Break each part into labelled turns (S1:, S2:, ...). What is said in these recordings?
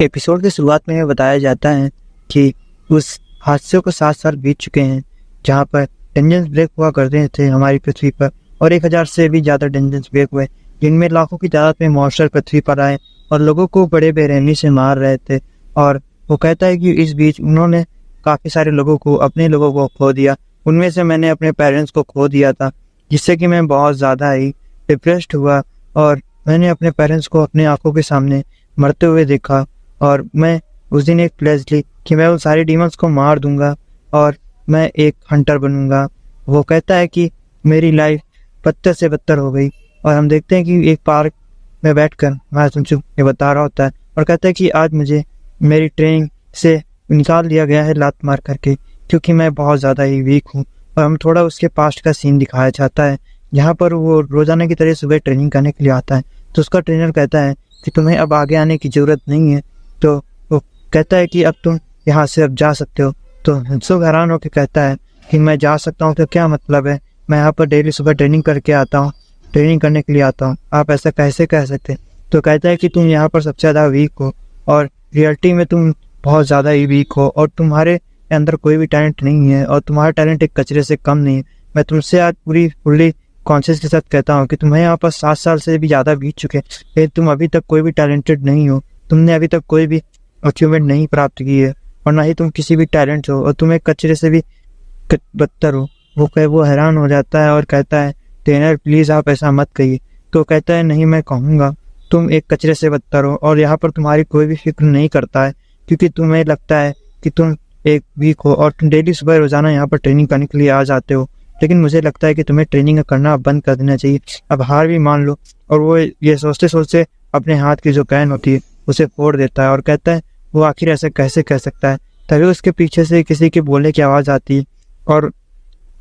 S1: Episode की शुरुआत में बताया जाता है कि उस हादसे को 7 साल बीत चुके हैं जहां पर डेंजर्स ब्रेक हुआ करते थे हमारी पृथ्वी पर, और 1000 से भी ज़्यादा डेंजर्स ब्रेक हुए जिनमें लाखों की तादाद में मॉन्स्टर पृथ्वी पर आए और लोगों को बड़े बेरहमी से मार रहे थे। और वो कहता है कि इस बीच उन्होंने काफ़ी सारे लोगों को, अपने लोगों को खो दिया। उनमें से मैंने अपने पेरेंट्स को खो दिया था, जिससे कि मैं बहुत ज़्यादा ही डिप्रेस्ड हुआ और मैंने अपने पेरेंट्स को अपने आंखों के सामने मरते हुए देखा। और मैं उस दिन एक प्लेज ली कि मैं उन सारे डीमंस को मार दूंगा और मैं एक हंटर बनूंगा। वो कहता है कि मेरी लाइफ बदतर से बदतर हो गई, और हम देखते हैं कि एक पार्क में बैठकर मैं तुमसे ये बता रहा होता है और कहता है कि आज मुझे मेरी ट्रेनिंग से निकाल दिया गया है लात मार करके, क्योंकि मैं बहुत ज़्यादा ही वीक हूँ। और हम थोड़ा उसके पास्ट का सीन दिखाया जाता है जहाँ पर वो रोज़ाना की तरह सुबह ट्रेनिंग करने के लिए आता है। तो उसका ट्रेनर कहता है कि तुम्हें अब आगे आने की ज़रूरत नहीं है। तो वो कहता है कि अब तुम यहाँ से अब जा सकते हो। तो हंसो हैरान होकर कहता है कि मैं जा सकता हूँ तो क्या मतलब है, मैं यहाँ पर डेली सुबह ट्रेनिंग करके आता हूँ, ट्रेनिंग करने के लिए आता हूँ, आप ऐसा कैसे कह सकते। तो कहता है कि तुम यहाँ पर सबसे ज़्यादा वीक हो और रियलिटी में तुम बहुत ज़्यादा ही वीक हो और तुम्हारे अंदर कोई भी टैलेंट नहीं है और तुम्हारा टैलेंट एक कचरे से कम नहीं है। मैं तुमसे आज पूरी फुल्ली कॉन्शियस के साथ कहता हूँ कि तुम्हें यहाँ पर 7 साल से भी ज़्यादा बीत चुके, लेकिन तुम अभी तक कोई भी टैलेंटेड नहीं हो। तुमने अभी तक कोई भी अचीवमेंट नहीं प्राप्त की है और ना ही तुम किसी भी टैलेंट हो, और तुम एक कचरे से भी बदतर हो। वो हैरान हो जाता है और कहता है ट्रेनर प्लीज़ आप ऐसा मत कहिए। तो कहता है नहीं, मैं कहूँगा तुम एक कचरे से बदतर हो और यहाँ पर तुम्हारी कोई भी फिक्र नहीं करता है, क्योंकि तुम्हें लगता है कि तुम एक वीक हो और तुम डेली सुबह रोज़ाना यहाँ पर ट्रेनिंग करने के लिए आ जाते हो। लेकिन मुझे लगता है कि तुम्हें ट्रेनिंग करना बंद कर देना चाहिए, अब हार भी मान लो। और वो ये सोचते सोचते अपने हाथ की जो कैन होती है उसे फोड़ देता है और कहता है वो आखिर ऐसे कैसे कह सकता है। तभी उसके पीछे से किसी के बोलने की आवाज़ आती है और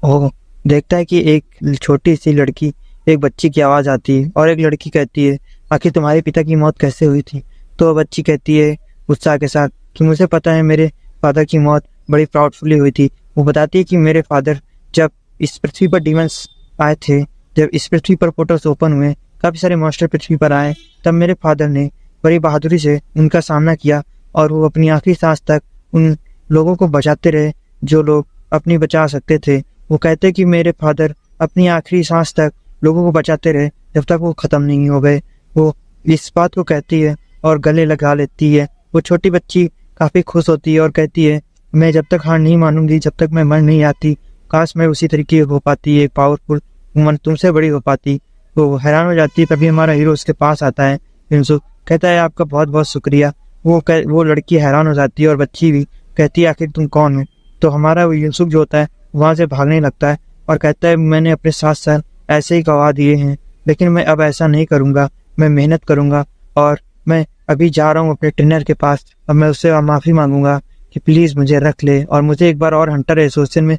S1: वो देखता है कि एक छोटी सी लड़की, एक बच्ची की आवाज़ आती है और एक लड़की कहती है आखिर तुम्हारे पिता की मौत कैसे हुई थी। तो बच्ची कहती है उत्साह के साथ कि मुझे पता है, मेरे फादर की मौत बड़ी प्राउडफुली हुई थी। वो बताती है कि मेरे फादर जब इस पृथ्वी पर डीमंस आए थे, जब इस पृथ्वी पर पोर्टल्स ओपन हुए, काफ़ी सारे मॉन्स्टर पृथ्वी पर आए, तब मेरे फादर ने बड़ी बहादुरी से उनका सामना किया और वो अपनी आखिरी सांस तक उन लोगों को बचाते रहे जो लोग अपनी बचा सकते थे। वो कहते कि मेरे फादर अपनी आखिरी सांस तक लोगों को बचाते रहे जब तक वो ख़त्म नहीं हो गए। वो इस बात को कहती है और गले लगा लेती है। वो छोटी बच्ची काफ़ी खुश होती है और कहती है मैं जब तक हार नहीं मानूंगी, जब तक मैं मर नहीं आती। काश मैं उसी तरीके हो पाती, एक पावरफुल वुमन तुमसे बड़ी हो पाती। वो हैरान हो जाती है। तभी हमारा हीरो उसके पास आता है। युनसुक कहता है आपका बहुत बहुत शुक्रिया। वो लड़की हैरान हो जाती है और बच्ची भी कहती है आखिर तुम कौन हो। तो हमारा वो युनसुक जो होता है वहाँ से भागने लगता है और कहता है मैंने अपने 7 साल ऐसे ही गंवा दिए हैं, लेकिन मैं अब ऐसा नहीं करूँगा, मैं मेहनत करूँगा। और मैं अभी जा रहा हूँ अपने ट्रेनर के पास और मैं उससे माफ़ी मांगूंगा कि प्लीज़ मुझे रख ले और मुझे एक बार और हंटर एसोसिएशन में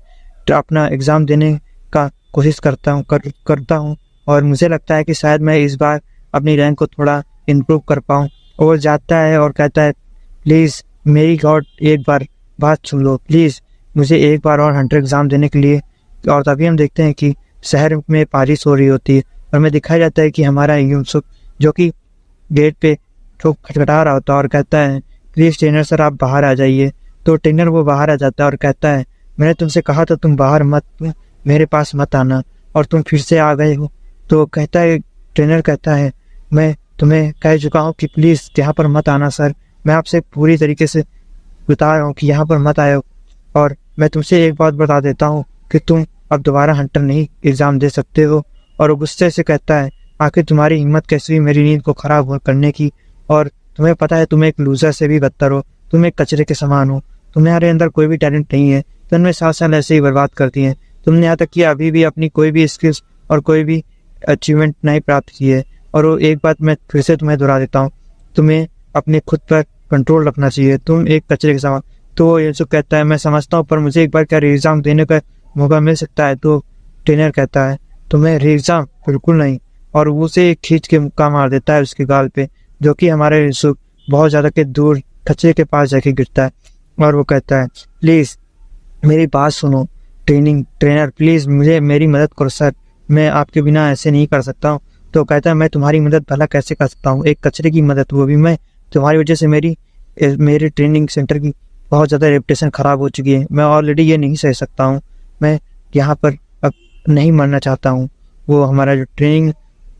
S1: अपना एग्ज़ाम देने का कोशिश करता हूँ और मुझे लगता है कि शायद मैं इस बार अपनी रैंक को थोड़ा इम्प्रूव कर पाऊँ। और वो जाता है और कहता है प्लीज़ मेरी गॉड एक बार बात सुन लो, प्लीज़ मुझे एक बार और हंटर एग्ज़ाम देने के लिए। और तभी हम देखते हैं कि शहर में बारिश हो रही होती है और हमें दिखाया जाता है कि हमारा युनसुक जो कि गेट पे खटखटा रहा होता है और कहता है प्लीज़ ट्रेनर सर आप बाहर आ जाइए। तो ट्रेनर वो बाहर आ जाता है और कहता है मैंने तुमसे कहा था तुम बाहर मत, मेरे पास मत आना, और तुम फिर से आ गए हो। तो कहता है ट्रेनर कहता है मैं तुम्हें कह चुका हूँ कि प्लीज़ यहाँ पर मत आना सर, मैं आपसे पूरी तरीके से बता रहा हूँ कि यहाँ पर मत आए। और मैं तुमसे एक बात बता देता हूँ कि तुम अब दोबारा हंटर नहीं एग्ज़ाम दे सकते हो। और वो गुस्से से कहता है आखिर तुम्हारी हिम्मत कैसी हुई मेरी नींद को ख़राब करने की, और तुम्हें पता है तुम एक लूज़र से भी बदतर हो, तुम एक कचरे के समान हो, तुम्हारे अंदर कोई भी टैलेंट नहीं है, तुमने 7 साल ऐसे ही बर्बाद कर दिए हैं। तुमने यहाँ तक कि अभी भी अपनी कोई भी स्किल्स और कोई भी अचीवमेंट नहीं प्राप्त की है। और वो एक बात मैं फिर से तुम्हें दोहरा देता हूँ, तुम्हें अपने खुद पर कंट्रोल रखना चाहिए, तुम एक कचरे के समान। तो युनसुक कहता है मैं समझता हूँ पर मुझे एक बार क्या री एग्ज़ाम देने का मौका मिल सकता है। तो ट्रेनर कहता है तुम्हें री एग्ज़ाम बिल्कुल नहीं, और वो उसे खींच के मुक्का मार देता है उसके गाल पे, जो कि हमारे युनसुक बहुत ज़्यादा के दूर कचरे के पास जाके गिरता है। और वो कहता है प्लीज़ मेरी बात सुनो ट्रेनर प्लीज़ मुझे मेरी मदद करो सर, मैं आपके बिना ऐसे नहीं कर सकता हूँ। तो कहता है मैं तुम्हारी मदद भला कैसे कर सकता हूँ, एक कचरे की मदद, वो भी मैं, तुम्हारी वजह से मेरी मेरे ट्रेनिंग सेंटर की बहुत ज़्यादा रेपुटेशन ख़राब हो चुकी है। मैं ऑलरेडी ये नहीं सह सकता हूँ। मैं यहाँ पर अब नहीं मरना चाहता हूँ। वो हमारा जो ट्रेनिंग,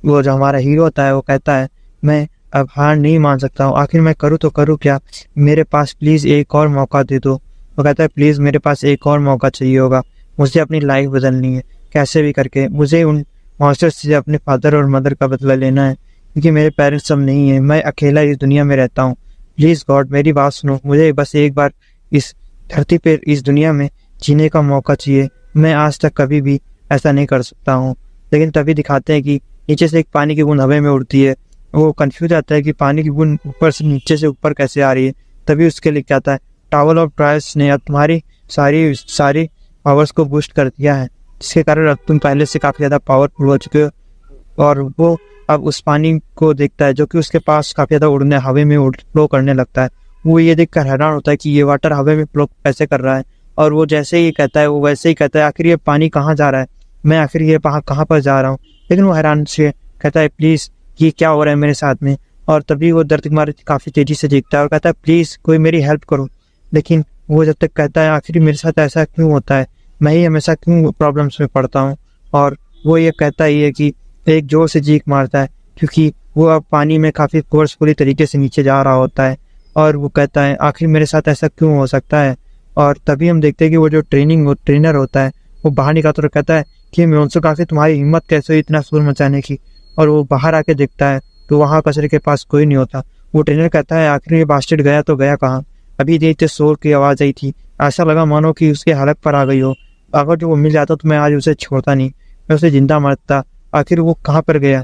S1: वो जो हमारा हीरो होता है, वो कहता है मैं अब हार नहीं मान सकता हूँ। आखिर मैं करूँ तो करूँ क्या? मेरे पास प्लीज़ एक और मौका दे दो। वो कहता है प्लीज़ मेरे पास एक और मौका चाहिए होगा। मुझे अपनी लाइफ बदलनी है कैसे भी करके। मुझे उन मॉन्स्टर से अपने फादर और मदर का बदला लेना है, क्योंकि मेरे पेरेंट्स सब नहीं है। मैं अकेला इस दुनिया में रहता हूँ। प्लीज़ गॉड मेरी बात सुनो। मुझे बस एक बार इस धरती पे, इस दुनिया में जीने का मौका चाहिए। मैं आज तक कभी भी ऐसा नहीं कर सकता हूँ। लेकिन तभी दिखाते हैं कि नीचे से एक पानी की बूंद हवा में उड़ती है। वो कंफ्यूज आता है कि पानी की बूंद ऊपर से नीचे से ऊपर कैसे आ रही है। तभी उसके लिख जाता है टावर ऑफ ट्रायल्स ने अब तुम्हारी सारी सारी पावर्स को बूस्ट कर दिया है, जिसके कारण अब तुम पहले से काफ़ी ज़्यादा पावरफुल हो चुके हो। और वो अब उस पानी को देखता है जो कि उसके पास काफ़ी ज़्यादा उड़ने, हवा में फ्लो करने लगता है। वो ये देखकर हैरान होता है कि ये वाटर हवा में फ्लो कैसे कर रहा है। और वो जैसे ही कहता है, वो वैसे ही कहता है आखिर ये पानी कहाँ जा रहा है, मैं आखिर ये कहाँ पर जा रहा हूँ। लेकिन वो हैरान से कहता है प्लीज़ ये क्या हो रहा है मेरे साथ में। और तभी वो दर्द के मारे काफ़ी तेज़ी से देखता है और कहता है प्लीज़ कोई मेरी हेल्प करो। लेकिन वो जब तक कहता है आखिर मेरे साथ ऐसा क्यों होता है, मैं ही हमेशा क्यों प्रॉब्लम्स में पड़ता हूँ। और वो ये कहता ही है कि एक जोर से चीख मारता है, क्योंकि वो अब पानी में काफ़ी फोर्सफुली तरीके से नीचे जा रहा होता है। और वो कहता है आखिर मेरे साथ ऐसा क्यों हो सकता है। और तभी हम देखते हैं कि वो जो ट्रेनर होता है वो बाहर निकलता और कहता है कि म्योन्सो काफ़ी तुम्हारी हिम्मत कैसे हुई इतना शोर मचाने की। और वो बाहर आके देखता है तो वहाँ कचरे के पास कोई नहीं होता। वो ट्रेनर कहता है आखिर ये बास्टर्ड गया तो गया कहाँ? अभी देखते शोर की आवाज़ आई थी, ऐसा लगा मानो कि उसके हलक पर आ गई हो। अगर जो वो मिल जाता तो मैं आज उसे छोड़ता नहीं, मैं उसे जिंदा मारता। आखिर वो कहाँ पर गया?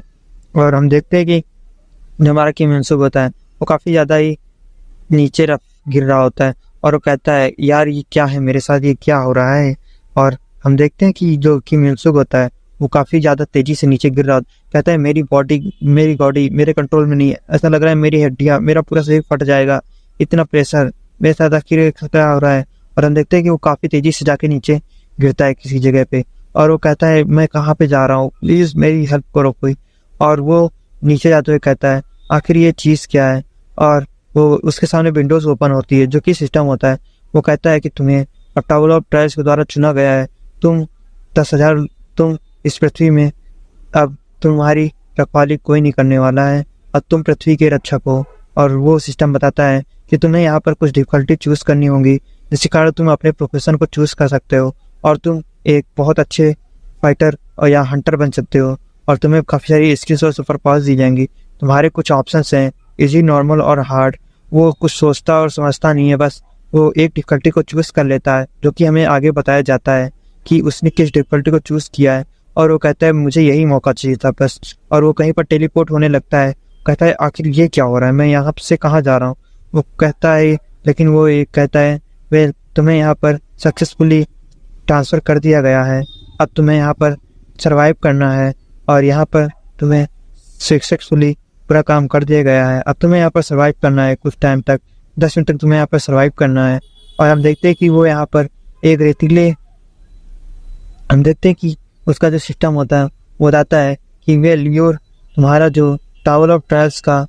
S1: और हम देखते हैं कि जो हमारा किम हिन-सूक होता है वो काफ़ी ज़्यादा ही नीचे गिर रहा होता है। और वो कहता है यार ये क्या है मेरे साथ, ये क्या हो रहा है। और हम देखते हैं कि जो किम हिन-सूक होता है वो काफ़ी ज़्यादा तेज़ी से नीचे गिर रहा होता है। कहता है मेरी बॉडी मेरे कंट्रोल में नहीं है, ऐसा लग रहा है मेरी हड्डियाँ, मेरा पूरा शरीर फट जाएगा, इतना प्रेशर मेरे साथ आखिर क्या हो रहा है। और हम देखते हैं कि वो काफ़ी तेज़ी से जाके नीचे गिरता है किसी जगह पे। और वो कहता है मैं कहाँ पे जा रहा हूँ, प्लीज़ मेरी हेल्प करो कोई। और वो नीचे जाते हुए कहता है आखिर ये चीज़ क्या है। और वो उसके सामने विंडोज़ ओपन होती है जो कि सिस्टम होता है। वो कहता है कि तुम्हें अब टावर ऑफ ट्रायल्स के द्वारा चुना गया है। तुम 10,000 तुम इस पृथ्वी में अब तुम्हारी रखवाली कोई नहीं करने वाला है और तुम पृथ्वी के रक्षक हो। और वो सिस्टम बताता है कि तुम्हें यहाँ पर कुछ डिफ़िकल्टी चूज़ करनी होंगी, जिसके कारण तुम अपने प्रोफेशन को चूज़ कर सकते हो और तुम एक बहुत अच्छे फाइटर और या हंटर बन सकते हो। और तुम्हें काफ़ी सारी स्किल्स और सुपर पावर्स दी जाएंगी। तुम्हारे कुछ ऑप्शंस हैं, इजी, नॉर्मल और हार्ड। वो कुछ सोचता और समझता नहीं है, बस वो एक डिफ़िकल्टी को चूज़ कर लेता है, जो कि हमें आगे बताया जाता है कि उसने किस डिफ़िकल्टी को चूज़ किया है। और वो कहता है मुझे यही मौका चाहिए था बस। और वो कहीं पर टेलीपोर्ट होने लगता है। कहता है आखिर ये क्या हो रहा है, मैं यहाँ से कहाँ जा रहा हूँ। वो कहता है, लेकिन वो एक कहता है वे तुम्हें यहाँ पर सक्सेसफुली ट्रांसफ़र कर दिया गया है। अब तुम्हें यहाँ पर सर्वाइव करना है और यहाँ पर तुम्हें सक्सेसफुली पूरा काम कर दिया गया है। अब तुम्हें यहाँ पर सर्वाइव करना है कुछ टाइम तक, 10 मिनट तक तुम्हें यहाँ पर सर्वाइव करना है। और हम देखते हैं कि वो यहाँ पर एक हम देखते हैं कि उसका जो सिस्टम होता है वो बताता है कि वेल योर तुम्हारा जो टावर ऑफ ट्रायल्स का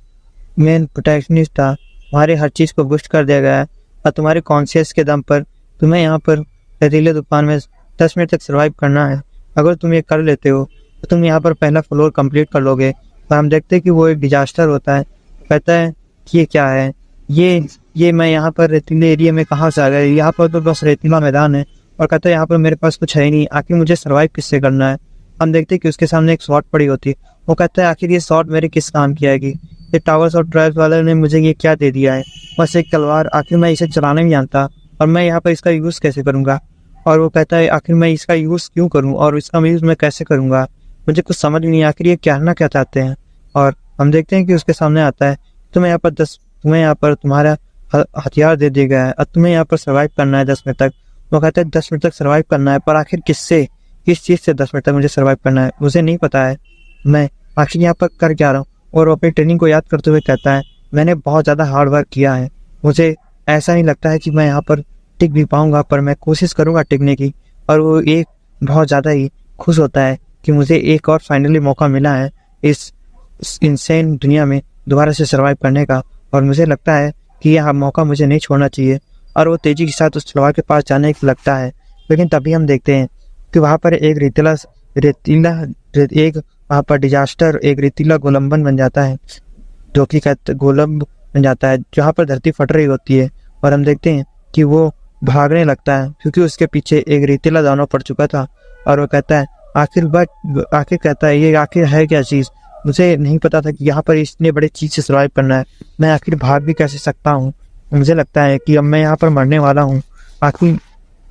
S1: मेन प्रोटैगनिस्ट था, तुम्हारे हर चीज़ को बूस्ट कर दिया गया है। और तुम्हारे कॉन्शियस के दम पर तुम्हें यहाँ पर रेतीले तूफान में 10 मिनट तक सर्वाइव करना है। अगर तुम ये कर लेते हो तो तुम यहाँ पर पहला फ्लोर कंप्लीट कर लोगे। और हम देखते हैं कि वो एक डिजास्टर होता है। कहता है कि ये क्या है, ये मैं यहाँ पर रेतीले एरिया में कहाँ से आ गया, यहाँ पर तो बस रेतीला मैदान है। और कहता है यहाँ पर मेरे पास कुछ है ही नहीं, आखिर मुझे सर्वाइव किससे करना है। हम देखते हैं कि उसके सामने एक शॉर्ट पड़ी होती है। वो कहता है आखिर ये शॉर्ट मेरे किस काम की आएगी, ये टावर्स ऑफ ट्रायल्स वाले ने मुझे ये क्या दे दिया है, बस एक तलवार, आखिर मैं इसे चलाना नहीं जानता और मैं यहाँ पर इसका यूज़ कैसे करूँगा। और वो कहता है आखिर मैं इसका यूज़ क्यों करूँ और इसका यूज़ मैं कैसे करूँगा, मुझे कुछ समझ नहीं, आखिर ये कहना क्या चाहते हैं। और हम देखते हैं कि उसके सामने आता है तुम्हें यहाँ पर तुम्हारा हथियार दे दिया गया है और तुम्हें यहाँ पर सर्वाइव करना है 10 मिनट तक। वो कहता है 10 मिनट तक सर्वाइव करना है, पर आखिर किससे, किस चीज़ से 10 मिनट तक मुझे सर्वाइव करना है, मुझे नहीं पता है मैं आखिर यहाँ पर कर क्या रहा हूँ। और वो अपनी ट्रेनिंग को याद करते हुए कहता है मैंने बहुत ज़्यादा हार्ड वर्क किया है, मुझे ऐसा नहीं लगता है कि मैं यहाँ पर टिक भी पाऊँगा, पर मैं कोशिश करूँगा टिकने की। और वो एक बहुत ज़्यादा ही खुश होता है कि मुझे एक और फाइनली मौका मिला है इस इंसेन दुनिया में दोबारा से सर्वाइव करने का। और मुझे लगता है कि यह मौका मुझे नहीं छोड़ना चाहिए, और वो तेजी के साथ उस तलवार के पास जाने लगता है। लेकिन तभी हम देखते हैं कि वहाँ पर एक एक वहाँ पर डिजास्टर, एक रेतीला गोलंबन बन जाता है, जो कि गोलम बन जाता है जहाँ पर धरती फट रही होती है। और हम देखते हैं कि वो भागने लगता है क्योंकि उसके पीछे एक रेतीला दानव पड़ चुका था। और वो कहता है आखिर कहता है, ये आखिर है क्या चीज़, मुझे नहीं पता था कि यहाँ पर इतने बड़े चीज़ से सर्वाइव करना है, मैं आखिर भाग भी कैसे सकता हूँ, मुझे लगता है कि अब मैं यहाँ पर मरने वाला हूँ। आखिर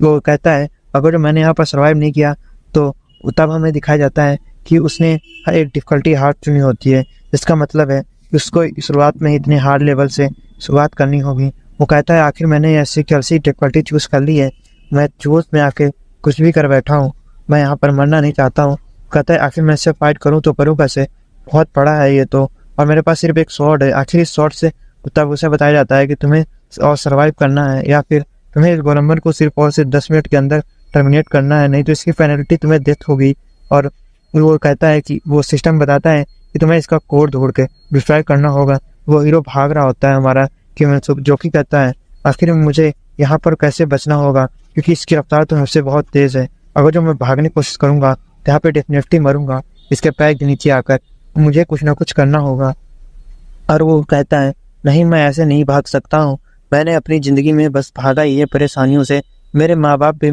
S1: वो कहता है अगर मैंने यहाँ पर सर्वाइव नहीं किया तो तब हमें दिखाया जाता है कि उसने एक डिफ़िकल्टी हार्ड चुनी होती है, जिसका मतलब है कि उसको शुरुआत में इतने हार्ड लेवल से शुरुआत करनी होगी। वो कहता है आखिर मैंने ऐसी कैसी डिफ़िकल्टी चूज़ कर ली है, मैं जोश में आके कुछ भी कर बैठा हूँ, मैं यहाँ पर मरना नहीं चाहता हूँ। कहता है आखिर मैं इससे फाइट करूँ तो करूँ कैसे, बहुत बड़ा है ये तो, और मेरे पास सिर्फ एक स्वॉर्ड है। आखिर इस स्वॉर्ड से तब उसे बताया जाता है कि तुम्हें और सर्वाइव करना है या फिर तुम्हें इस गोलंबर को सिर्फ 10 मिनट के अंदर टर्मिनेट करना है, नहीं तो इसकी पेनल्टी तुम्हें डेथ होगी। और वो कहता है कि वो सिस्टम बताता है कि तुम्हें इसका कोड ढूंढ के डिस्ट्रॉय करना होगा। वो हीरो भाग रहा होता है हमारा किमनसुक, जो कि कहता है आखिर मुझे यहाँ पर कैसे बचना होगा क्योंकि इसकी रफ्तार तो मुझसे बहुत तेज़ है, अगर जो मैं भागने की कोशिश करूँगा तो यहाँ पर डेफिनेटली मरूंगा, इसके पैर के नीचे आकर मुझे कुछ ना कुछ करना होगा। और वो कहता है नहीं, मैं ऐसे नहीं भाग सकता हूँ, मैंने अपनी ज़िंदगी में बस भागा ही है परेशानियों से, मेरे माँ बाप भी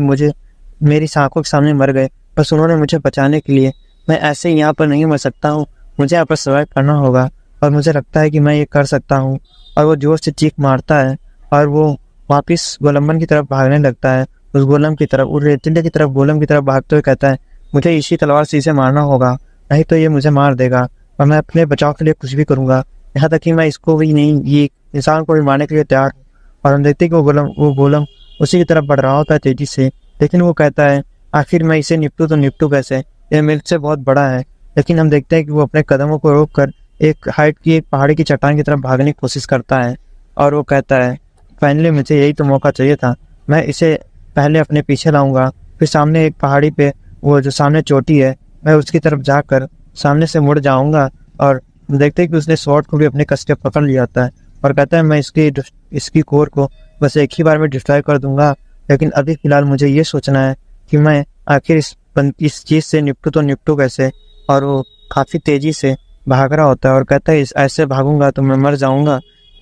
S1: मेरी आंखों के सामने मर गए, बस उन्होंने मुझे बचाने के लिए, मैं ऐसे ही यहाँ पर नहीं मर सकता हूँ, मुझे यहाँ पर सर्वाइव करना होगा और मुझे लगता है कि मैं ये कर सकता हूँ। और वो जोर से चीख मारता है और वो वापस गोलंबन की तरफ भागने लगता है, उस गोलम की तरफ, उस रेतिले की तरफ, गोलम की तरफ भागते हुए कहता है मुझे इसी तलवार से इसे मारना होगा, नहीं तो ये मुझे मार देगा और मैं अपने बचाव के लिए कुछ भी करूँगा, यहाँ तक कि मैं इसको भी नहीं, ये इंसान को भी मारने के लिए तैयार हूँ। और हम देखते हैं कि वो गोलम उसी की तरफ बढ़ रहा होता है तेजी से, लेकिन वो कहता है आखिर मैं इसे निपटूँ तो निपटूँ कैसे, यह मेरे से बहुत बड़ा है। लेकिन हम देखते हैं कि वो अपने कदमों को रोक कर एक पहाड़ी की चट्टान की तरफ भागने की कोशिश करता है। और वो कहता है फाइनली मुझे यही तो मौका चाहिए था, मैं इसे पहले अपने पीछे लाऊंगा, फिर सामने एक पहाड़ी पे वो जो सामने चोटी है मैं उसकी तरफ जाकर सामने से मुड़ जाऊंगा। और देखते हैं कि उसने स्वॉर्ड को भी अपने कस के पकड़ लिया होता है और कहता है मैं इसकी कोर को बस एक ही बार में डिस्ट्रॉय कर दूंगा, लेकिन अभी फिलहाल मुझे ये सोचना है कि मैं आखिर इस चीज़ से निपटूँ तो निपटूँ कैसे। और वो काफ़ी तेज़ी से भाग रहा होता है और कहता है ऐसे भागूंगा तो मैं मर जाऊंगा,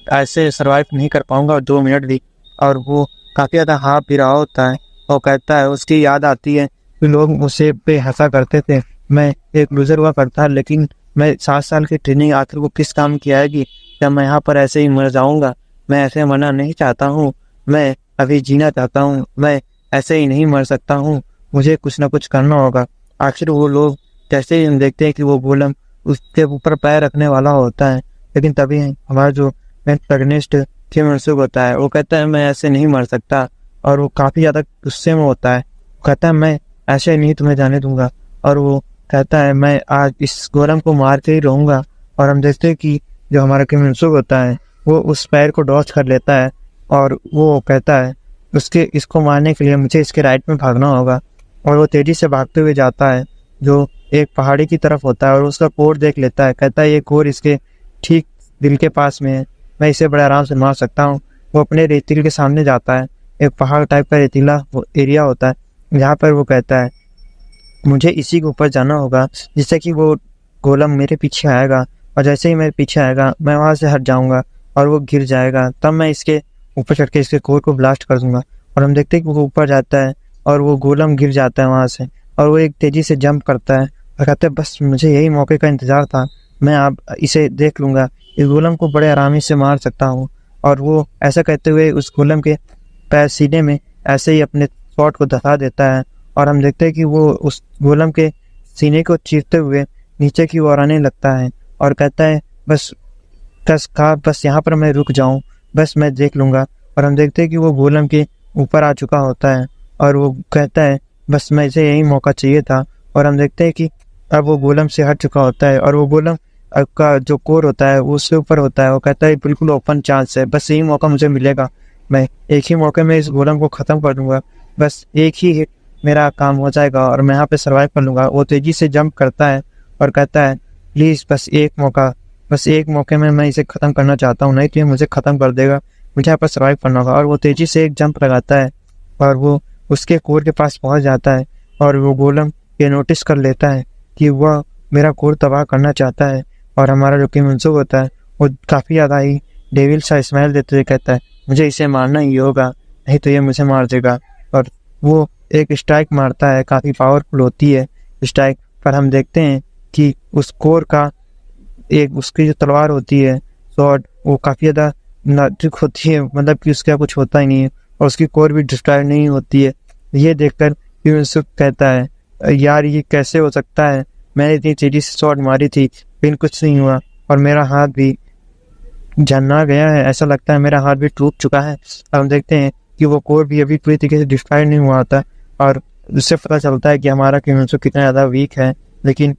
S1: ऐसे सर्वाइव नहीं कर पाऊंगा 2 मिनट भी। और वो काफ़ी ज़्यादा हाँफ भी रहा होता है और कहता है उसकी याद आती है कि लोग मुझसे पे हंसा करते थे, मैं एक लूज़र हुआ करता, लेकिन मैं 7 साल की ट्रेनिंग आखिर वो किस काम की आएगी जब मैं यहाँ पर ऐसे ही मर जाऊँगा। मैं ऐसे मरना नहीं चाहता हूँ, मैं अभी जीना चाहता हूँ, मैं ऐसे ही नहीं मर सकता हूँ, मुझे कुछ ना कुछ करना होगा। आखिर वो लोग जैसे ही हम देखते हैं कि वो गोलम उसके ऊपर पैर रखने वाला होता है, लेकिन तभी हमारा जो प्रेगनेस्ट किमनसुक होता है वो कहता है मैं ऐसे नहीं मर सकता। और वो काफ़ी ज़्यादा गुस्से में होता है, कहता है मैं ऐसे नहीं तुम्हें जाने दूंगा। और वो कहता है मैं आज इस गोलम को मार के ही रहूँगा। और हम देखते हैं कि जो हमारा किमनसुक होता है वो उस पैर को डॉच कर लेता है और वो कहता है इसको मारने के लिए मुझे इसके राइट में भागना होगा। और वो तेज़ी से भागते हुए जाता है जो एक पहाड़ी की तरफ होता है और उसका कोर देख लेता है, कहता है ये कोर इसके ठीक दिल के पास में है, मैं इसे बड़े आराम से मार सकता हूँ। वो अपने रेतीले के सामने जाता है, एक पहाड़ टाइप का रेतीला एरिया होता है जहाँ पर वो कहता है मुझे इसी के ऊपर जाना होगा जिससे कि वो गोलम मेरे पीछे आएगा और जैसे ही मेरे पीछे आएगा मैं वहाँ से हट जाऊँगा और वो गिर जाएगा, तब मैं इसके ऊपर चढ़ के इसके कोर को ब्लास्ट कर दूंगा। और हम देखते हैं कि वो ऊपर जाता है और वो गोलम गिर जाता है वहाँ से और वो एक तेज़ी से जंप करता है और कहता है बस मुझे यही मौके का इंतज़ार था, मैं आप इसे देख लूँगा, इस गोलम को बड़े आरामी से मार सकता हूँ। और वो ऐसा कहते हुए उस गोलम के पैर सीने में ऐसे ही अपने शॉट को धसा देता है और हम देखते हैं कि वो उस गोलम के सीने को चीरते हुए नीचे की ओर आने लगता है और कहता है बस यहाँ पर मैं रुक जाऊँ, बस मैं देख लूँगा। और हम देखते हैं कि वो गोलम के ऊपर आ चुका होता है और वो कहता है बस मैं इसे यही मौका चाहिए था। और हम देखते हैं कि अब वो गोलम से हट चुका होता है और वो गोलम का जो कोर होता है वो उससे ऊपर होता है। वो कहता है बिल्कुल ओपन चांस है, बस यही मौका मुझे मिलेगा, मैं एक ही मौके में इस गोलम को ख़त्म कर दूंगा, बस एक ही हिट मेरा काम हो जाएगा और मैं यहाँ पे सर्वाइव कर लूँगा। वो तेज़ी से जंप करता है और कहता है प्लीज़ बस एक मौके में मैं इसे ख़त्म करना चाहता हूँ, नहीं तो ये मुझे ख़त्म कर देगा, मुझे यहाँ पर सर्वाइव करना होगा। और वो तेजी से एक जंप लगाता है और वो उसके कोर के पास पहुंच जाता है और वो गोलम ये नोटिस कर लेता है कि वह मेरा कोर तबाह करना चाहता है। और हमारा जो कि मनसूख होता है वो काफ़ी ज़्यादा ही डेविल सा स्माइल देते हुए कहता है मुझे इसे मारना ही होगा, नहीं तो ये मुझे मार देगा। और वो एक स्ट्राइक मारता है, काफ़ी पावरफुल होती है स्ट्राइक। पर हम देखते हैं कि उस कोर का एक उसकी जो तलवार होती है स्वॉर्ड, वो काफ़ी ज़्यादा नाजुक होती है, मतलब कि उसका कुछ होता ही नहीं है और उसकी कोर भी डिस्ट्रॉय नहीं होती है। ये देखकर यूसुफ कहता है यार ये कैसे हो सकता है, मैंने इतनी तेजी से शॉट मारी थी लेकिन कुछ नहीं हुआ और मेरा हाथ भी झन्ना गया है, ऐसा लगता है मेरा हाथ भी टूट चुका है। हम देखते हैं कि वो कोर भी अभी पूरी तरीके से डिस्ट्रॉय नहीं हुआ था और उससे पता चलता है कि हमारा यूसुफ कितना ज़्यादा वीक है। लेकिन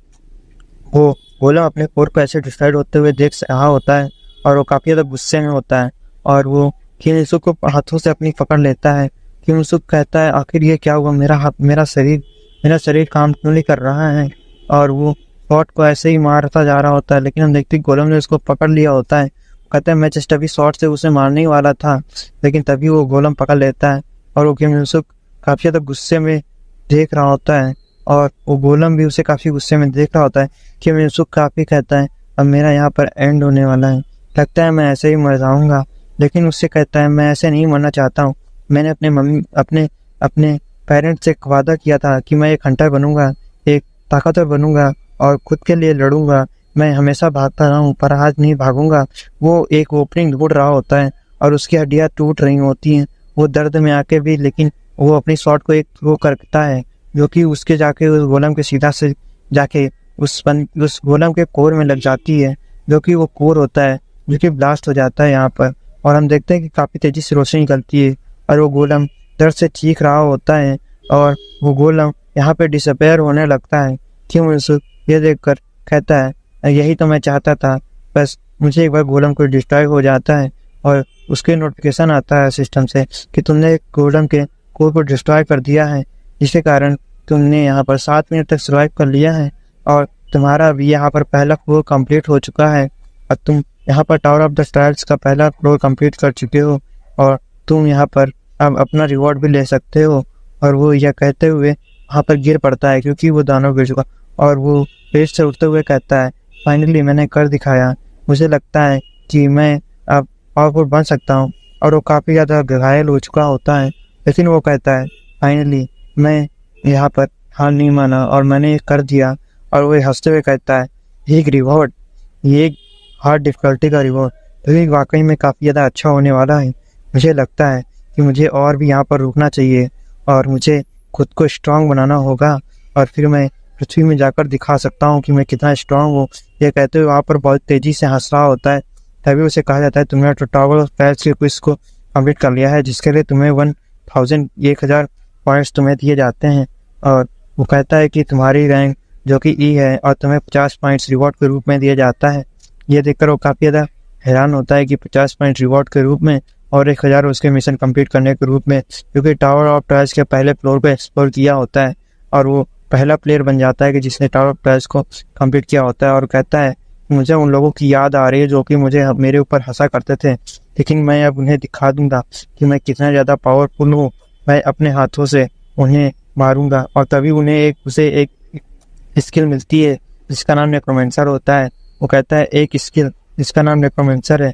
S1: वो गोलम अपने कोर को ऐसे डिस्ट्रॉयड होते हुए देख रहा होता है और वो काफ़ी ज़्यादा गुस्से में होता है और वो यूसुफ को हाथों से अपनी पकड़ लेता है। यूसुफ कहता है आखिर ये क्या हुआ, मेरा शरीर काम क्यों नहीं कर रहा है। और वो शॉट को ऐसे ही मारता जा रहा होता है, लेकिन हम देखते हैं गोलम ने उसको पकड़ लिया होता है। कहता है मैं जस्ट अभी शॉट से उसे मारने ही वाला था, लेकिन तभी वो गोलम पकड़ लेता है और वो यूसुफ काफ़ी ज़्यादा गुस्से में देख रहा होता है और वो गोलम भी उसे काफ़ी गुस्से में देख रहा होता है कि यूसुफ काफ़ी कहता है अब मेरा यहाँ पर एंड होने वाला है, लगता है मैं ऐसे ही मर जाऊँगा। लेकिन उससे कहता है मैं ऐसे नहीं मरना चाहता हूँ, मैंने अपने पेरेंट्स से वादा किया था कि मैं एक हंटर बनूंगा, एक ताकतवर बनूंगा और खुद के लिए लड़ूंगा। मैं हमेशा भागता रहा हूँ पर आज नहीं भागूंगा। वो एक ओपनिंग ढूंढ रहा होता है और उसकी हड्डियाँ टूट रही होती हैं, वो दर्द में आके भी, लेकिन वो अपनी शॉट को एक थ्रो करता है जो कि उसके जाके उस गोलम के सीधा से जाके उस गोलम के कोर में लग जाती है, जो कि वो कोर होता है जो कि ब्लास्ट हो जाता है यहाँ पर। और हम देखते हैं कि काफ़ी तेज़ी से रोशनी निकलती है और वो गोलम दर्द से चीख रहा होता है और वो गोलम यहाँ पे डिसअपेयर होने लगता है। क्यों यूसुफ ये देखकर कहता है यही तो मैं चाहता था, बस मुझे एक बार गोलम को डिस्ट्रॉय हो जाता है और उसके नोटिफिकेशन आता है सिस्टम से कि तुमने गोलम के कोर को डिस्ट्रॉय कर दिया है, जिसके कारण तुमने यहाँ पर 7 मिनट तक सर्वाइव कर लिया है और तुम्हारा भी यहाँ पर पहला फ्लोर कंप्लीट हो चुका है और तुम यहाँ पर टावर ऑफ द स्टार्स का पहला फ्लोर कंप्लीट कर चुके हो और तुम यहाँ पर अब अपना रिवॉर्ड भी ले सकते हो। और वो यह कहते हुए वहाँ पर गिर पड़ता है क्योंकि वो दानव गिर चुका और वो पेड़ से उठते हुए कहता है फाइनली मैंने कर दिखाया, मुझे लगता है कि मैं अब पावरफुल बन सकता हूँ। और वो काफ़ी ज़्यादा घायल हो चुका होता है, लेकिन वो कहता है फाइनली मैं यहाँ पर हार नहीं माना और मैंने कर दिया। और वो हंसते हुए कहता है एक रिवॉर्ड, ये एक हार्ड डिफ़िकल्टी का रिवॉर्ड, तो वाकई में काफ़ी ज़्यादा अच्छा होने वाला है। मुझे लगता है कि मुझे और भी यहाँ पर रुकना चाहिए और मुझे खुद को स्ट्रांग बनाना होगा और फिर मैं पृथ्वी में जाकर दिखा सकता हूँ कि मैं कितना स्ट्रांग हूँ। ये कहते हुए वहाँ पर बहुत तेज़ी से हंस रहा होता है। तभी उसे कहा जाता है तुमने तो टावर ऑफ स्टार्स के क्विज को कंप्लीट कर लिया है, जिसके लिए तुम्हें 1000 पॉइंट्स तुम्हें दिए जाते हैं। और वो कहता है कि तुम्हारी रैंक जो कि ई है और तुम्हें 50 पॉइंट्स रिवॉर्ड के रूप में दिया जाता है। ये देखकर वो काफ़ी ज़्यादा हैरान होता है कि 50 पॉइंट रिवॉर्ड के रूप में और 1000 उसके मिशन कंप्लीट करने के रूप में, क्योंकि टावर ऑफ ट्रायल्स के पहले फ्लोर पे एक्सप्लोर किया होता है और वो पहला प्लेयर बन जाता है कि जिसने टावर ऑफ ट्रायल्स को कंप्लीट किया होता है। और कहता है मुझे उन लोगों की याद आ रही है जो कि मुझे मेरे ऊपर हंसा करते थे, लेकिन मैं अब उन्हें दिखा दूंगा कि मैं कितना ज़्यादा पावरफुल हूँ। मैं अपने हाथों से उन्हें मारूंगा और तभी उन्हें उसे एक स्किल मिलती है जिसका नाम नेक्रोमेंसर होता है। वो कहता है एक स्किल जिसका नाम नेक्रोमेंसर है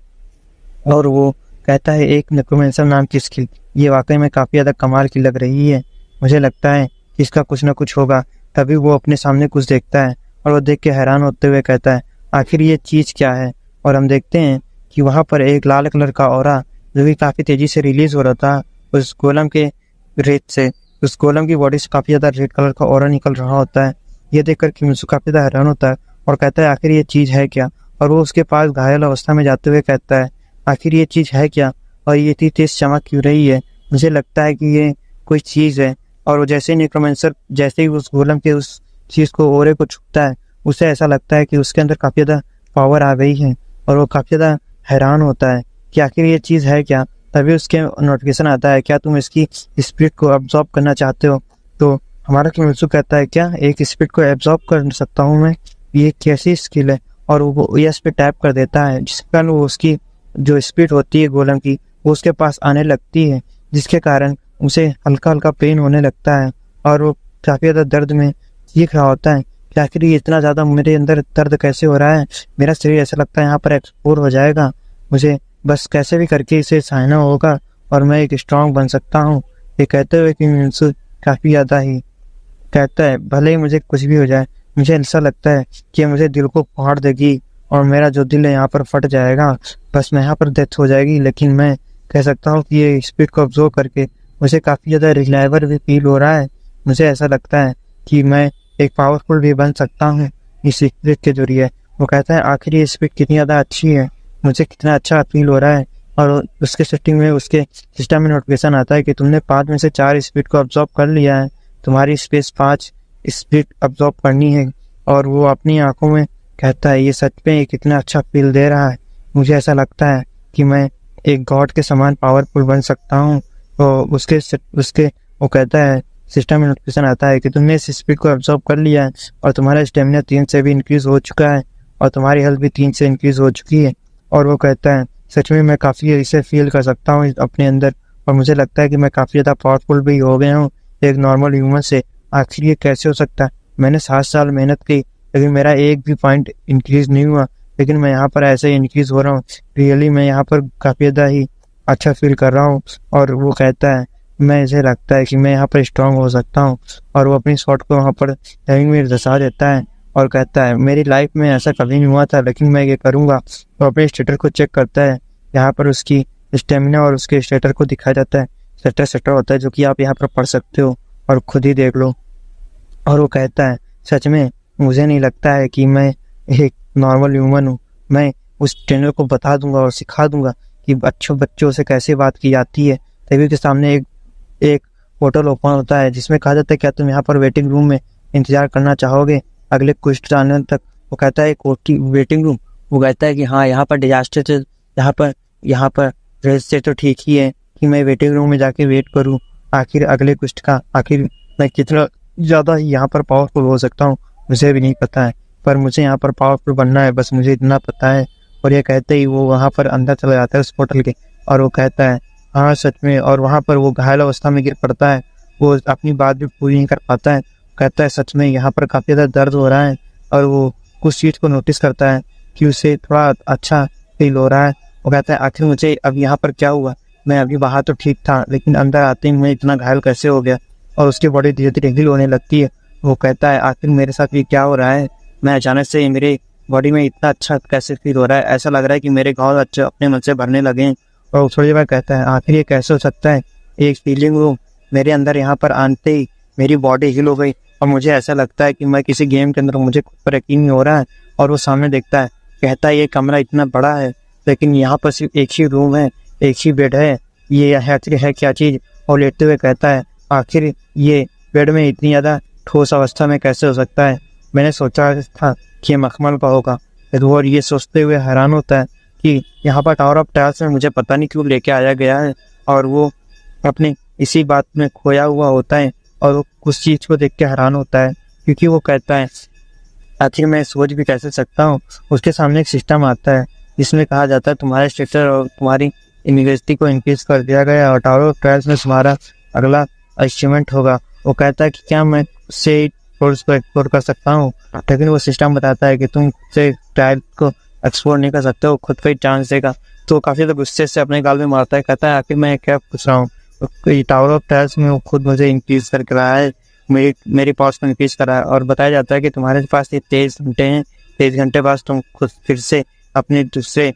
S1: और वो कहता है एक नेक्रोमेंसर नाम की स्किल, ये वाकई में काफ़ी ज़्यादा कमाल की लग रही है, मुझे लगता है कि इसका कुछ ना कुछ होगा। तभी वो अपने सामने कुछ देखता है और वो देख के हैरान होते हुए कहता है आखिर ये चीज़ क्या है। और हम देखते हैं कि वहाँ पर एक लाल कलर का ऑरा जो कि काफ़ी तेज़ी से रिलीज़ हो रहा था उस गोलम के रेत से, उस गोलम की बॉडी से काफ़ी ज़्यादा रेड कलर का ऑरा निकल रहा होता है। ये देखकर किमित्सु काफ़ी ज़्यादा हैरान होता है और कहता है आखिर ये चीज़ है क्या। और वो उसके पास घायल अवस्था में जाते हुए कहता है आखिर ये चीज़ है क्या और ये इतनी तेज़ चमक क्यों रही है, मुझे लगता है कि ये कोई चीज़ है। और वो जैसे ही नेक्रोमेंसर जैसे ही उस गोलम के उस चीज़ को ओरे को छूता है उसे ऐसा लगता है कि उसके अंदर काफ़ी ज़्यादा पावर आ गई है और वो काफ़ी ज़्यादा हैरान होता है कि आखिर ये चीज़ है क्या। तभी उसके नोटिफिकेशन आता है क्या तुम इसकी स्पिरिट को एब्जॉर्ब करना चाहते हो। तो हमारा किमित्सु कहता है क्या एक स्पिरिट को एब्जॉर्ब कर सकता हूँ मैं, ये कैसी स्किल है। और वो यस पे टैप कर देता है जिसके कारण वो उसकी जो स्पिरिट होती है गोलम की वो उसके पास आने लगती है, जिसके कारण उसे हल्का हल्का पेन होने लगता है और वो काफ़ी ज़्यादा दर्द में चीख रहा होता है कि आखिर ये इतना ज़्यादा मेरे अंदर दर्द कैसे हो रहा है, मेरा शरीर ऐसा लगता है यहाँ पर एक्सप्लोर हो जाएगा, मुझे बस कैसे भी करके इसे सहना होगा और मैं एक स्ट्रांग बन सकता हूँ। ये कहते हुए कि मिन्सू काफ़ी ज़्यादा ही कहता है भले ही मुझे कुछ भी हो जाए, मुझे ऐसा लगता है कि मुझे दिल को फाड़ देगी और मेरा जो दिल है यहाँ पर फट जाएगा, बस मैं यहाँ पर डेथ हो जाएगी। लेकिन मैं कह सकता हूँ कि ये स्पीड को ऑब्जर्व करके मुझे काफ़ी ज़्यादा रिलायबल भी फील हो रहा है। मुझे ऐसा लगता है कि मैं एक पावरफुल भी बन सकता हूँ इस स्पीड के जरिए। वो कहता है आखिर ये स्पीड कितनी ज़्यादा अच्छी है, मुझे कितना अच्छा फील हो रहा है। और उसके सेटिंग में उसके सिस्टम में नोटिफिकेशन आता है कि तुमने 5 में से 4 स्पीड को ऑब्जर्व कर लिया है, तुम्हारी स्पेस 5 स्पीड ऑब्जर्व करनी है। और वो अपनी आंखों में कहता है ये सच में ये कितना अच्छा फील दे रहा है, मुझे ऐसा लगता है कि मैं एक गॉड के समान पावरफुल बन सकता हूँ। तो उसके वो कहता है सिस्टम में नोटिफिकेशन आता है कि तुमने इस स्पीड को ऑब्जर्व कर लिया है और तुम्हारा स्टेमिना 3 से भी इंक्रीज हो चुका है और तुम्हारी हेल्थ भी 3 से इंक्रीज हो चुकी है। और वो कहता है सच में मैं काफ़ी इसे फील कर सकता हूँ अपने अंदर और मुझे लगता है कि मैं काफ़ी ज़्यादा पावरफुल भी हो गया हूँ एक नॉर्मल ह्यूमन से। आखिर ये कैसे हो सकता है, मैंने 7 साल मेहनत की लेकिन मेरा एक भी पॉइंट इंक्रीज नहीं हुआ, लेकिन मैं यहाँ पर ऐसे ही इंक्रीज हो रहा हूँ। रियली मैं यहाँ पर काफ़ी ज़्यादा ही अच्छा फील कर रहा हूँ। और वो कहता है मैं इसे लगता है कि मैं यहाँ पर स्ट्रांग हो सकता हूँ। और वो अपनी शॉट को वहाँ पर टाइमिंग में दर्शा देता है और कहता है मेरी लाइफ में ऐसा कभी नहीं हुआ था लेकिन मैं ये करूँगा। तो अपने स्टेटर को चेक करता है, यहाँ पर उसकी स्टेमिना और उसके स्टेटर को दिखाया जाता है। सेटर होता है जो कि आप यहाँ पर पढ़ सकते हो और खुद ही देख लो। और वो कहता है सच में मुझे नहीं लगता है कि मैं एक नॉर्मल ह्यूमन हूँ, मैं उस ट्रेनर को बता दूंगा और सिखा दूंगा कि अच्छे बच्चों से कैसे बात की जाती है। तभी के सामने एक पोर्टल ओपन होता है जिसमें कहा जाता है क्या तुम यहाँ पर वेटिंग रूम में इंतजार करना चाहोगे अगले कुछ आने तक। वो कहता है वेटिंग रूम, वो कहता है कि हाँ यहाँ पर डिजास्टर से यहाँ पर रेस से तो ठीक ही है कि मैं वेटिंग रूम में जाके वेट करूँ आखिर अगले कुछ का, आखिर मैं कितना ज़्यादा यहाँ पर पावरफुल हो सकता हूँ मुझे भी नहीं पता है, पर मुझे यहाँ पर पावरफुल बनना है बस मुझे इतना पता है। और ये कहते ही वो वहाँ पर अंदर चला जाता है उस पोर्टल के और वो कहता है हाँ सच में। और वहाँ पर वो घायल अवस्था में गिर पड़ता है, वो अपनी बात भी पूरी नहीं कर पाता है। कहता है सच में यहाँ पर काफ़ी ज़्यादा दर्द हो रहा है और वो कुछ चीज़ को नोटिस करता है कि उसे थोड़ा अच्छा फील हो रहा है। वो कहता है आखिर मुझे अब यहाँ पर क्या हुआ, मैं अभी बाहर तो ठीक था लेकिन अंदर आते ही मैं इतना घायल कैसे हो गया। और उसकी बॉडी धीरे धीरे हील होने लगती है। वो कहता है आखिर मेरे साथ ये क्या हो रहा है, मैं अचानक से मेरे बॉडी में इतना अच्छा कैसे फील हो रहा है, ऐसा लग रहा है कि मेरे घाव अच्छे अपने मन से भरने लगे हैं। और थोड़ी देर बाद कहता है आखिर ये कैसे हो सकता है, एक फीलिंग रूम मेरे अंदर यहाँ पर आते ही मेरी बॉडी हील हो गई और मुझे ऐसा लगता है कि मैं किसी गेम के अंदर मुझे खुद पर यकीन नहीं हो रहा है। और वो सामने देखता है, कहता है ये कमरा इतना बड़ा है लेकिन यहाँ पर सिर्फ एक ही रूम है, एक ही बेड है, ये है क्या चीज़। और लेटते हुए कहता है आखिर ये बेड में इतनी ज़्यादा ठोस अवस्था में कैसे हो सकता है, मैंने सोचा था कि ये मखमल का होगा। और ये सोचते हुए हैरान होता है कि यहाँ पर टावर ऑफ टायर्स में मुझे पता नहीं क्यों लेके आया गया है। और वो अपने इसी बात में खोया हुआ होता है और वो कुछ चीज़ को देख के हैरान होता है क्योंकि वो कहता है आखिर मैं सोच भी कैसे सकता हूँ। उसके सामने एक सिस्टम आता है जिसमें कहा जाता है तुम्हारे स्ट्रक्चर और तुम्हारी यूनिवर्सिटी को इंक्रीज कर दिया गया और टावर ऑफ टायर्स में तुम्हारा अगला अचीवमेंट होगा। वो कहता है कि क्या मैं उससे कोर्स को एक्सप्लोर कर सकता हूँ, लेकिन वो सिस्टम बताता है कि तुम से टायर को एक्सप्लोर नहीं कर सकते हो, खुद का ही चांस देगा। तो काफ़ी ज़्यादा गुस्से से अपने गाल में मारता है, कहता है आखिर मैं क्या पूछ रहा हूँ, टावर ऑफ टायर्स में वो खुद मुझे इंक्रीज करके रहा है, मेरी पास में इंक्रीज करा है। और बताया जाता है कि तुम्हारे पास ये 23 घंटे हैं, 23 घंटे बाद तुम खुद फिर से अपने दूसरे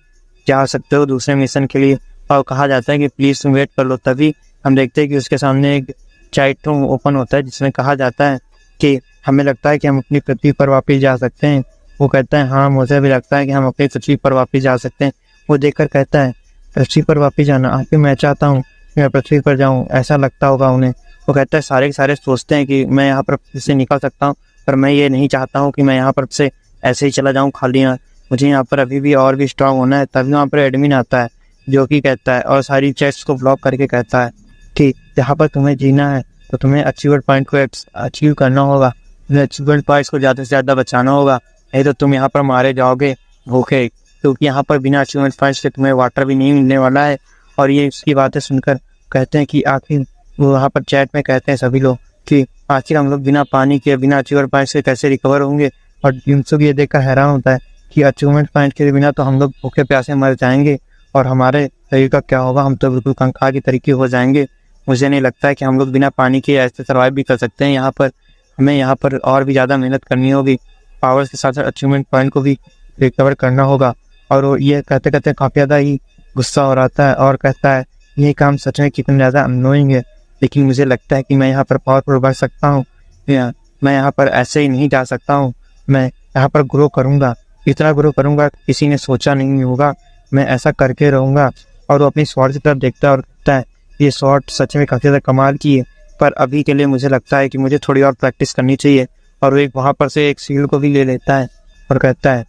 S1: जा सकते हो दूसरे मिशन के लिए। और कहा जाता है कि प्लीज़ तुम वेट कर लो। तभी हम देखते हैं कि उसके सामने एक चैट रूम ओपन होता है जिसमें कहा जाता है कि हमें लगता है कि हम अपनी पृथ्वी पर वापस जा सकते हैं। वो कहता है हाँ मुझे भी लगता है कि हम अपनी पृथ्वी पर वापस जा सकते हैं। वो देखकर कहता है पृथ्वी पर वापस जाना, आखिर मैं चाहता हूँ कि मैं पृथ्वी पर जाऊँ, ऐसा लगता होगा उन्हें। वो कहता है सारे के सारे सोचते हैं कि मैं यहाँ पर से निकल सकता हूँ, पर मैं ये नहीं चाहता हूँ कि मैं यहाँ पर से ऐसे ही चला जाऊँ खाली यहाँ, मुझे यहाँ पर अभी भी और भी स्ट्रांग होना है। तभी वहाँ पर एडमिन आता है जो कि कहता है और सारी चैट्स को ब्लॉक करके कहता है कि जहाँ पर तुम्हें जीना है तो तुम्हें अचीवमेंट पॉइंट को अचीव करना होगा, तुम्हें अचीवमेंट पॉइंट्स को ज़्यादा से ज़्यादा बचाना होगा, नहीं तो तुम यहाँ पर मारे जाओगे भूखे, क्योंकि यहाँ पर बिना अचीवमेंट पॉइंट्स के तुम्हें वाटर भी नहीं मिलने वाला है और ये इसकी बातें सुनकर कहते हैं कि आखिर वो वहाँ पर चैट में कहते हैं सभी लोग कि आखिर हम लोग बिना पानी के बिना अचीवमेंट पॉइंट से कैसे रिकवर होंगे। और युनसुक ये देखकर हैरान होता है कि अचीवमेंट पॉइंट के बिना तो हम लोग भूखे प्यासे मर जाएंगे और हमारे शरीर का क्या होगा, हम तो बिल्कुल कंकाल की तरीके हो जाएंगे। मुझे नहीं लगता है कि हम लोग बिना पानी के ऐसे सर्वाइव भी कर सकते हैं। यहाँ पर हमें यहाँ पर और भी ज़्यादा मेहनत करनी होगी, पावर्स के साथ साथ अचीवमेंट पॉइंट को भी रिकवर करना होगा। और वो ये कहते कहते काफ़ी ज़्यादा ही गुस्सा हो रहा है और कहता है ये काम सच में कितना ज़्यादा अननोइंग है, लेकिन मुझे लगता है कि मैं यहाँ पर पावरफुल बढ़ सकता हूँ। मैं यहाँ पर ऐसे ही नहीं जा सकता हूँ, मैं यहाँ पर ग्रो करूँगा, इतना ग्रो करूँगा किसी ने सोचा नहीं होगा, मैं ऐसा करके रहूँगा। और वो अपनी स्वॉर्ड की तरफ देखता है और कहता है ये स्वॉर्ड सच में काफ़ी ज़्यादा कमाल की है, पर अभी के लिए मुझे लगता है कि मुझे थोड़ी और प्रैक्टिस करनी चाहिए। और वो एक वहाँ पर से एक सील को भी ले लेता है और कहता है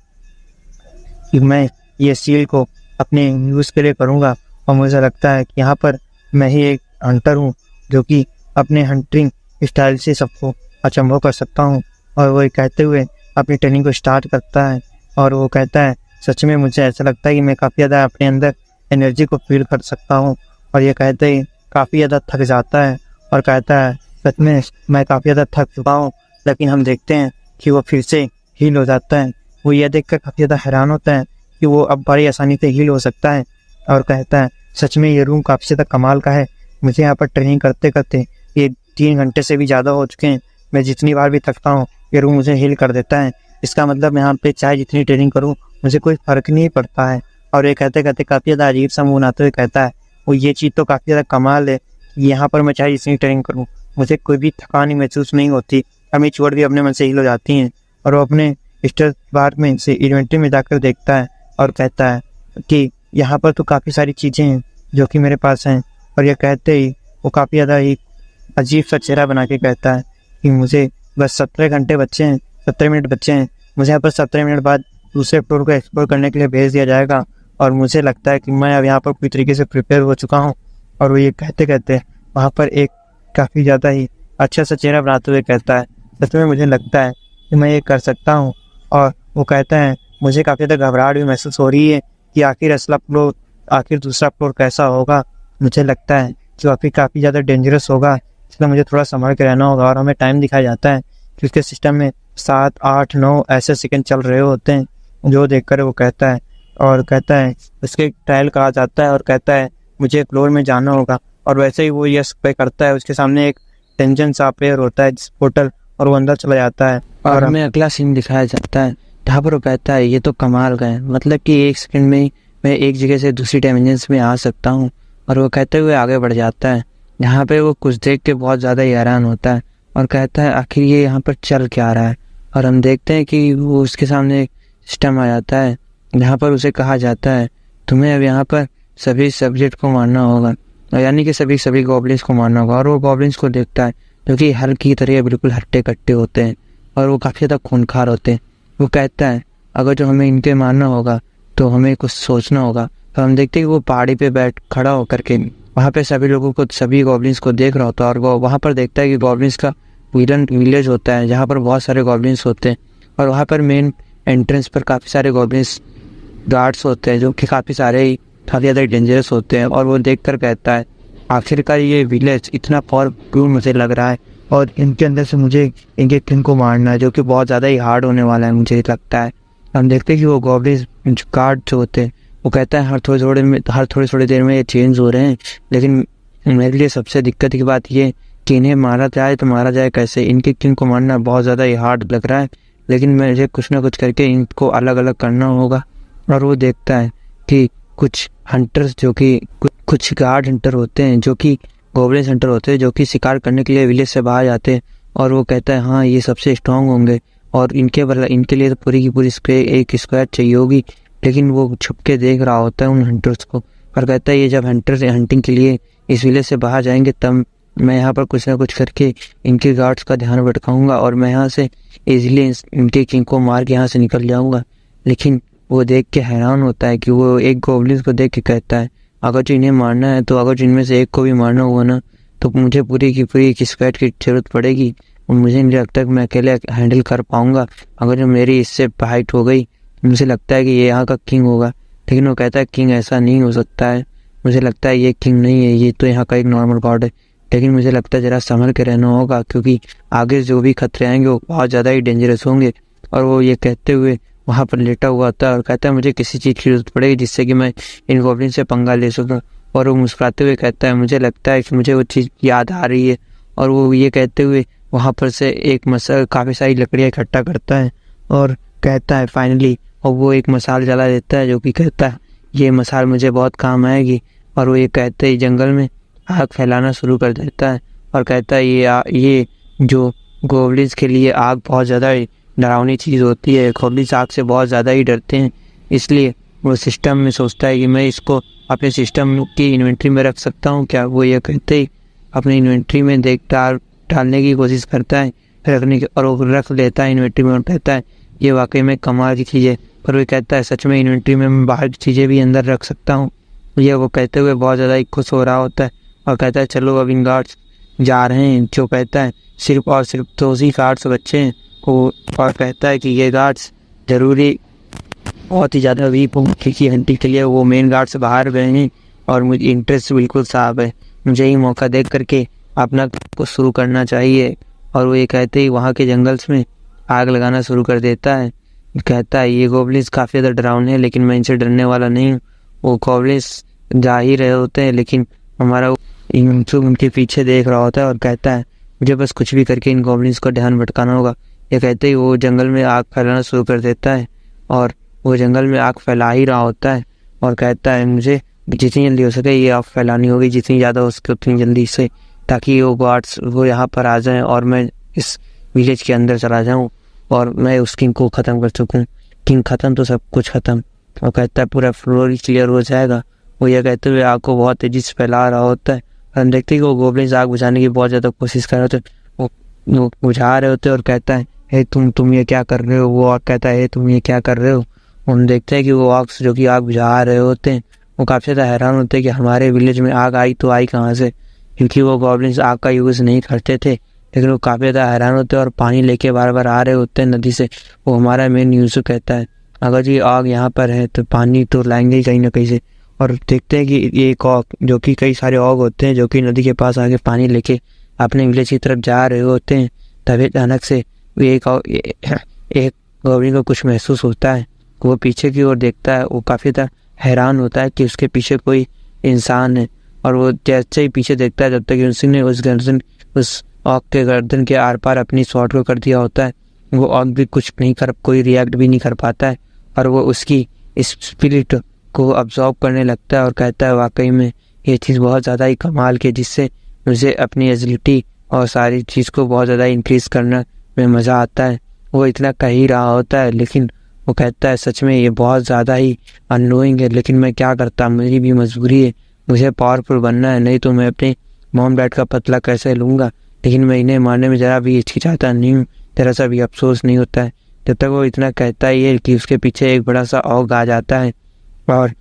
S1: कि मैं ये सील को अपने यूज़ के लिए करूँगा। और मुझे लगता है कि यहाँ पर मैं ही एक हंटर हूँ जो कि अपने हंटिंग स्टाइल से सबको अचंभव कर सकता हूँ। और वो कहते हुए अपनी ट्रेनिंग को स्टार्ट करता है और वो कहता है सच में मुझे ऐसा लगता है कि मैं काफ़ी ज़्यादा अपने अंदर एनर्जी को फील कर सकता हूँ। और ये कहते ही काफ़ी ज़्यादा थक जाता है और कहता है सच में मैं काफ़ी ज़्यादा थक चुका हूँ। लेकिन हम देखते हैं कि वो फिर से हील हो जाता है। वो ये देखकर काफ़ी ज़्यादा हैरान होता है कि वो अब बड़ी आसानी से हील हो सकता है और कहता है सच में ये रूम काफ़ी ज़्यादा कमाल का है। मुझे यहाँ पर ट्रेनिंग करते करते ये 3 घंटे से भी ज़्यादा हो चुके हैं। मैं जितनी बार भी थकता हूँ ये रूम मुझे हील कर देता है। इसका मतलब मैं यहाँ पे चाहे जितनी ट्रेनिंग करूँ मुझे कोई फ़र्क नहीं पड़ता है। और ये कहते कहते काफ़ी ज़्यादा अजीब सा मुँह बनाते हुए कहता है वो ये चीज़ तो काफ़ी ज़्यादा कमाल है, यहाँ पर मैं चाहे जितनी ट्रेनिंग करूँ मुझे कोई भी थकान महसूस नहीं होती। हमें चोट भी अपने मन से हील हो जाती हैं। और वो अपने स्टेट बार में से इन्वेंट्री में जाकर देखता है और कहता है कि यहाँ पर तो काफ़ी सारी चीज़ें हैं जो कि मेरे पास हैं। और ये कहते ही वो काफ़ी ज़्यादा ही अजीब सा चेहरा बना के कहता है कि मुझे बस 17 घंटे बचे हैं, 17 मिनट बचे हैं। मुझे यहाँ पर 17 मिनट बाद दूसरे फ्लोर को एक्सप्लोर करने के लिए भेज दिया जाएगा और मुझे लगता है कि मैं अब यहाँ पर पूरी तरीके से प्रिपेयर हो चुका हूँ। और वो ये कहते कहते वहाँ पर एक काफ़ी ज़्यादा ही अच्छा सा चेहरा बनाते हुए कहता है सच में मुझे लगता है कि मैं ये कर सकता हूँ। और वो कहता है मुझे काफ़ी ज़्यादा घबराहट भी महसूस हो रही है कि आखिर दूसरा फ्लोर कैसा होगा। मुझे लगता है कि काफ़ी ज़्यादा डेंजरस होगा, इसलिए मुझे थोड़ा संभल के रहना होगा। और हमें टाइम दिखाया जाता है कि उसके सिस्टम में 7, 8, 9 ऐसे सेकंड चल रहे होते हैं, जो देखकर वो कहता है और कहता है उसके ट्रायल कहा जाता है और कहता है मुझे फ्लोर में जाना होगा। और वैसे ही वो यस पे करता है, उसके सामने एक टेंशन सा प्लेयर होता है जिस पोर्टल, और वो अंदर चला जाता है। और हमें अगला सीन दिखाया जाता है जहाँ पर वो कहता है ये तो कमाल का है, मतलब कि 1 सेकंड में मैं एक जगह से दूसरी डायमेंशंस में आ सकता हूँ। और वो कहते हुए आगे बढ़ जाता है। यहाँ पे वो कुछ देख के बहुत ज़्यादा ही हैरान होता है और कहता है आखिर ये यहाँ पर चल क्या रहा है। और हम देखते हैं कि वो उसके सामने एक सिस्टम आ जाता है जहाँ पर उसे कहा जाता है तुम्हें अब यहाँ पर सभी सब्जेक्ट को मारना होगा, यानी कि सभी गॉब्लिन्स को मारना होगा। और वो गॉब्लिन्स को देखता है जो कि हल की तरह बिल्कुल हट्टे कट्टे होते हैं और वो काफ़ी ज़्यादा खूंखार होते हैं। वो कहता है अगर जो हमें इनके मारना होगा तो हमें कुछ सोचना होगा। तो हम देखते हैं कि वो पहाड़ी पे बैठ खड़ा होकर के वहाँ पे सभी गॉब्लिन्स को देख रहा होता है। और वो वहाँ पर देखता है कि गॉब्लिन्स का विलेज होता है जहाँ पर बहुत सारे गॉब्लिन्स होते हैं। और वहाँ पर मेन एंट्रेंस पर काफ़ी सारे गॉब्लिन्स गार्ड्स होते हैं जो कि काफ़ी ज़्यादा डेंजरस होते हैं। और वो देख कर कहता है आखिरकार ये विलेज इतना पावरफुल मुझे लग रहा है और इनके अंदर से मुझे इनके किंग को मारना है, जो कि बहुत ज़्यादा ही हार्ड होने वाला है मुझे लगता है। हम देखते हैं कि वो गॉब्लिन्स गार्ड जो होते हैं वो कहता है हर थोड़ी देर में ये चेंज हो रहे हैं, लेकिन मेरे लिए सबसे दिक्कत की बात ये कि इन्हें मारा जाए तो मारा जाए कैसे। इनके किंग को मारना बहुत ज़्यादा ही हार्ड लग रहा है, लेकिन मुझे कुछ ना कुछ करके इनको अलग अलग करना होगा। और वो देखता है कि कुछ हंटर्स जो कि कुछ गार्ड हंटर होते हैं जो कि गॉब्लिन हंटर होते हैं जो कि शिकार करने के लिए विलेज से बाहर जाते हैं। और वो कहता है हाँ ये सबसे स्ट्रांग होंगे और इनके लिए तो पूरी की पूरी एक स्क्वाड चाहिए होगी। लेकिन वो छुप के देख रहा होता है उन हंटर्स को और कहता है ये जब हंटर्स हंटिंग के लिए इस विलेज से बाहर जाएंगे तब मैं यहाँ पर कुछ ना कुछ करके इनके गार्ड्स का ध्यान भटकाऊंगा और मैं यहाँ से इजीली इनके किंग को मार के यहाँ से निकल जाऊंगा। लेकिन वो देख के हैरान होता है कि वो एक गॉब्लिन को देख के कहता है अगर जो इन्हें मारना है तो अगर इनमें से एक को भी मारना हुआ ना तो मुझे पूरी की पूरी एक स्क्वाड की जरूरत पड़ेगी और मुझे नहीं लगता कि मैं अकेले हैंडल कर पाऊंगा। अगर जो मेरी इससे फाइट हो गई मुझे लगता है कि ये यहाँ का किंग होगा। लेकिन वो कहता है किंग ऐसा नहीं हो सकता है, मुझे लगता है ये किंग नहीं है, ये तो यहाँ का एक नॉर्मल गॉड है, लेकिन मुझे लगता है ज़रा संभल के रहना होगा, क्योंकि आगे जो भी खतरे आएंगे वो बहुत ज़्यादा ही डेंजरस होंगे। और वो ये कहते हुए वहाँ पर लेटा हुआ था और कहता है मुझे किसी चीज़ की जरूरत पड़ेगी जिससे कि मैं इन गॉब्लिन से पंगा ले सकूँ। और वो मुस्कुराते हुए कहता है मुझे लगता है कि मुझे वो चीज़ याद आ रही है। और वो ये कहते हुए वहाँ पर से एक काफ़ी सारी लकड़ियाँ इकट्ठा करता है और कहता है फाइनली, और वो एक मसाल जला देता है जो कि कहता है ये मसाल मुझे बहुत काम आएगी। और वो ये कहते ही जंगल में आग फैलाना शुरू कर देता है और कहता है ये जो गोब्लिन्स के लिए आग बहुत ज़्यादा डरावनी चीज़ होती है, गोब्लिन्स आग से बहुत ज़्यादा ही डरते हैं। इसलिए वो सिस्टम में सोचता है कि मैं इसको अपने सिस्टम की इन्वेंट्री में रख सकता हूँ क्या। वो ये कहते ही अपनी इन्वेंट्री में डालने की कोशिश करता है रखने की, और वो रख लेता है इन्वेंट्री में और कहता है ये वाकई में कमाल की चीज़ है। पर वो कहता है सच में इन्वेंट्री में मैं बाहर की चीज़ें भी अंदर रख सकता हूँ। ये वो कहते हुए बहुत ज़्यादा ही खुश हो रहा होता है और कहता है चलो अब इन गार्ड्स जा रहे हैं। जो कहता है सिर्फ और सिर्फ तो उसी गार्ड्स बच्चे हैं वो, और कहता है कि ये गार्ड्स ज़रूरी बहुत ही ज़्यादा वीक हूँ क्योंकि हंटिंग के लिए वो मेन गार्ड से बाहर गए हैं और मुझे इंटरेस्ट बिल्कुल साफ है, मुझे ही मौका देख करके अपना को शुरू करना चाहिए। और वो ये कहते ही वहाँ के जंगल्स में आग लगाना शुरू कर देता है। कहता है ये गोब्लिन्स काफ़ी ज़्यादा डरावने हैं लेकिन मैं इनसे डरने वाला नहीं हूँ। वो गोब्लिन्स जा ही रहे होते हैं लेकिन हमारा उनके पीछे देख रहा होता है और कहता है मुझे बस कुछ भी करके इन गोब्लिन्स को ध्यान भटकाना होगा। ये कहते ही वो जंगल में आग फैलाना शुरू कर देता है और वो जंगल में आग फैला ही रहा होता है और कहता है मुझे जितनी जल्दी हो सके ये आग फैलानी होगी, जितनी ज़्यादा हो सके उतनी जल्दी से, ताकि वो गार्ड्स वो यहाँ पर आ जाएं और मैं इस विलेज के अंदर चला जाऊँ और मैं उस किंग को ख़त्म कर सकूँ। किंग ख़त्म तो सब कुछ ख़त्म। और कहता है पूरा फ्लोर ही क्लियर हो जाएगा। वो यह कहते हुए आग को बहुत तेज़ी से फैला रहा होता है। हम देखते हैं कि वो गोब्लिन्स आग बुझाने की बहुत ज़्यादा कोशिश कर रहे होते, वो बुझा रहे होते और कहता है हे तुम ये क्या कर रहे हो। वो आग कहता है हे तुम ये क्या कर रहे हो। हम देखते हैं कि वो आग जो कि आग बुझा रहे होते हैं वो काफ़ी ज़्यादा हैरान होते हैं कि हमारे विलेज में आग आई तो आई कहाँ से, क्योंकि वो गॉब्लिन्स आग का यूज़ नहीं करते थे। लेकिन वो काफ़ी ज़्यादा हैरान होते हैं और पानी लेके बार बार आ रहे होते हैं नदी से। वो हमारा मेन यूसुफ कहता है अगर ये आग यहाँ पर है तो पानी तो लाएंगे ही कहीं ना कहीं से। और देखते हैं कि ये एक ऑग जो कि कई सारे ऑग होते हैं जो कि नदी के पास आके पानी लेके अपने विलेज की तरफ जा रहे होते हैं। तभी अचानक से एक गॉब्लिन को कुछ महसूस होता है। वो पीछे की ओर देखता है, वो काफ़ी ज़्यादा हैरान होता है कि उसके पीछे कोई इंसान है। और वो जैसे ही पीछे देखता है जब तक उसने उस ऑग के गर्दन के आर पार अपनी शॉट को कर दिया होता है, वो ऑग भी कुछ नहीं कर, कोई रिएक्ट भी नहीं कर पाता है। और वो उसकी इस स्पिरिट को अब्जॉर्ब करने लगता है और कहता है वाकई में ये चीज़ बहुत ज़्यादा ही कमाल की, जिससे मुझे अपनी एजिलिटी और सारी चीज़ को बहुत ज़्यादा इंक्रीज़ करने में मज़ा आता है। वो इतना कह ही रहा होता है लेकिन वो कहता है सच में ये बहुत ज़्यादा ही अननोइंग है, लेकिन मैं क्या करता, मेरी भी मजबूरी है, मुझे पावरफुल बनना है, नहीं तो मैं अपने मॉम डैड का बदला कैसे लूँगा। लेकिन मैं इन्हें मारने में ज़रा भी हिचकिचाता नहीं हूँ, ज़रा सा भी अफसोस नहीं होता है। जब तक वो इतना कहता ही है कि उसके पीछे एक बड़ा सा ऑग आ जाता है और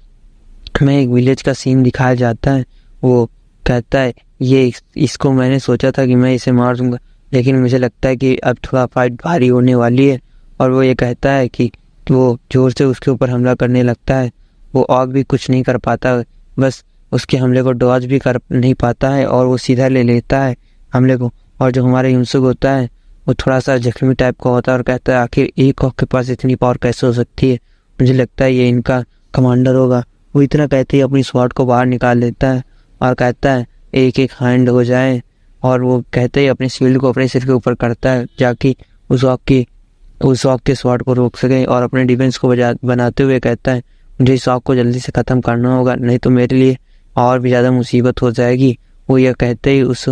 S1: हमें एक विलेज का सीन दिखाया जाता है। वो कहता है ये इसको मैंने सोचा था कि मैं इसे मार दूँगा, लेकिन मुझे लगता है कि अब थोड़ा फाइट भारी होने वाली है। और वो ये कहता है कि वो जोर से उसके ऊपर हमला करने लगता है। वो ऑग भी कुछ नहीं कर पाता, बस उसके हमले को डॉज भी कर नहीं पाता है और वो सीधा ले लेता है हमले को। और जो हमारा यूसुफ होता है वो थोड़ा सा जख्मी टाइप का होता है और कहता है आखिर एक ऑग के पास इतनी पावर कैसे हो सकती है, मुझे लगता है ये इनका कमांडर होगा। वो इतना कहते ही अपनी स्वॉर्ड को बाहर निकाल लेता है और कहता है एक एक हैंड हो जाए। और वो कहते ही अपने शील्ड को अपने सिर के ऊपर करता है जाकि उस ऑग के स्वॉर्ड को रोक सके। और अपने डिफेंस को बनाते हुए कहता है मुझे इस ऑग को जल्दी से ख़त्म करना होगा, नहीं तो मेरे लिए और भी ज़्यादा मुसीबत हो जाएगी। वो यह कहते ही उस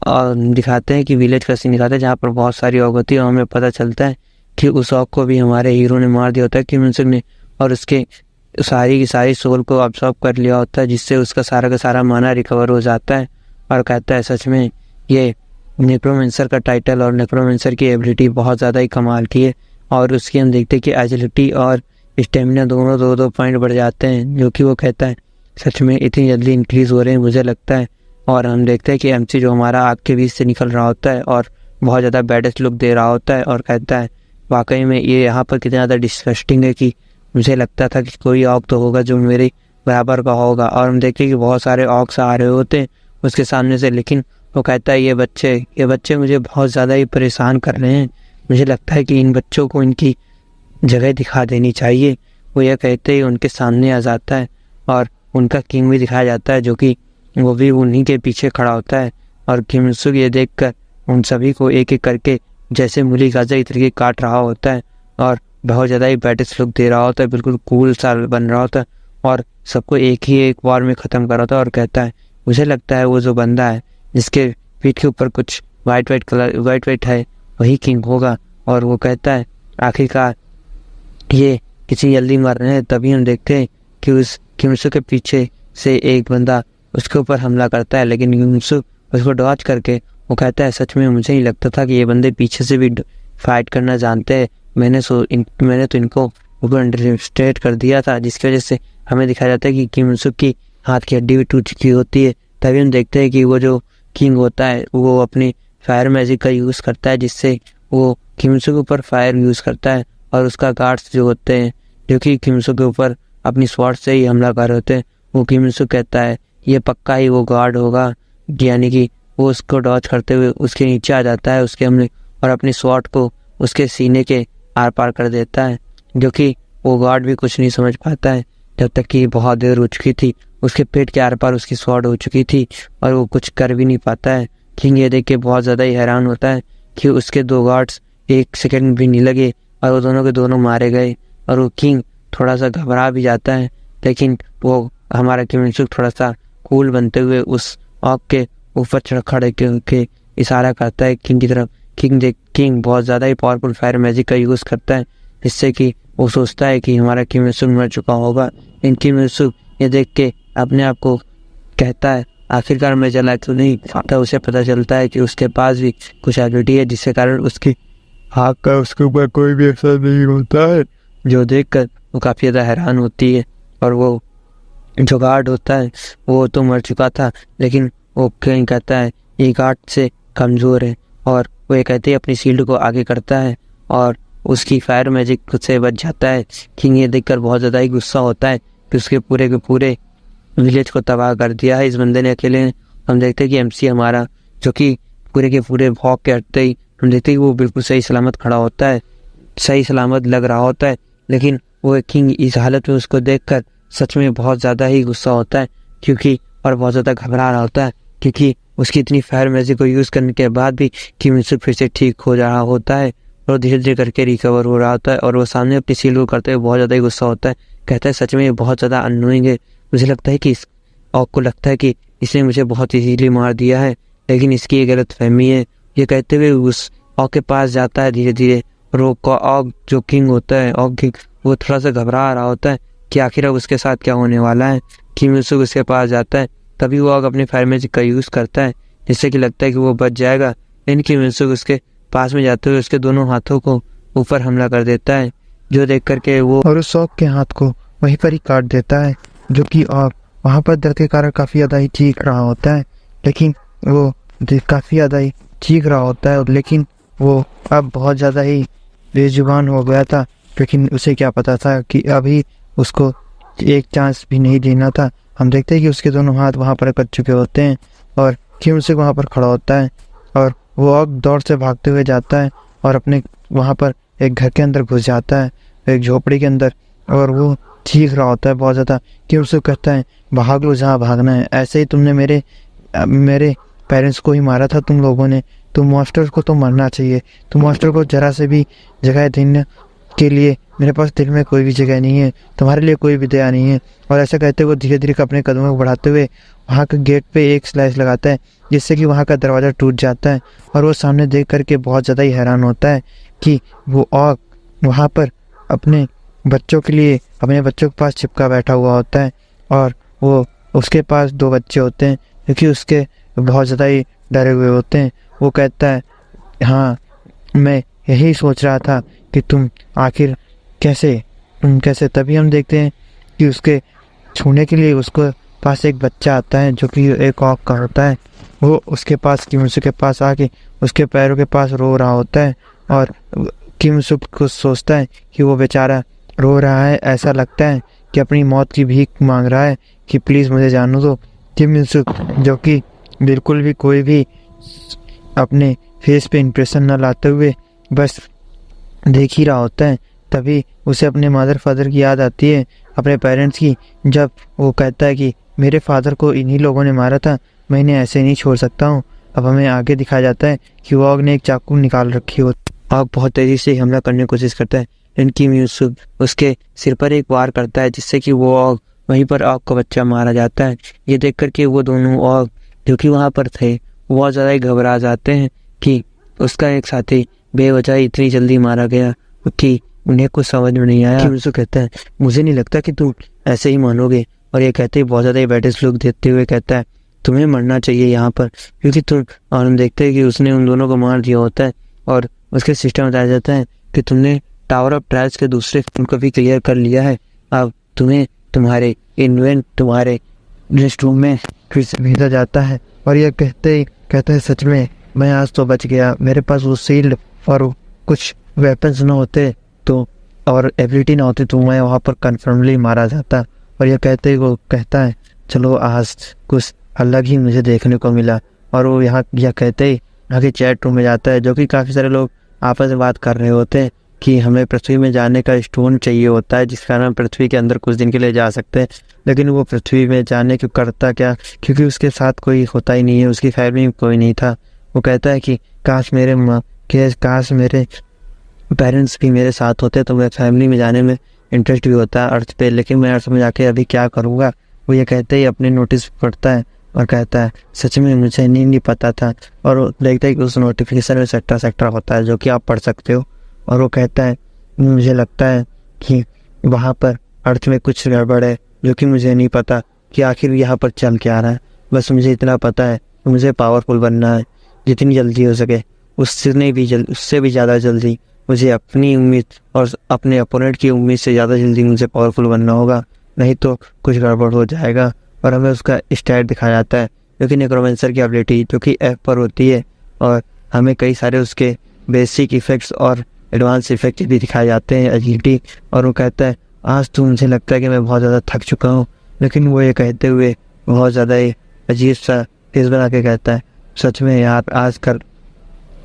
S1: दिखाते हैं कि विलेज का सीन दिखाते हैं जहाँ पर बहुत सारी ऑग होती है और हमें पता चलता है कि उस ऑग को भी हमारे हीरो ने मार दिया होता है किम ने, और उसके सारी की सारी सोल को अब्सॉर्ब कर लिया होता है, जिससे उसका सारा का सारा माना रिकवर हो जाता है। और कहता है सच में ये नेक्रोमेंसर का टाइटल और नेक्रोमेंसर की एबिलिटी बहुत ज़्यादा ही कमाल की है। और उसकी हम देखते हैं कि एजिलिटी और स्टेमिना दोनों 2-2 पॉइंट बढ़ जाते हैं, जो कि वो कहता है सच में इतनी जल्दी इंक्रीज़ हो रहे हैं मुझे लगता है। और हम देखते हैं कि एमसी जो हमारा आग के बीच से निकल रहा होता है और बहुत ज़्यादा बैडेस्ट लुक दे रहा होता है और कहता है वाकई में ये यहाँ पर कितना ज़्यादा डिस्गस्टिंग है कि मुझे लगता था कि कोई ऑग तो होगा जो मेरे
S2: बराबर का होगा। और हम देखते हैं कि बहुत सारे ऑक्स आ रहे होते हैं उसके सामने से, लेकिन वो कहता है ये बच्चे मुझे बहुत ज़्यादा ही परेशान कर रहे हैं, मुझे लगता है कि इन बच्चों को इनकी जगह दिखा देनी चाहिए। वो यह कहते ही उनके सामने आ जाता है और उनका किंग भी दिखाया जाता है, जो कि वो भी उन्हीं के पीछे खड़ा होता है। और किम इल सुक ये देखकर उन सभी को एक एक करके जैसे मूली गाजर इस तरीके काट रहा होता है और बहुत ज़्यादा ही बैटिस लुक दे रहा होता है, बिल्कुल कूल सा बन रहा होता है और सबको एक बार में ख़त्म कर रहा होता है। और कहता है मुझे लगता है वो जो बंदा है जिसके पीठ के ऊपर कुछ वाइट है वही किंग होगा। और वो कहता है आखिरकार ये किसी जल्दी मर रहे हैं। तभी हम देखते हैं कि उस किम इल सुक के पीछे से एक बंदा उसके ऊपर हमला करता है, लेकिन किम इल सुक उसको डॉज करके वो कहता है सच में मुझे नहीं लगता था कि ये बंदे पीछे से भी फाइट करना जानते हैं, मैंने तो इनको ऊपर अंडरस्टेट कर दिया था, जिसकी वजह से हमें दिखाया जाता है कि किम इल सुक की हाथ की हड्डी भी टूट चुकी होती है। तभी हम देखते हैं कि वो जो किंग होता है वो अपनी फायर मैजिक का यूज़ करता है, जिससे वो किम इल सुक के ऊपर फायर यूज़ करता है और उसका गार्ड्स जो होते हैं जो कि किम इल सुक के ऊपर अपनी स्वॉर्ड से ही हमला कर रहे होते हैं, वो किम इल सुक कहता है ये पक्का ही वो गार्ड होगा, यानी कि वो उसको डॉज करते हुए उसके नीचे आ जाता है उसके हमले और अपनी स्वॉर्ड को उसके सीने के आर पार कर देता है, जो कि वो गार्ड भी कुछ नहीं समझ पाता है जब तक कि बहुत देर हो चुकी थी, उसके पेट के आर पार उसकी स्वॉर्ड हो चुकी थी और वो कुछ कर भी नहीं पाता है। किंग ये देख के बहुत ज़्यादा ही हैरान होता है कि उसके 2 गार्ड्स 1 सेकंड भी नहीं लगे और वो दोनों के दोनों मारे गए। और वो किंग थोड़ा सा घबरा भी जाता है, लेकिन वो हमारा किम इल सुक थोड़ा सा कूल बनते हुए उस ऑक के ऊपर खड़े के इशारा करता है किंग की तरफ। किंग बहुत ज़्यादा ही पावरफुल फायर मैजिक का यूज़ करता है, जिससे कि वो सोचता है कि हमारा किम इल सुक मर चुका होगा। इन किम इल सुक ये देख के अपने आप को कहता है आखिरकार मैं चला क्यों नहीं। तब उसे पता चलता है कि उसके पास भी कुछ एबिलिटी है जिसके कारण उसकी हाथ का उसके ऊपर कोई भी असर नहीं होता है, जो देखकर वो काफ़ी ज़्यादा हैरान होती है। और वो जो गार्ड होता है वो तो मर चुका था, लेकिन वो किंग कहता है ये गार्ड से कमज़ोर है और वो ये कहते ही अपनी शील्ड को आगे करता है और उसकी फायर मैजिक से बच जाता है। किंग ये देखकर बहुत ज़्यादा ही गुस्सा होता है कि उसके पूरे के पूरे विलेज को तबाह कर दिया है इस बंदे ने अकेले। हम देखते हैं कि एमसी हमारा जो कि पूरे के पूरे भौंक के हटते ही हम देखते हैं कि वो बिल्कुल सही सलामत खड़ा होता है, सही सलामत लग रहा होता है, लेकिन वो किंग इस हालत में उसको देखकर सच में बहुत ज़्यादा ही गुस्सा होता है क्योंकि और बहुत ज़्यादा घबरा रहा होता है क्योंकि उसकी इतनी फायर मैजिक को यूज़ करने के बाद भी किम इल सुक फिर से ठीक हो रहा होता है और धीरे धीरे करके रिकवर हो रहा होता है। और वो सामने अपनी शील्ड को करते हुए बहुत ज़्यादा ही गुस्सा होता है, कहता है सच में ये बहुत ज़्यादा अननोइंग है, मुझे लगता है कि इस ऑक को लगता है कि इसने मुझे बहुत इजीली मार दिया है, लेकिन इसकी ये गलत फहमी है। ये कहते हुए उस ऑक के पास जाता है धीरे धीरे और वो ऑक जो किंग होता है ऑक किंग वो थोड़ा सा घबरा रहा होता है कि आखिर अब उसके साथ क्या होने वाला है। किम इल सुक उसके पास जाता है, तभी वो ऑक अपनी फायर मैजिक का यूज़ करता है जिससे कि लगता है कि वो बच जाएगा, लेकिन किम इल सुक उसके पास में जाते हुए उसके दोनों हाथों को ऊपर हमला कर देता है, जो देख करके वो
S1: और उस ऑक के हाथ को वहीं पर ही काट देता है, जो कि ऑक वहाँ पर दर्द के कारण काफ़ी ज़्यादा ही चीख रहा होता है, लेकिन वो काफ़ी ज़्यादा ही चीख रहा होता है, लेकिन वो अब बहुत ज़्यादा ही बेजुबान हो गया था, लेकिन उसे क्या पता था कि अभी उसको एक चांस भी नहीं देना था। हम देखते हैं कि उसके दोनों हाथ वहाँ पर कट चुके होते हैं और किम से वहाँ पर खड़ा होता है और वो ऑक दौड़ से भागते हुए जाता है और अपने वहाँ पर एक घर के अंदर घुस जाता है, एक झोपड़ी के अंदर, और वो चीख रहा होता है बहुत ज़्यादा कि उससे कहता है भाग लो जहाँ भागना है, ऐसे ही तुमने मेरे पेरेंट्स को ही मारा था तुम लोगों ने, तुम मॉन्स्टर को तो मरना चाहिए, तुम मॉन्स्टर को जरा से भी जगह देने के लिए मेरे पास दिल में कोई भी जगह नहीं है, तुम्हारे लिए कोई भी दया नहीं है। और ऐसा कहते हुए धीरे धीरे अपने कदमों को बढ़ाते हुए वहाँ के गेट पे एक स्लाइस लगाता है जिससे कि वहाँ का दरवाज़ा टूट जाता है और वो सामने देख करके बहुत ज़्यादा ही हैरान होता है कि वो ऑक वहाँ पर अपने बच्चों के लिए अपने बच्चों के पास चिपका बैठा हुआ होता है और वो उसके पास 2 बच्चे होते हैं क्योंकि उसके बहुत ज़्यादा ही डरे हुए होते हैं। वो कहता है हाँ मैं यही सोच रहा था कि तुम आखिर कैसे। तभी हम देखते हैं कि उसके छूने के लिए उसको पास एक बच्चा आता है जो कि एक ऑक का होता है। वो उसके पास किम इल सुक के पास आके उसके पैरों के पास रो रहा होता है और किम इल सुक को सोचता है कि वो बेचारा रो रहा है, ऐसा लगता है कि अपनी मौत की भीख मांग रहा है कि प्लीज़ मुझे जाने दो। किम इल सुक, जो कि बिल्कुल भी कोई भी अपने फेस पे इंप्रेशन न लाते हुए बस देख ही रहा होता है, तभी उसे अपने मदर फादर की याद आती है, अपने पेरेंट्स की। जब वो कहता है कि मेरे फादर को इन्हीं लोगों ने मारा था, मैं इन्हें ऐसे नहीं छोड़ सकता हूँ। अब हमें आगे दिखाया जाता है कि वॉग ने एक चाकू निकाल रखी हो। वॉग बहुत तेज़ी से हमला करने की कोशिश करता है, लेकिन किम इल सुक उसके सिर पर एक वार करता है, जिससे कि वो वॉग वहीं पर वॉग का बच्चा मारा जाता है। ये देख कर के वो दोनों वॉग जो कि वहाँ पर थे बहुत ज़्यादा ही घबरा जाते हैं कि उसका एक साथी बेवजह इतनी जल्दी मारा गया कि उन्हें कुछ समझ में नहीं आया। किम इल सुक कहता है, मुझे नहीं लगता कि तुम ऐसे ही मानोगे। और ये कहते ही बहुत ज़्यादा ही बैड लुक देते हुए कहता है, तुम्हें मरना चाहिए यहाँ पर, क्योंकि तुम। और हम देखते हैं कि उसने उन दोनों को मार दिया होता है और उसके सिस्टम बताया जाता है कि तुमने टावर ऑफ ट्रायल्स के दूसरे फिल्म को भी क्लियर कर लिया है। अब तुम्हें तुम्हारे इन्वेंट तुम्हारे रेस्ट रूम में फिर से भेजा जाता है। और यह कहते हैं सच में मैं आज तो बच गया। मेरे पास वो शील्ड और कुछ वेपन्स ना होते तो और एबिलिटी ना होती तो मैं वहाँ पर कन्फर्मली मारा जाता। और यह कहते ही वो कहता है, चलो आज कुछ अलग ही मुझे देखने को मिला। और वो यह कहते ही आगे चैट रूम में जाता है, जो कि काफ़ी सारे लोग आपस में बात कर रहे होते हैं कि हमें पृथ्वी में जाने का स्टोन चाहिए होता है, जिस कारण हम पृथ्वी के अंदर कुछ दिन के लिए जा सकते हैं। लेकिन वो पृथ्वी में जाने को करता क्या, क्योंकि उसके साथ कोई होता ही नहीं है, उसकी फैमिली में कोई नहीं था। वो कहता है कि काश मेरे पेरेंट्स भी मेरे साथ होते तो मैं फैमिली में जाने में इंटरेस्ट भी होता है अर्थ पे, लेकिन मैं अर्थ में जाके अभी क्या करूँगा। वो ये कहते ही अपने नोटिस पढ़ता है और कहता है, सच में मुझे नहीं पता था। और वो देखता है कि उस नोटिफिकेशन में सेक्टर होता है, जो कि आप पढ़ सकते हो। और वो कहता है, मुझे लगता है कि वहाँ पर अर्थ में कुछ गड़बड़ है, जो कि मुझे नहीं पता कि आखिर यहाँ पर चल क्या रहा है। बस मुझे इतना पता है कि मुझे पावरफुल बनना है जितनी जल्दी हो सके, उससे भी ज़्यादा जल्दी। मुझे अपनी उम्मीद और अपने अपोनेंट की उम्मीद से ज़्यादा जल्दी मुझे पावरफुल बनना होगा, नहीं तो कुछ गड़बड़ हो जाएगा। और हमें उसका स्टैट दिखाया जाता है, जो कि नेक्रोमेंसर की एबिलिटी जो कि F पर होती है। और हमें कई सारे उसके बेसिक इफ़ेक्ट्स और एडवांस इफ़ेक्ट भी दिखाए जाते हैं, एजिलिटी। और वो कहता है, आज तो मुझे लगता है कि मैं बहुत ज़्यादा थक चुका हूँ। लेकिन वो ये कहते हुए बहुत ज़्यादा ही अजीब सा फेस बना के कहता है, सच में यार आज कर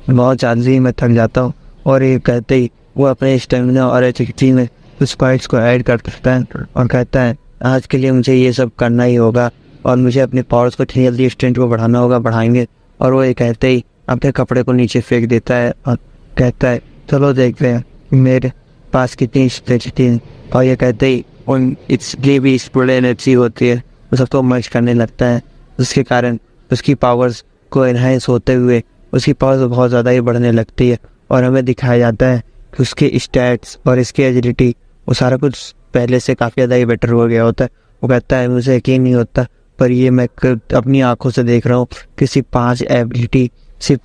S1: बहुत ज़्यादा ही मैं थक जाता हूँ। और ये कहते ही वो अपने स्टेमिना और एजिलिटी में उस पॉइंट्स को ऐड कर सकता है और कहता है, आज के लिए मुझे ये सब करना ही होगा और मुझे अपने पावर्स को इतनी जल्दी स्ट्रेंथ को बढ़ाना होगा, बढ़ाएंगे। और वो ये कहते ही अपने कपड़े को नीचे फेंक देता है और कहता है, चलो देखते हैं मेरे पास कितनी स्ट्रेंथ है। और ये कहते ही उन इसलिए भी स्पूर्ण एनर्जी होती है, वो सबको मर्ज करने लगता है। उसके कारण उसकी पावर्स को एनहांस होते हुए उसकी पावर्स बहुत ज़्यादा ही बढ़ने लगती है। और हमें दिखाया जाता है कि उसके स्टैट्स और इसकी एजिलिटी वो सारा कुछ पहले से काफ़ी ज़्यादा ही बेटर हो गया होता है। वो कहता है, मुझे यकीन नहीं होता, पर ये मैं अपनी आंखों से देख रहा हूँ कि सिर्फ 5 एबिलिटी, सिर्फ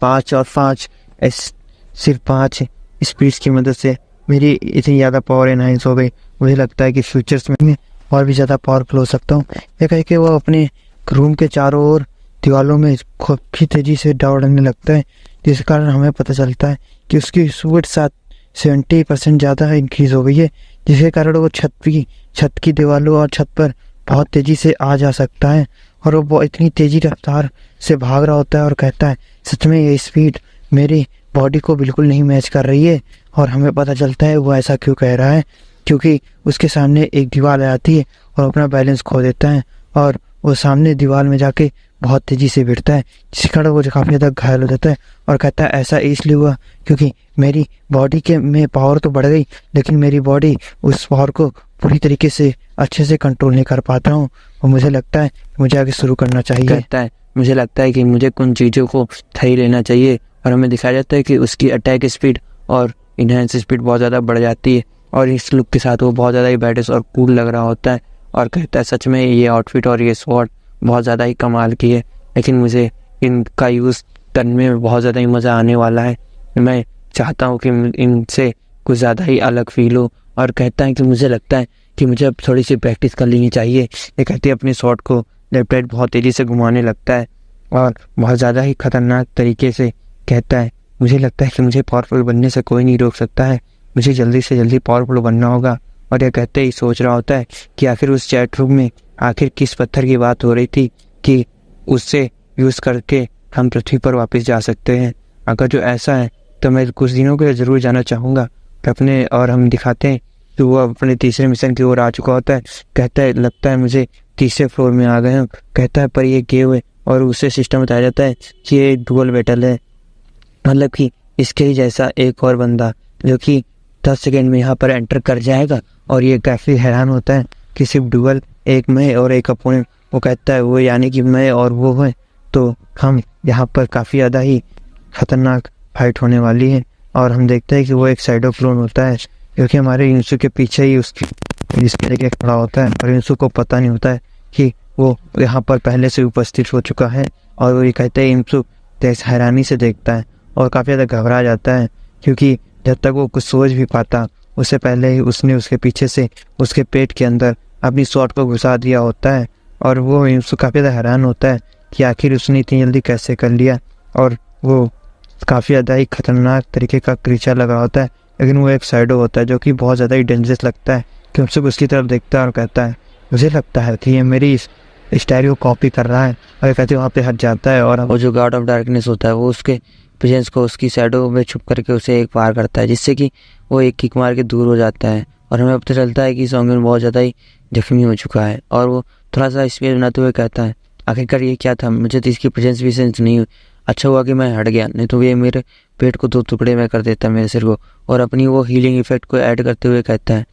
S1: 5 स्पीड्स की मदद से मेरी इतनी ज़्यादा पावर एनहांस हो गई। मुझे लगता है कि फ्यूचर्स में मैं और भी ज़्यादा पावरफुल हो सकता हूँ। ये कह के वो अपने रूम के चारों ओर दीवारों में काफ़ी तेज़ी से दौड़ने लगता है, जिस कारण हमें पता चलता है कि उसकी स्पीड 70% ज़्यादा इंक्रीज़ हो गई है, जिसके कारण वो छत की दीवारों और छत पर बहुत तेज़ी से आ जा सकता है। और वो इतनी तेज़ी रफ्तार से भाग रहा होता है और कहता है, सच में ये स्पीड मेरी बॉडी को बिल्कुल नहीं मैच कर रही है। और हमें पता चलता है वो ऐसा क्यों कह रहा है, क्योंकि उसके सामने एक दीवार आती है और अपना बैलेंस खो देता है और वो सामने दीवार में जाके बहुत तेज़ी से गिरता है, जिसके कारण वो काफ़ी ज़्यादा घायल हो जाता है। और कहता है, ऐसा इसलिए हुआ क्योंकि मेरी बॉडी के में पावर तो बढ़ गई, लेकिन मेरी बॉडी उस पावर को पूरी तरीके से अच्छे से कंट्रोल नहीं कर पाता हूँ। और मुझे लगता है मुझे आगे शुरू करना चाहिए। कहता है, मुझे लगता है कि मुझे कुछ चीज़ों को सही लेना चाहिए। और हमें दिखाया जाता है कि उसकी अटैक स्पीड और इनहेंस स्पीड बहुत ज़्यादा बढ़ जाती है और इस लुक के साथ वो बहुत ज़्यादा ही बैडेस और कूल लग रहा होता है। और कहता है, सच में ये आउटफिट और ये स्वॉर्ड बहुत ज़्यादा ही कमाल की है, लेकिन मुझे इनका यूज़ करने में बहुत ज़्यादा ही मज़ा आने वाला है। मैं चाहता हूँ कि इनसे कुछ ज़्यादा ही अलग फील हो। और कहता है कि मुझे लगता है कि मुझे अब थोड़ी सी प्रैक्टिस कर लेनी चाहिए। ये कहती है अपनी शॉट को लेफ्ट राइट बहुत तेज़ी से घुमाने लगता है और बहुत ज़्यादा ही ख़तरनाक तरीके से कहता है, मुझे लगता है कि मुझे पावरफुल बनने से कोई नहीं रोक सकता है, मुझे जल्दी से जल्दी पावरफुल बनना होगा।
S2: और यह कहते ही सोच रहा होता है कि आखिर उस चैट रूम में आखिर किस पत्थर की बात हो रही थी कि उससे यूज़ करके हम पृथ्वी पर वापस जा सकते हैं। अगर जो ऐसा है तो मैं कुछ दिनों के लिए ज़रूर जाना चाहूँगा अपने। और हम दिखाते हैं कि वो अपने तीसरे मिशन की ओर आ चुका होता है। कहता है लगता है मुझे तीसरे फ्लोर में आ गए हैं। कहता है पर ये गेव है, और उसे सिस्टम बताया जाता है कि ये डुअल बैटल है, मतलब कि इसके ही जैसा एक और बंदा जो कि 10 सेकेंड में यहाँ पर एंटर कर जाएगा। और ये काफ़ी हैरान होता है कि सिर्फ डुअल, एक मैं और एक अपोनेंट। वो कहता है वो यानी कि मैं और वो है, तो हम यहाँ पर काफ़ी ज़्यादा ही खतरनाक फाइट होने वाली है। और हम देखते हैं कि वो एक साइडो क्लोन होता है क्योंकि हमारे इंसू के पीछे ही उसकी इसके लेके खड़ा होता है, और इंसू को पता नहीं होता है कि वो यहाँ पर पहले से उपस्थित हो चुका है। और वो ये कहते हैं इंसू तेज हैरानी से देखता है और काफ़ी ज़्यादा घबरा जाता है क्योंकि जब तक वो कुछ सोच भी पाता उससे पहले ही उसने उसके पीछे से उसके पेट के अंदर अपनी शॉट को घुसा दिया होता है। और वो इंसू काफ़ी ज़्यादा हैरान होता है कि आखिर उसने इतनी जल्दी कैसे कर लिया। और वो काफ़ी ज़्यादा ही खतरनाक तरीके का क्रीचर लग रहा होता है, लेकिन वो एक साइडो होता है जो कि बहुत ज़्यादा ही डेंजरस लगता है कि हम सब उसकी तरफ देखता है और कहता है मुझे लगता है कि ये मेरी इस स्टाइल को कॉपी कर रहा है। और कहते वहाँ पे हट जाता है और
S3: वो जो गॉड ऑफ डार्कनेस होता है वो उसके प्रेजेंस को उसकी शैडो में छुप करके उसे एक वार करता है, जिससे कि वो एक किक मार के दूर हो जाता है। और हमें पता चलता है कि सॉन्गन बहुत ज़्यादा ही जख्मी हो चुका है। और वो थोड़ा सा स्पेस बनाते हुए कहता है आखिरकार ये क्या था, मुझे तो इसकी प्रेजेंस भी सेंस नहीं हुई। अच्छा हुआ कि मैं हट गया, नहीं तो ये मेरे पेट को 2 टुकड़े में कर देता मेरे सिर को। और अपनी वो हीलिंग इफेक्ट को ऐड करते हुए कहता है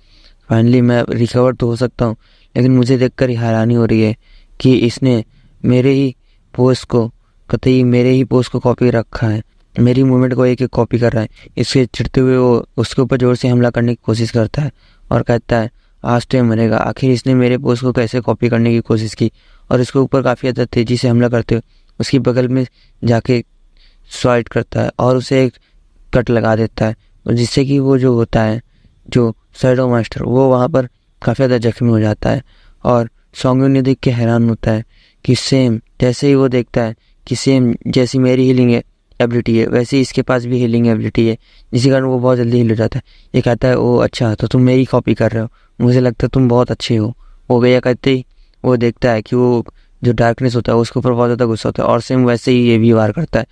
S3: फाइनली मैं रिकवर तो हो सकता हूँ, लेकिन मुझे देखकर ही हैरानी हो रही है कि इसने मेरे ही पोस्ट को कतई मेरे ही पोस्ट को कॉपी रखा है, मेरी मूवमेंट को एक कॉपी कर रहा है। इससे चिढ़ते हुए वो उसके ऊपर जोर से हमला करने की कोशिश करता है और कहता है आज तो मरेगा। आखिर इसने मेरे पोस्ट को कैसे कॉपी करने की कोशिश की। और इसके ऊपर काफ़ी ज़्यादा तेज़ी से हमला करते हुए उसकी बगल में जाके स्वाइट करता है और उसे एक कट लगा देता है, जिससे कि वो जो होता है जो शैडो मास्टर वो वहाँ पर काफ़ी ज़्यादा जख्मी हो जाता है। और सॉन्गन ने देख के हैरान होता है कि सेम जैसे ही वो देखता है कि सेम जैसी मेरी हीलिंग एबिलिटी है वैसे ही इसके पास भी हीलिंग एबिलिटी है, जिसके कारण वो बहुत जल्दी हिल हो जाता है। ये कहता है ओ अच्छा तो तुम मेरी कॉपी कर रहे हो, मुझे लगता है तुम बहुत अच्छे हो गया। कहते ही वो देखता है कि वो जो डार्कनेस होता है उसके ऊपर बहुत ज़्यादा गुस्सा होता है और सेम वैसे ही ये भी वार करता है।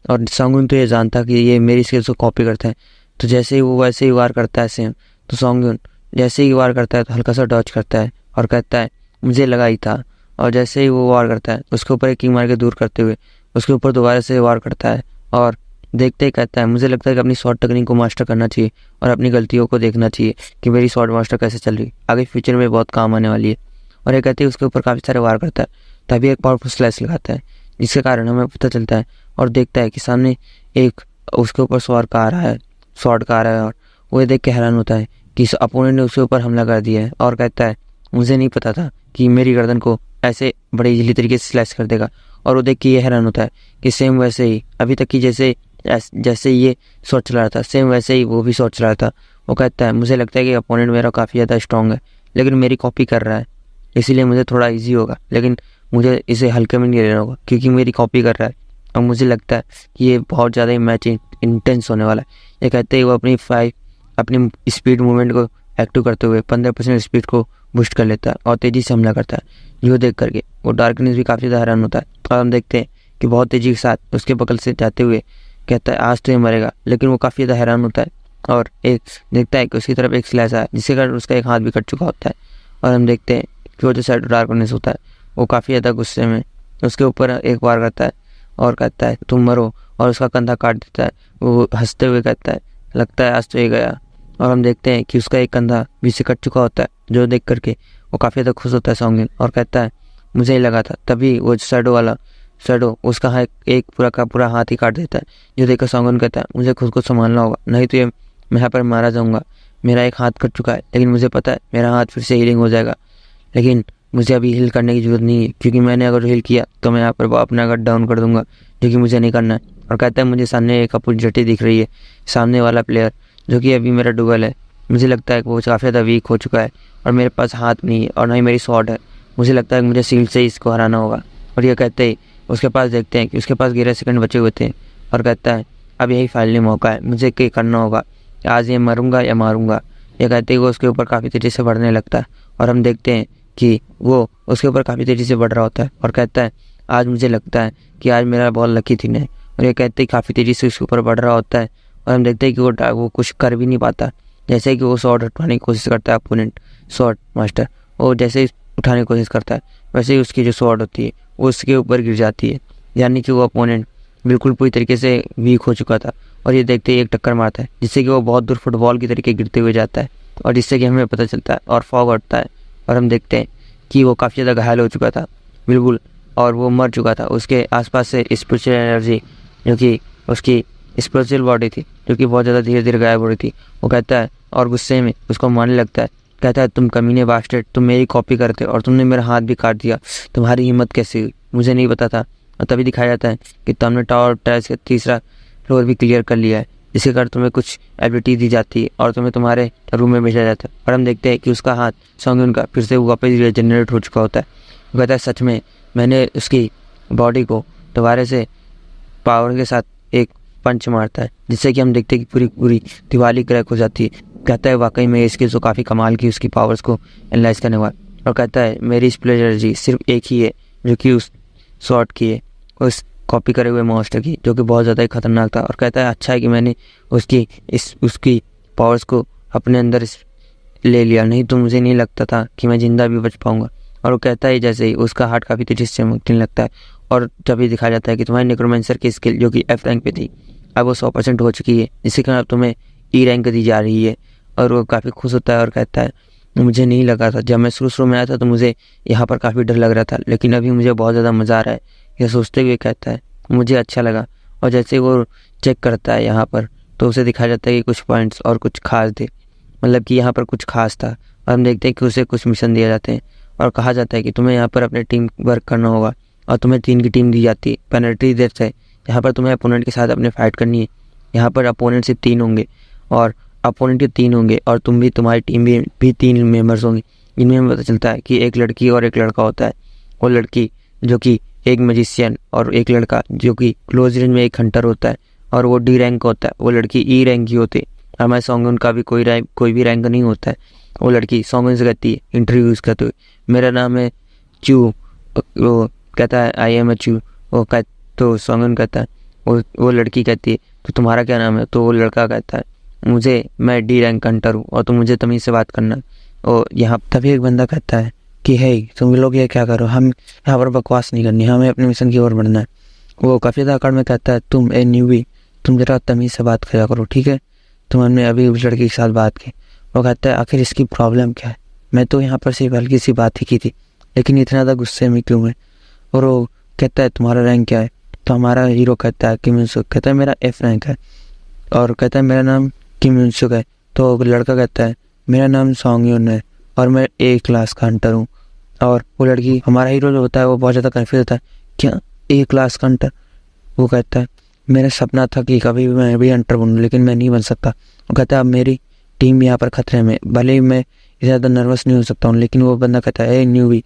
S3: और सॉन्गन तो ये जानता कि ये मेरी स्किल्स को कॉपी करता है, तो जैसे ही वो वैसे ही वार करता है सेम, तो सॉन्गन जैसे ही वार करता है तो हल्का सा डॉच करता है और कहता है मुझे लगा ही था। और जैसे ही वो वार करता है उसके ऊपर एक किक मार के दूर करते हुए उसके ऊपर दोबारा से वार करता है और देखते ही कहता है मुझे लगता है कि अपनी शॉर्ट टेक्निक को मास्टर करना चाहिए और अपनी गलतियों को देखना चाहिए कि मेरी शॉर्ट मास्टर कैसे चल रही है, आगे फ्यूचर में बहुत काम आने वाली है। और ये कहते ही उसके ऊपर काफ़ी सारे वार करता है, तभी एक पावरफुल स्लैश लगाता है, जिसके कारण हमें पता चलता है और देखता है कि सामने एक उसके ऊपर शॉर्ट का आ रहा है। और वो देख के हैरान होता है कि इस अपोनेंट ने उसके ऊपर हमला कर दिया है और कहता है मुझे नहीं पता था कि मेरी गर्दन को ऐसे बड़े इजीली तरीके से स्लैश कर देगा। और वो देख के ये हैरान होता है कि सेम वैसे ही अभी तक की जैसे ये शॉट चला रहा था सेम वैसे ही वो भी शॉट चला रहा था। वो कहता है मुझे लगता है कि अपोनेंट मेरा काफ़ी ज़्यादा स्ट्रॉन्ग है, लेकिन मेरी कॉपी कर रहा है, इसीलिए मुझे थोड़ा ईजी होगा, लेकिन मुझे इसे हल्के में नहीं लेना होगा क्योंकि मेरी कॉपी कर रहा है। और मुझे लगता है कि ये बहुत ज़्यादा ही मैच इंटेंस होने वाला है। ये कहते ही वो अपनी स्पीड मूवमेंट को एक्टिव करते हुए 15% स्पीड को बूस्ट कर लेता है और तेज़ी से हमला करता है। यो देख करके वो डार्कनेस भी काफ़ी ज़्यादा हैरान होता है और हम देखते हैं कि बहुत तेज़ी के साथ उसके बगल से जाते हुए कहता है आज तो ये मरेगा, लेकिन वो काफ़ी ज़्यादा हैरान होता है और एक देखता है कि उसकी तरफ एक स्लैश आया जिसके कारण उसका एक हाथ भी कट चुका होता है। और हम देखते हैं कि वो जो शैडो डार्कनेस होता है वो काफ़ी ज़्यादा गुस्से में उसके ऊपर एक बार करता है और कहता है तुम मरो, और उसका कंधा काट देता है। वो हंसते हुए कहता है लगता है आज तो ये गया। और हम देखते हैं कि उसका एक कंधा बीच से कट चुका होता है, जो देख करके वो काफ़ी ज़्यादा खुश होता है सॉन्गन और कहता है मुझे ही लगा था। तभी वो शैडो उसका एक पूरा का पूरा हाथ ही काट देता है, जो देखकर सॉन्गन कहता है मुझे खुद को संभालना होगा, नहीं तो ये मैं यहाँ पर मारा जाऊँगा। मेरा एक हाथ कट चुका है, लेकिन मुझे पता है मेरा हाथ फिर से हीलिंग हो जाएगा, लेकिन मुझे अभी हील करने की ज़रूरत नहीं है क्योंकि मैंने अगर हील किया तो मैं यहाँ पर अपना गट डाउन कर दूंगा, जो कि मुझे नहीं करना है। और कहता है मुझे सामने एक अपॉर्चुनिटी दिख रही है, सामने वाला प्लेयर जो कि अभी मेरा डुअल है, मुझे लगता है कि वो काफ़ी ज़्यादा वीक हो चुका है और मेरे पास हाथ नहीं है और ना ही मेरी स्वॉर्ड है। मुझे लगता है कि मुझे शील्ड से ही इसको हराना होगा। और ये कहते ही उसके पास देखते हैं कि उसके पास 11 सेकंड बचे हुए थे और कहता है अब यही फाइनली मौका है, मुझे क्या करना होगा, आज ये मरूंगा या मारूंगा, ये कहते ही वो उसके ऊपर काफ़ी तेज़ी से बढ़ने लगता है और हम देखते हैं कि वो उसके ऊपर काफ़ी तेज़ी से बढ़ रहा होता है और कहता है आज मुझे लगता है कि आज मेरा बहुत लकी दिन है। और ये कहते ही काफ़ी तेज़ी से उसके ऊपर बढ़ रहा होता है और हम देखते हैं कि वो कुछ कर भी नहीं पाता। जैसे कि वो शॉट उठाने की कोशिश करता है अपोनेंट शॉट मास्टर, और जैसे ही उठाने की कोशिश करता है वैसे ही उसकी जो शॉट होती है वो उसके ऊपर गिर जाती है, यानी कि वो अपोनेंट बिल्कुल पूरी तरीके से वीक हो चुका था। और ये देखते ही एक टक्कर मारता है जिससे कि वो बहुत दूर फुटबॉल की तरीके गिरते हुए जाता है और जिससे कि हमें पता चलता है और फॉग उठता है और हम देखते हैं कि वो काफ़ी ज़्यादा घायल हो चुका था बिल्कुल, और वो मर चुका था। उसके आसपास से स्पिरिचुअल एनर्जी जो कि उसकी स्पिरिचुअल बॉडी थी जो कि बहुत ज़्यादा धीरे धीरे गायब हो रही थी। वो कहता है और गुस्से में उसको मारने लगता है, कहता है तुम कमीने बास्टर्ड, तुम मेरी कॉपी करते और तुमने मेरा हाथ भी काट दिया, तुम्हारी हिम्मत कैसे हुई, मुझे नहीं पता था। और तभी दिखाया जाता है कि तुमने टावर टेरेस का 3रा फ्लोर भी क्लियर कर लिया है, जिसके कारण तुम्हें कुछ एबिलिटी दी जाती है और तुम्हें तुम्हारे रूम में भेजा जाता है। और हम देखते हैं कि उसका हाथ सॉन्गयुन का फिर से वापस रीजनरेट हो चुका होता है। वो कहता है सच में मैंने उसकी बॉडी को दोबारा से पावर के साथ एक पंच मारता है जिससे कि हम देखते हैं कि पूरी दिवाली क्रैक हो जाती है। कहता है वाकई में इसकी तो काफ़ी कमाल की उसकी पावर्स को एनालाइज करने वाला। और कहता है मेरी स्प्लेश एनर्जी सिर्फ एक ही है जो कि उस शॉट की है, उस कॉपी करे हुए मॉन्स्टर की, जो कि बहुत ज़्यादा ही खतरनाक था। और कहता है अच्छा है कि मैंने उसकी पावर्स को अपने अंदर ले लिया, नहीं तो मुझे नहीं लगता था कि मैं ज़िंदा भी बच पाऊँगा। और वो कहता है जैसे ही उसका हार्ट काफ़ी तेज़ी से चमकने लगता है और जब ये दिखाया जाता है कि तुम्हारी नेक्रोमेंसर की स्किल जो कि F रैंक पे थी अब वो 100% हो चुकी है, जिसके कारण अब तुम्हें E रैंक दी जा रही है। और वो काफ़ी खुश होता है और कहता है मुझे नहीं लगा था, जब मैं शुरू में आया था तो मुझे यहाँ पर काफ़ी डर लग रहा था, लेकिन अभी मुझे बहुत ज़्यादा मज़ा आ रहा है। यह सोचते हुए कहता है मुझे अच्छा लगा। और जैसे वो चेक करता है यहाँ पर तो उसे दिखाया जाता है कि कुछ पॉइंट्स और कुछ खास थे, मतलब कि यहाँ पर कुछ खास था। और हम देखते हैं कि उसे कुछ मिशन दिए जाते हैं और कहा जाता है कि तुम्हें यहाँ पर अपने टीम वर्क करना होगा और तुम्हें 3 की टीम दी जाती है। पेनल्टी देते हैं यहाँ पर तुम्हें अपोनेंट के साथ अपने फाइट करनी है। यहाँ पर अपोनेंट सिर्फ 3 होंगे और अपोनेंट के 3 होंगे और तुम भी, तुम्हारी टीम भी 3 मेंबर्स होंगे। इनमें हमें पता चलता है कि एक लड़की और एक लड़का होता है। वो लड़की जो कि एक मैजिशियन और एक लड़का जो कि क्लोज रेंज में एक हंटर होता है और वो D रैंक का होता है। वो लड़की E रैंक की होती है। हमारे सॉन्गयुन का भी कोई भी रैंक नहीं होता है। वो लड़की सॉन्गयुन से कहती है इंटरव्यू यूज़ करते हुए मेरा नाम है चू। वो कहता है आई एम अ चू। तो सॉन्गयुन कहता है वो लड़की कहती है तो तुम्हारा क्या नाम है? तो वो लड़का कहता है मैं D रैंक हंटर हूँ और तुम मुझे तमीज़ से बात करना। और यहाँ तभी एक बंदा कहता है कि हे तुम लोग ये क्या करो, हम यहाँ पर बकवास नहीं करनी, हमें अपने मिशन की ओर बढ़ना है। वो काफ़ी ज़्यादा आकार में कहता है तुम न्यूबी, तुम जरा तमीज़ से बात किया करो, ठीक है? तुमने अभी उस लड़की के साथ बात की। वो कहता है आखिर इसकी प्रॉब्लम क्या है? मैं तो यहाँ पर सिर्फ हल्की सी बात ही की थी, लेकिन इतना ज़्यादा गुस्से में क्यों है? और वो कहता है तुम्हारा रैंक क्या है? तो हमारा हीरो कहता है किम यून-सुक। कहता है मेरा F रैंक है। और कहता है मेरा नाम किम यून-सुक है। तो लड़का कहता है मेरा नाम सॉन्गयुन है और मैं A क्लास का हंटर हूँ। और वो लड़की, हमारा हीरो जो होता है वो बहुत ज़्यादा कन्फ्यूज होता है, क्या A क्लास का हंटर? वो कहता है मेरा सपना था कि कभी भी मैं भी हंटर बनूँ, लेकिन मैं नहीं बन सकता। वो कहता है अब मेरी टीम यहाँ पर खतरे में, भले ही मैं ज़्यादा नर्वस नहीं हो सकता हूँ। लेकिन वो बंदा कहता है न्यूबी,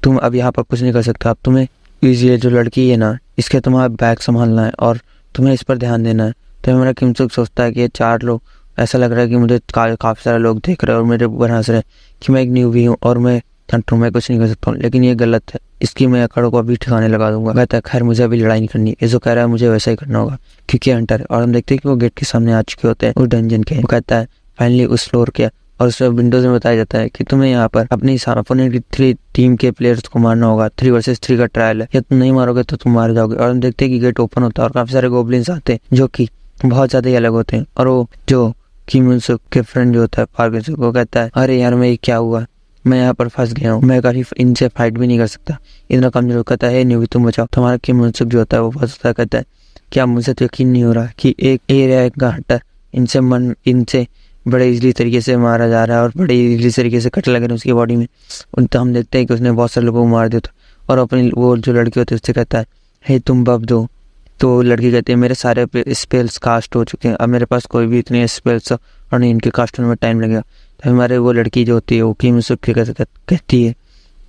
S3: तुम अब यहाँ पर कुछ नहीं कर सकता, अब तुम्हें ये जो लड़की है ना इसके तुम्हारा बैग संभालना है और तुम्हें इस पर ध्यान देना है। तो मेरा किम यून-सुक सोचता है कि ये 4 लोग, ऐसा लग रहा है कि मुझे काफ़ी सारे लोग देख रहे हैं और मेरे ऊपर हंस रहे हैं कि मैं एक न्यूबी हूँ और मैं हंटर हूँ, मैं कुछ नहीं कर सकता हूँ। लेकिन ये गलत है, इसकी मैं अकड़ को अभी ठिकाने लगा दूंगा। कहता है खैर मुझे अभी लड़ाई नहीं करनी, ये जो कह रहा है मुझे वैसा ही करना होगा क्योंकि हंटर है। और हम देखते हैं कि वो गेट के सामने आ चुके होते हैं उस डंजन के। वो कहता है फाइनली उस फ्लोर के, और उस विंडोज में बताया जाता है कि तुम्हें यहाँ पर अपनी अपोनेंट की 3 टीम के प्लेयर्स को मारना होगा। 3 वर्सेस 3 का ट्रायल है, या तुम नहीं मारोगे तो तुम मार जाओगे। और हम देखते हैं कि गेट ओपन होता है और काफी सारे गोब्लिन्स आते हैं जो कि बहुत ज्यादा ही अलग होते हैं। और वो जो किम यून-सुक के फ्रेंड जो होता है पार्क इन-सुक, वो कहता है अरे यार मैं क्या हुआ, मैं यहाँ पर फंस गया हूँ, मैं कभी इनसे फाइट भी नहीं कर सकता, इतना कमजोर। कहता है न्यूबी तुम बचाओ। तुम्हारा किम यून-सुक जो होता है वो फंसता है, कहता है क्या मुझे तो यकीन नहीं हो रहा कि एक एरिया का हंटर इनसे बड़े इजली तरीके से मारा जा रहा है और बड़े इजली तरीके से कट लग रहे हैं उसकी बॉडी में। तो हम देखते हैं कि उसने बहुत सारे लोगों को मार दिया था। और अपनी वो जो लड़की होती है उससे कहता है हे तुम बब दो। तो लड़की कहती है मेरे सारे स्पेल्स कास्ट हो चुके हैं, अब मेरे पास कोई भी इतने स्पेल्स और नहीं, इनके कास्ट होने में टाइम लगेगा। तो हमारे वो लड़की जो होती है वो किम यून-सुक कहती है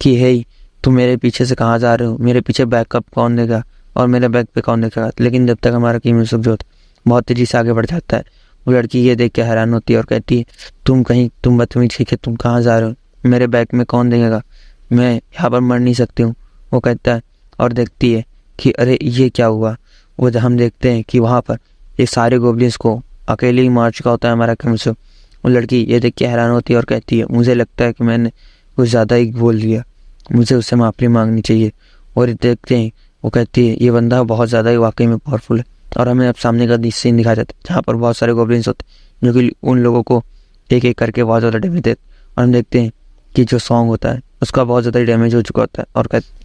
S3: कि हे तुम मेरे पीछे से कहाँ जा रहे हो, मेरे पीछे बैकअप कौन देगा और मेरे बैक पे कौन देगा। लेकिन जब तक हमारा किम यून-सुक जो होता है बहुत तेज़ी से आगे बढ़ जाता है, वो लड़की ये देख के हैरान होती है और कहती है तुम बदतमीज है, तुम कहाँ जा रहे हो, मेरे बैग में कौन देगा, मैं यहाँ पर मर नहीं सकती हूँ। वो कहता है और देखती है कि अरे ये क्या हुआ। वो जब हम देखते हैं कि वहाँ पर ये सारे गोब्लिन्स को अकेले ही मार चुका होता है हमारा किमसुक। वो लड़की ये देख के हैरान होती है और कहती है मुझे लगता है कि मैंने कुछ ज़्यादा ही बोल दिया, मुझे उससे माफ़ी मांगनी चाहिए। और देखते हैं वो कहती है ये बंदा बहुत ज़्यादा ही वाकई में पावरफुल है। और हमें अब सामने का सीन दिखाया जाता है जहाँ पर बहुत सारे गोब्लिन्स होते हैं जो कि उन लोगों को एक एक करके बहुत ज़्यादा डैमेज देते। और हम देखते हैं कि जो सॉन्ग होता है उसका बहुत ज़्यादा डैमेज हो चुका होता है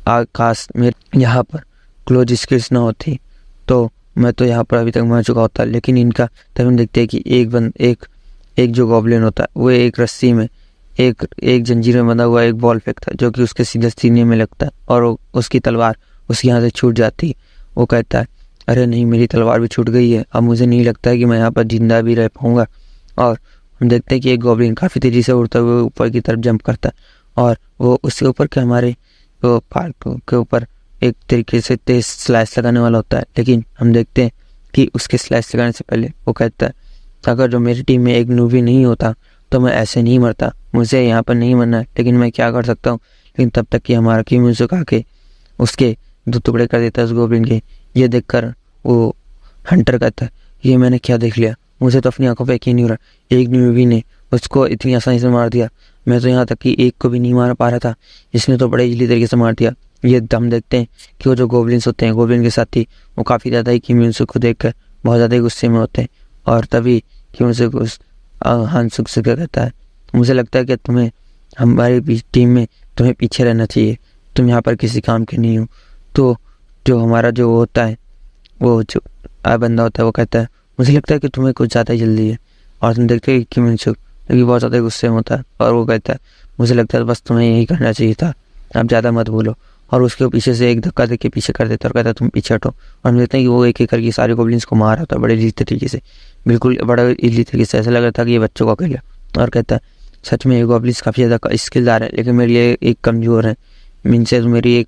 S3: और खास मेरे यहाँ पर क्लोज स्किल्स ना होती तो मैं तो यहाँ पर अभी तक मर चुका होता। लेकिन इनका तब हम देखते हैं कि एक जो गॉब्लिन होता है वो एक रस्सी में एक जंजीर में बंधा हुआ एक बॉल फेंकता है जो कि उसके सीधे सीने में लगता है और उसकी तलवार उसके यहाँ से छूट जाती है। वो कहता है अरे नहीं, मेरी तलवार भी छूट गई है, अब मुझे नहीं लगता है कि मैं यहाँ पर जिंदा भी रह पाऊँगा। और हम देखते हैं कि एक गॉब्लिन काफ़ी तेज़ी से उड़ता हुआ ऊपर की तरफ जंप करता है और वो उसके ऊपर के हमारे पार्क के ऊपर एक तरीके से तेज स्लैश लगाने वाला होता है। लेकिन हम देखते हैं कि उसके स्लैश लगाने से पहले वो कहता है अगर जो मेरी टीम में एक नूबी नहीं होता तो मैं ऐसे नहीं मरता, मुझे यहाँ पर नहीं मरना है, लेकिन मैं क्या कर सकता हूँ। लेकिन तब तक कि हमारा किमसुक आके उसके 2 टुकड़े कर देता है उस गोब्लिन के। ये देखकर वो हंटर कहता है ये मैंने क्या देख लिया, मुझे तो अपनी आंखों पे यकीन नहीं हो रहा, एक नूबी ने उसको इतनी आसानी से मार दिया, मैं तो यहाँ तक कि एक को भी नहीं मार पा रहा था, इसने तो बड़े इजीली तरीके से मार दिया। ये हम देखते हैं कि वो जो गोब्लिन्स होते हैं गोब्लिन के साथी वो काफ़ी ज़्यादा ही किमसुक को देखकर बहुत ज़्यादा ही गुस्से में होते हैं। और तभी किमसुक उस हानसुक से कहता है मुझे लगता है कि तुम्हें हमारी टीम में तुम्हें पीछे रहना चाहिए, तुम यहाँ पर किसी काम के नहीं हो। तो जो हमारा जो होता है वो जो बंदा होता है वो कहता है मुझे लगता है कि तुम्हें कुछ ज़्यादा ही जल्दी है। और तुम देखते हैं कि किमसुक क्योंकि बहुत ज़्यादा गुस्से में होता है और वो कहता है मुझे लगता है बस तुम्हें यही करना चाहिए था, अब ज़्यादा मत बोलो। और उसके पीछे से एक धक्का देके पीछे कर देता है और कहता है तुम पीछे हटो। और हम देखते हैं कि वो एक एक करके सारे गोब्लिन्स को मार रहा था बड़े इजी तरीके से, बिल्कुल बड़ा इजी तरीके से, ऐसा लग रहा था कि ये बच्चों को अकेला। और कहता है सच में ये गोब्लिन्स काफ़ी ज़्यादा स्किलदार है लेकिन मेरे लिए एक कमज़ोर है, इनसे मेरी एक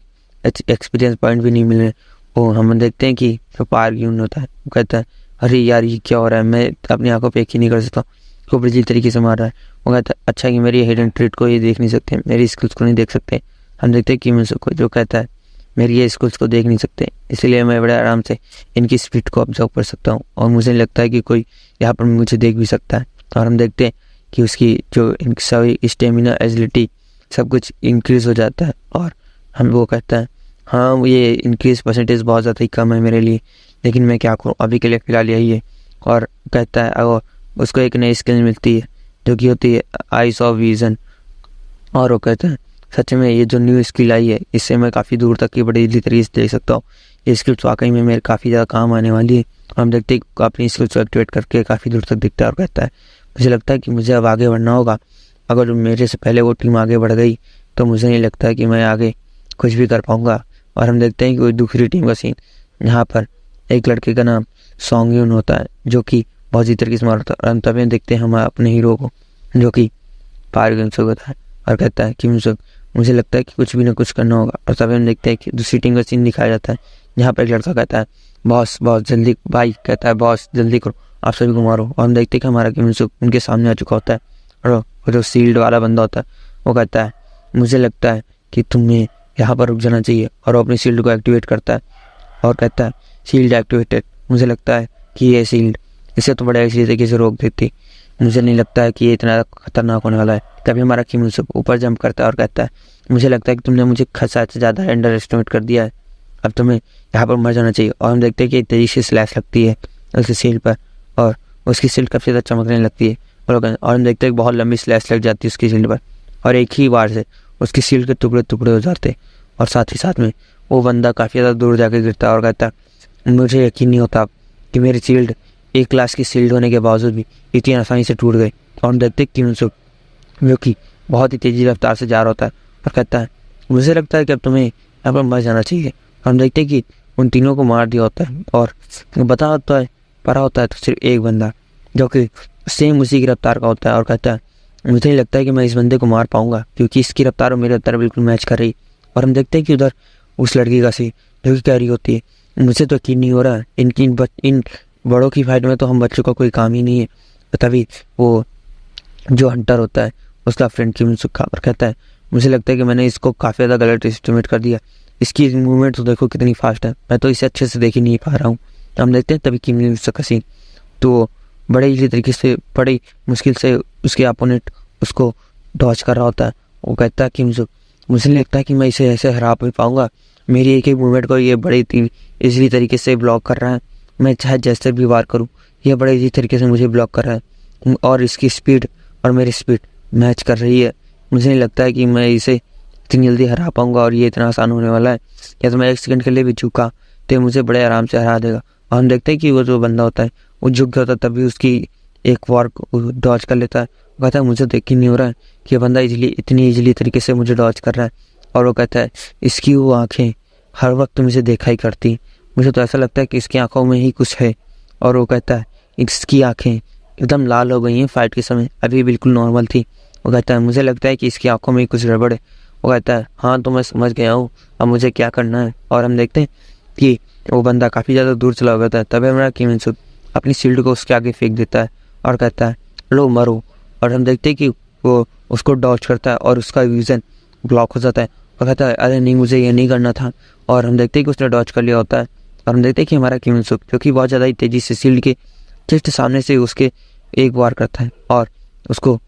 S3: एक्सपीरियंस पॉइंट भी नहीं मिल रहे। वो हम देखते हैं कि जो पारग्यून होता है वो कहता है अरे यार ये क्या हो रहा है, मैं अपनी आंखों पे यकीन नहीं कर सकता, को बड़ी तरीके से मार रहा है। वो कहता है अच्छा कि मेरी हिडन ट्रीट को ये देख नहीं सकते, मेरी स्किल्स को नहीं देख सकते। हम देखते हैं किमसुक को जो कहता है मेरी ये स्किल्स को देख नहीं सकते, इसलिए मैं बड़े आराम से इनकी स्पीड को ऑब्जर्व कर सकता हूँ और मुझे लगता है कि कोई यहाँ पर मुझे देख भी सकता है। और हम देखते हैं कि उसकी जो सभी स्टेमिना एजिलिटी सब कुछ इंक्रीज़ हो जाता है। और हम वो कहता है हाँ ये इंक्रीज परसेंटेज बहुत ज़्यादा ही कम है मेरे लिए, लेकिन मैं क्या करूँ, अभी के लिए फ़िलहाल यही है। और कहता है और उसको एक नई स्किल मिलती है जो कि होती है आइस ऑफ विजन। और वो कहता है सच में ये जो न्यू स्किल आई है इससे मैं काफ़ी दूर तक की बड़ी तरीके से देख सकता हूँ, ये स्किल वाकई में मेरे काफ़ी ज़्यादा काम आने वाली है। हम देखते हैं अपनी स्किल्स को एक्टिवेट करके काफ़ी दूर तक दिखता है और कहता है मुझे लगता है कि मुझे अब आगे बढ़ना होगा, अगर मेरे से पहले वो टीम आगे बढ़ गई तो मुझे नहीं लगता है कि मैं आगे कुछ भी कर पाऊँगा। और हम देखते हैं कि कोई दूसरी टीम का सीन यहाँ पर एक लड़के का नाम सॉन्गयून होता है जो कि बहुत ही तरीके से मारता है। और हम तभी देखते हैं हम अपने हीरो को जो कि पारग्यून होता है और कहता है कि मुझे लगता है कि कुछ भी ना कुछ करना होगा। और तभी हम देखते हैं कि दूसरी टीम का सीन दिखाया जाता है जहाँ पर एक लड़का कहता है बॉस जल्दी, भाई कहता है बॉस जल्दी करो, आप सभी को मारो। और हम देखते हैं कि हमारा किमसुक उनके सामने आ चुका होता है और वो जो शील्ड वाला बंदा होता है वो कहता है मुझे लगता है कि तुम्हें यहाँ पर रुक जाना चाहिए। और वो अपनी शील्ड को एक्टिवेट करता है और कहता है शील्ड एक्टिवेटेड, मुझे लगता है कि ये शील्ड इसे तो बड़े अच्छी तरीके से रोक देती, मुझे नहीं लगता है कि ये इतना खतरनाक होने वाला है। तभी हमारा किमसुक ऊपर जंप करता है और कहता है मुझे लगता है कि तुमने मुझे खसा से ज़्यादा अंडर एस्टिमेट कर दिया है, अब तुम्हें यहाँ पर मर जाना चाहिए। और हम देखते हैं कि एक तेजी से स्लैश लगती है उसकी शील्ड पर और उसकी शील्ड काफ़ी ज़्यादा चमकने लगती है। और हम देखते हैं कि बहुत लंबी स्लैश लग जाती है उसकी शील्ड पर और एक ही बार से उसकी शील्ड के टुकड़े टुकड़े हो जाते। और साथ ही साथ में वो बंदा काफ़ी ज़्यादा दूर जाके गिरता है और कहता है मुझे यकीन नहीं होता कि मेरी शील्ड एक क्लास की शील्ड होने के बावजूद भी इतनी आसानी से टूट गई। और हम देखते हैं किमसुक जो कि बहुत ही तेज़ी रफ्तार से जा रहा होता है और कहता है मुझे लगता है कि अब तुम्हें यहाँ पर मर जाना चाहिए। हम देखते हैं कि उन तीनों को मार दिया होता है और बता होता है पड़ा होता है तो सिर्फ एक बंदा जो कि सेम उसी की रफ्तार का होता है और कहता है मुझे नहीं लगता है कि मैं इस बंदे को मार पाऊंगा क्योंकि इसकी रफ्तार और मेरी रफ्तार बिल्कुल मैच कर रही। और हम देखते हैं कि उधर उस लड़की का सी जो कि कह रही होती है मुझे तो यकीन नहीं हो रहा इन बड़ों की फाइट में तो हम बच्चों का कोई काम ही नहीं है। तभी वो जो हंटर होता है उसका फ्रेंड किम सुखा और कहता है मुझे लगता है कि मैंने इसको काफ़ी ज़्यादा गलत एस्टिमेट कर दिया, इसकी मूवमेंट तो देखो कितनी फास्ट है, मैं तो इसे अच्छे से देख ही नहीं पा रहा हूँ। हम देखते हैं तभी किम सुखा सीन तो बड़े इजी तरीके से बड़ी मुश्किल से उसके अपोनेंट उसको डॉज कर रहा होता है। वो कहता है किम सुख मुझे नहीं लगता है कि मैं इसे ऐसे हरा भी पाऊंगा, मेरी एक एक मूवमेंट को ये बड़े इजीली तरीके से ब्लॉक कर रहा है, मैं चाहे जैसे भी वार करूँ यह बड़े इजी तरीके से मुझे ब्लॉक कर रहा है और इसकी स्पीड और मेरी स्पीड मैच कर रही है। मुझे नहीं लगता है कि मैं इसे इतनी जल्दी हरा पाऊंगा और ये इतना आसान होने वाला है, या तो मैं एक सेकंड के लिए भी झुका तो मुझे बड़े आराम से हरा देगा। और हम देखते हैं कि वो जो बंदा होता है वो झुक गया होता है, तभी उसकी एक वार डॉज कर लेता है। वो कहता है मुझे देख ही नहीं हो रहा है कि ये बंदा इतनी ईजिली तरीके से मुझे डॉज कर रहा है। और वो कहता है इसकी वो आँखें हर वक्त मुझे देखा ही करती, मुझे तो ऐसा लगता है कि इसकी आंखों में ही कुछ है। और वो कहता है इसकी आंखें एकदम लाल हो गई हैं फाइट के समय, अभी बिल्कुल नॉर्मल थी। वो कहता है मुझे लगता है कि इसकी आंखों में ही कुछ गड़बड़ है। वो कहता है हाँ तो मैं समझ गया हूँ, अब मुझे क्या करना है। और हम देखते हैं कि वो बंदा काफ़ी ज़्यादा दूर चला गया था। तभी हमारा किम सुख अपनी शील्ड को उसके आगे फेंक देता है और कहता है लो मरो। और हम देखते हैं कि वो उसको डॉज करता है और उसका विजन ब्लॉक हो जाता है। और कहता है अरे नहीं मुझे ये नहीं करना था। और हम देखते हैं कि उसने डॉज कर लिया होता है। और हम देखते हैं कि हमारा किम सुख जो कि बहुत ज़्यादा ही तेज़ी से शील्ड के जस्ट सामने से उसके एक वार करता है और उसको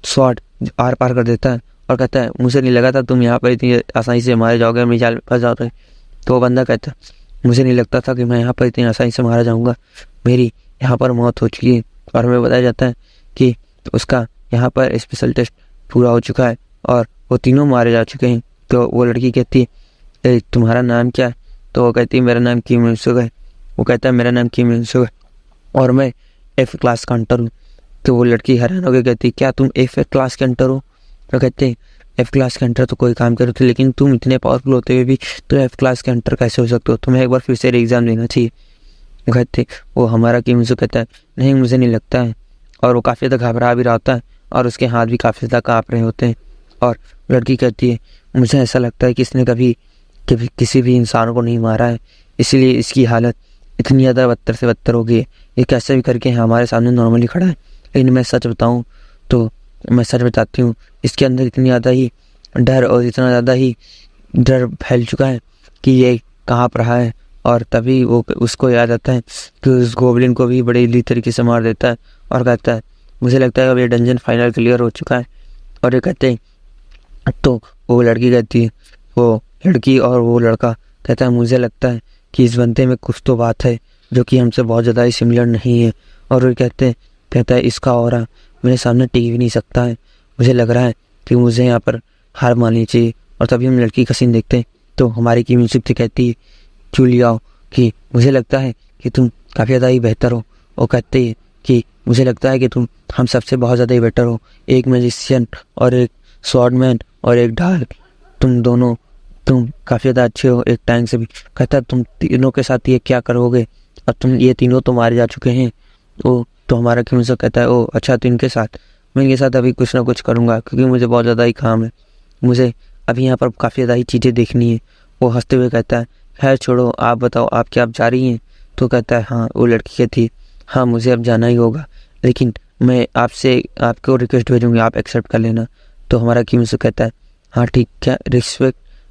S3: स्वॉर्ड आर पार कर देता है। और कहता है मुझे नहीं लगा था तुम यहाँ पर इतनी आसानी से मारे जाओगे, मैं जाल फंस जाओगे। तो वो बंदा कहता है मुझे नहीं लगता था कि मैं यहाँ पर इतनी आसानी से मारा जाऊँगा, मेरी यहाँ पर मौत हो चुकी है। और हमें बताया जाता है कि उसका यहाँ पर स्पेशल टेस्ट पूरा हो चुका है और वो तीनों मारे जा चुके हैं। तो वो लड़की कहती है तुम्हारा नाम क्या है? तो वो कहती है मेरा नाम किम सुख है। वो कहता है मेरा नाम किम सुख है और मैं F क्लास का हंटर हूँ। तो वो लड़की हैरान होकर कहती है क्या तुम F क्लास के हंटर हो? तो कहते हैं F क्लास के हंटर तो कोई काम करते, लेकिन तुम इतने पावरफुल होते हुए भी तो F क्लास के हंटर कैसे हो सकते हो, तुम्हें एक बार फिर से एग्जाम देना चाहिए। वो कहते वो हमारा किम सुख कहता है नहीं मुझे नहीं लगता है। और वो काफ़ी ज़्यादा घबरा भी रहा होता है और उसके हाथ भी काफ़ी ज़्यादा काँप रहे होते हैं। और लड़की कहती है मुझे ऐसा लगता है कि इसने कभी किसी भी इंसान को नहीं मारा है, इसीलिए इसकी हालत इतनी ज़्यादा बदतर से बदतर हो गई है, ये कैसे भी करके हमारे सामने नॉर्मली खड़ा है। लेकिन मैं सच बताऊं तो मैं सच बताती हूँ इसके अंदर इतनी ज़्यादा ही डर और इतना ज़्यादा ही डर फैल चुका है कि ये काँप रहा है। और तभी वो उसको याद आता है कि उस गोबलिन को भी बड़े इली तरीके से मार देता है और कहता है मुझे लगता है अब ये डंजन फाइनल क्लियर हो चुका है। और ये कहते हैं तो वो लड़की कहती है वो लड़की और वो लड़का कहता है मुझे लगता है कि इस बंदे में कुछ तो बात है जो कि हमसे बहुत ज़्यादा ही सिमिलर नहीं है। और वो कहता है इसका ऑरा मेरे सामने टिक भी नहीं सकता है, मुझे लग रहा है कि मुझे यहाँ पर हार माननी चाहिए। और तभी हम लड़की का सीन देखते हैं तो हमारी की म्यूजिक कहती है जूलिया कि मुझे लगता है कि तुम काफ़ी ज़्यादा ही बेहतर हो। वो कहते हैं कि मुझे लगता है कि तुम हम सबसे बहुत ज़्यादा ही बेटर हो, एक मैजिशियन और एक स्वॉर्डमैन और एक डार्क, तुम काफ़ी ज़्यादा अच्छे हो, एक टैंक से भी। कहता है तुम तीनों के साथ ये क्या करोगे, अब तुम ये तीनों तो मारे जा चुके हैं। वो तो हमारा किम सुख कहता है ओ अच्छा तो इनके साथ मैं इनके साथ अभी कुछ ना कुछ करूँगा क्योंकि मुझे बहुत ज़्यादा ही काम है, मुझे अभी यहाँ पर काफ़ी ज़्यादा ही चीज़ें देखनी है। वो हंसते हुए कहता है खैर छोड़ो आप बताओ आप क्या अब जा रही हैं? तो कहता है हाँ। वो लड़की कहती है हाँ मुझे अब जाना ही होगा, लेकिन मैं आपसे आपको रिक्वेस्ट भेजूँगी, आप एक्सेप्ट कर लेना। तो हमारा किम सुख कहता है हाँ ठीक है,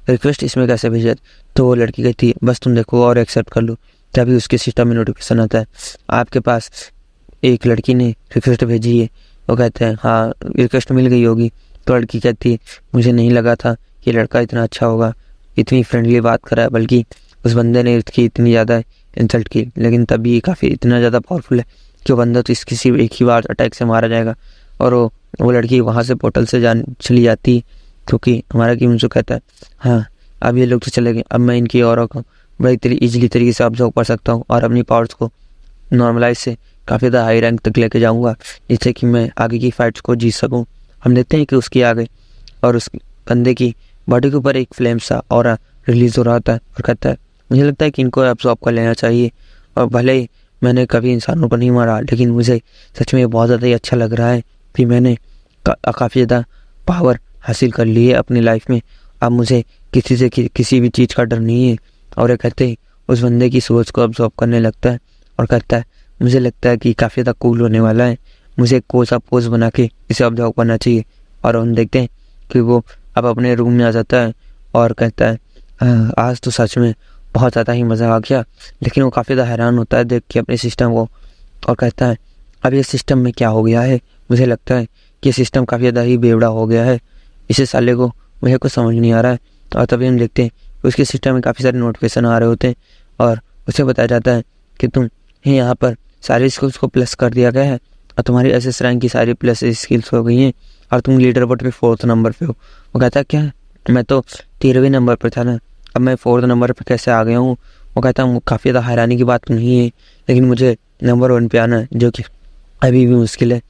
S3: रिक्वेस्ट इसमें कैसे भेजा? तो वो लड़की कहती है बस तुम देखो और एक्सेप्ट कर लो। तभी उसके सिस्टम में नोटिफिकेशन आता है आपके पास एक लड़की ने रिक्वेस्ट भेजी है। वो कहते हैं हाँ रिक्वेस्ट मिल गई होगी। तो लड़की कहती है मुझे नहीं लगा था कि लड़का इतना अच्छा होगा, इतनी फ्रेंडली बात करा है, बल्कि उस बंदे ने इसकी इतनी ज़्यादा इंसल्ट की, लेकिन तभी ये काफ़ी इतना ज़्यादा पावरफुल है कि वो बंदा तो इसकी सिर्फ एक ही बार अटैक से मारा जाएगा। और वो लड़की वहाँ से पोर्टल से चली जाती है क्योंकि हमारा की मुझे कहता है हाँ अब ये लोग तो चले गए, अब मैं इनकी और को बड़ी ईजिली तरीके से ऑब्जर्व कर सकता हूँ और अपनी पावर्स को नॉर्मलाइज से काफ़ी ज़्यादा हाई रैंक तक लेके जाऊँगा जिससे कि मैं आगे की फाइट्स को जीत सकूँ। हम देखते हैं कि उसकी आगे और उस बंदे की बॉडी के ऊपर एक फ्लेम सा ऑरा रिलीज़ हो रहा होता है और कहता है मुझे लगता है कि इनको एब्जॉर्ब कर लेना चाहिए। और भले ही मैंने कभी इंसानों को नहीं मारा, लेकिन मुझे सच में बहुत ज़्यादा ही अच्छा लग रहा है कि मैंने काफ़ी ज़्यादा पावर हासिल कर ली है अपनी लाइफ में। अब मुझे किसी से किसी भी चीज़ का डर नहीं है। और ये कहते ही उस बंदे की सोच को अब्जॉर्ब करने लगता है और कहता है मुझे लगता है कि काफ़ी ज़्यादा कूल होने वाला है। मुझे कोई सा पोज बना के इसे ऑब्जर्व करना चाहिए। और हम देखते हैं कि वो अब अपने रूम में आ जाता है और कहता है आज तो सच में बहुत ज़्यादा ही मज़ा आ गया। लेकिन वो काफ़ी ज़्यादा हैरान होता है देख के अपने सिस्टम को और कहता है अब ये सिस्टम में क्या हो गया है। मुझे लगता है कि सिस्टम काफ़ी ज़्यादा ही बेवड़ा हो गया है। इसे साले को मुझे कुछ समझ नहीं आ रहा है। और तभी हम देखते हैं कि उसके सिस्टम में काफ़ी सारे नोटिफिकेशन आ रहे होते हैं और उसे बताया जाता है कि तुम यहाँ पर सारी स्किल्स को प्लस कर दिया गया है और तुम्हारी एसएस रैंक की सारी प्लस स्किल्स हो गई हैं और तुम लीडर बोर्ड पे 4th नंबर पे हो। वो कहता है क्या, मैं तो 13वें नंबर पर था ना, अब मैं 4th नंबर पर कैसे आ गया हूँ। वो कहता है काफ़ी ज़्यादा हैरानी की बात तो नहीं है, लेकिन मुझे नंबर 1 पे आना है जो कि अभी भी मुश्किल है।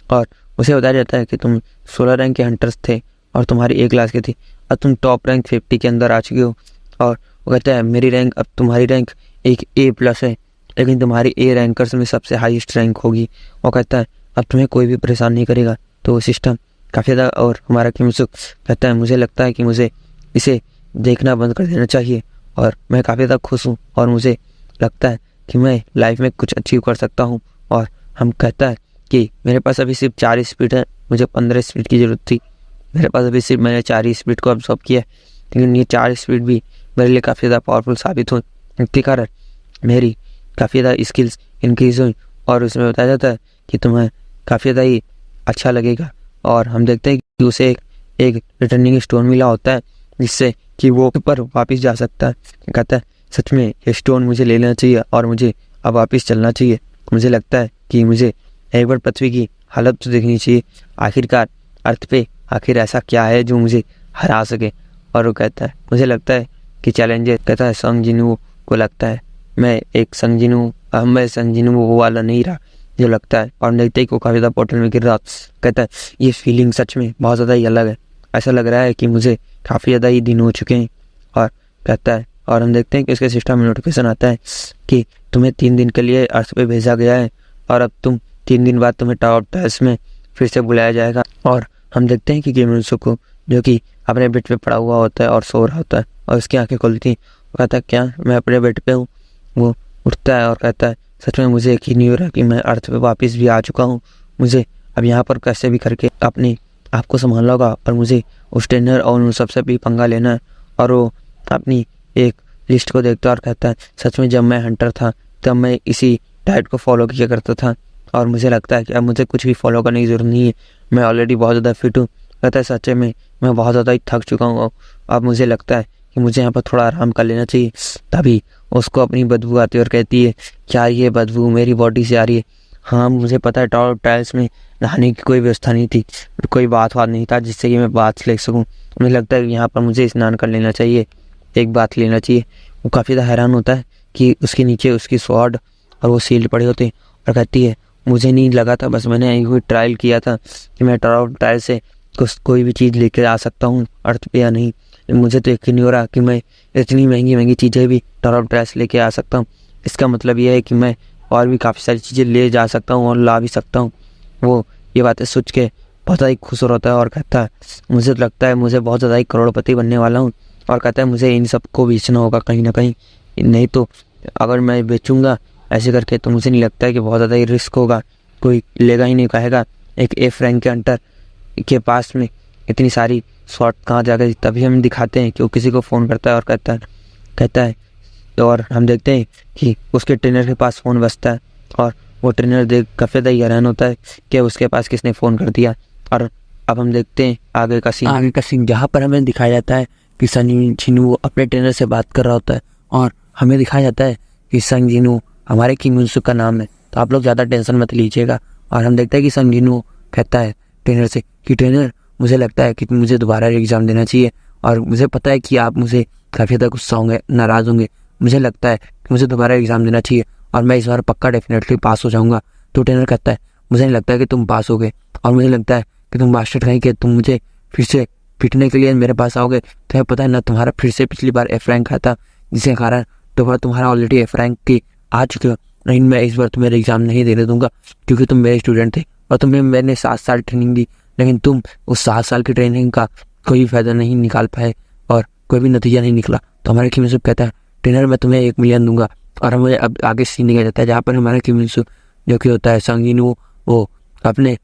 S3: और उसे बताया जाता है कि तुम 16 रैंक के हंटर्स थे और तुम्हारी A क्लास की थी, अब तुम टॉप रैंक 50 के अंदर आ चुके हो। और वो कहता है मेरी रैंक, अब तुम्हारी रैंक एक A+ है, लेकिन तुम्हारी A रैंकर्स में सबसे हाईएस्ट रैंक होगी। वो कहता है अब तुम्हें कोई भी परेशान नहीं करेगा। तो वो सिस्टम काफ़ी ज़्यादा और हमारा किमसुक कहता है मुझे लगता है कि मुझे इसे देखना बंद कर देना चाहिए और मैं काफ़ी ज़्यादा खुश हूँ और मुझे लगता है कि मैं लाइफ में कुछ अचीव कर सकता हूँ। और हम कहता है कि मेरे पास अभी सिर्फ 4 स्पीड है, मुझे 15 स्पीड की ज़रूरत थी। मेरे पास अभी सिर्फ मैंने 4 स्पीड को अब्सॉर्ब किया है, लेकिन ये 4 स्पीड भी मेरे लिए काफ़ी ज़्यादा पावरफुल साबित हुई, इसके कारण मेरी काफ़ी ज़्यादा स्किल्स इंक्रीज़ हुई। और उसमें बताया जाता है कि तुम्हें काफ़ी ज़्यादा ही अच्छा लगेगा। और हम देखते हैं कि उसे एक रिटर्निंग स्टोन मिला होता है जिससे कि वो ऊपर वापस जा सकता है। कहता है सच में ये स्टोन मुझे ले लेना चाहिए और मुझे अब वापस चलना चाहिए। मुझे लगता है कि मुझे एक बार पृथ्वी की हालत तो देखनी चाहिए, आखिरकार अर्थ पे आखिर ऐसा क्या है जो मुझे हरा सके। और वो कहता है मुझे लगता है कि चैलेंजर, कहता है संग जिनू को लगता है मैं एक संग जिनू, मैं संग जिनू वो वाला नहीं रहा जो लगता है। और देखते ही को काफ़ी ज़्यादा पोर्टल में गिर रहा। कहता है ये फीलिंग सच में बहुत ज़्यादा ही अलग है, ऐसा लग रहा है कि मुझे काफ़ी ज़्यादा ही दिन हो चुके हैं। और कहता है और हम देखते हैं कि उसके सिस्टम में नोटिफिकेशन आता है कि तुम्हें 3 दिन के लिए अर्थ पे भेजा गया है और अब तुम 3 दिन बाद तुम्हें टॉप टेस्ट में फिर से बुलाया जाएगा। और हम देखते हैं कि किमिनसुको जो कि अपने बेड पे पड़ा हुआ होता है और सो रहा होता है और उसकी आंखें खुलती हैं। वो कहता है क्या मैं अपने बेड पे हूँ। वो उठता है और कहता है सच में मुझे यकीन नहीं हो रहा कि मैं अर्थ पे वापस भी आ चुका हूँ। मुझे अब यहाँ पर कैसे भी करके अपने आप को संभालना होगा और मुझे उस ट्रेनर और उन सबसे भी पंगा लेना है। और वो अपनी एक लिस्ट को देखता है और कहता है सच में जब मैं हंटर था तब मैं इसी डाइट को फॉलो किया करता था और मुझे लगता है कि अब मुझे कुछ भी फॉलो करने की ज़रूरत नहीं है, मैं ऑलरेडी बहुत ज़्यादा फिट हूँ। कहता है सच में मैं बहुत ज़्यादा ही थक चुका हूँ, अब मुझे लगता है कि मुझे यहाँ पर थोड़ा आराम कर लेना चाहिए। तभी उसको अपनी बदबू आती है और कहती है क्या ये बदबू मेरी बॉडी से आ रही है। हाँ मुझे पता है टॉयलेट टाइल्स में नहाने की कोई व्यवस्था नहीं थी, कोई बात नहीं था जिससे कि मैं बात ले सकूँ। मुझे लगता है यहाँ पर मुझे स्नान कर लेना चाहिए, एक बात लेना चाहिए। वो काफ़ी ज़्यादा हैरान होता है कि उसके नीचे उसकी स्वॉर्ड और वो सील्ड पड़े होते हैं और कहती है मुझे नहीं लगा था, बस मैंने कोई ट्रायल किया था कि मैं टॉयलेट टाइल से कोई भी चीज़ लेकर आ सकता हूँ अर्थ पे या नहीं। मुझे तो यकीन नहीं हो रहा कि मैं इतनी महंगी महंगी चीज़ें भी टॉयलेट टाइल से लेके आ सकता हूँ। इसका मतलब ये है कि मैं और भी काफ़ी सारी चीज़ें ले जा सकता हूँ और ला भी सकता हूँ। वो ये बातें सोच के बहुत ज़्यादा खुश होता है और कहता है मुझे लगता है मुझे बहुत ज़्यादा ही करोड़पति बनने वाला हूँ। और कहता है मुझे इन सब को बेचना होगा कहीं ना कहीं, नहीं तो अगर मैं बेचूंगा ऐसे करके तो मुझे नहीं लगता है कि बहुत ज़्यादा ही रिस्क होगा, कोई लेगा ही नहीं। कहेगा एक F रैंक के हंटर के पास में इतनी सारी शॉट कहाँ जा गई। तभी हम दिखाते हैं कि वो किसी को फ़ोन करता है और कहता है और हम देखते हैं कि उसके ट्रेनर के पास फ़ोन बजता है और वो ट्रेनर देख काफ़ी ज़्यादा हैरान होता है कि उसके पास किसने फ़ोन कर दिया। और अब हम देखते हैं आगे का सीन जहाँ पर हमें दिखाया जाता है कि संग जिनू अपने ट्रेनर से बात कर रहा होता है और हमें दिखाया जाता है कि संग जिनू हमारे किमिनसुको का नाम है, तो आप लोग ज़्यादा टेंशन मत लीजिएगा। और हम देखते हैं कि संग जिनू कहता है ट्रेनर से कि ट्रेनर मुझे लगता है कि मुझे दोबारा एग्ज़ाम देना चाहिए और मुझे पता है कि आप मुझे काफ़ी ज़्यादा गुस्सा होंगे, नाराज़ होंगे। मुझे लगता है कि मुझे दोबारा एग्ज़ाम देना चाहिए और मैं इस बार पक्का डेफिनेटली पास हो जाऊँगा। तो ट्रेनर कहता है मुझे नहीं लगता है कि तुम पास होगे और मुझे लगता है कि तुम मास्टर कहीं कि तुम मुझे फिर से पिटने के लिए मेरे पास आओगे। तुम्हें पता है ना तुम्हारा फिर से पिछली बार F रैंक आया था जिसके कारण तुम्हारा ऑलरेडी F रैंक की आ चुके हो। नहीं मैं इस बार तुम्हें एग्ज़ाम नहीं देने दूंगा क्योंकि तुम मेरे स्टूडेंट थे और तुम्हें मैंने 7 साल ट्रेनिंग दी, लेकिन तुम उस 7 साल की ट्रेनिंग का कोई फ़ायदा नहीं निकाल पाए और कोई भी नतीजा नहीं निकला। तो हमारे किमिनसुको कहता है ट्रेनर मैं तुम्हें 1 मिलियन दूंगा। और हमें अब आगे सीन दिखाया जाता है जहाँ पर हमारा किमिनसुको जो कि होता है संगीनू, वो अपने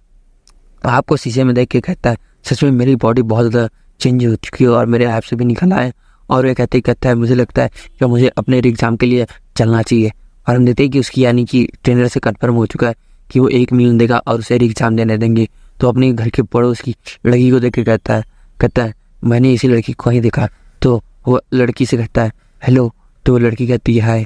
S3: आप को शीशे में देख के कहता है सच में मेरी बॉडी बहुत ज़्यादा चेंज हो चुकी है और मेरे ऐप से भी निकल आए। और वो कहता है मुझे लगता है कि मुझे अपने एग्ज़ाम के लिए चलना चाहिए। और हम देखते हैं कि उसकी यानी कि ट्रेनर से कन्फर्म हो चुका है कि वो 1 मिलियन देगा और उसे एग्ज़ाम देने देंगे। तो अपने घर के पड़ोस की लड़की को देख के कहता है मैंने इसी लड़की को कहीं देखा। तो वो लड़की से कहता है हेलो। तो वो लड़की कहती है हाय।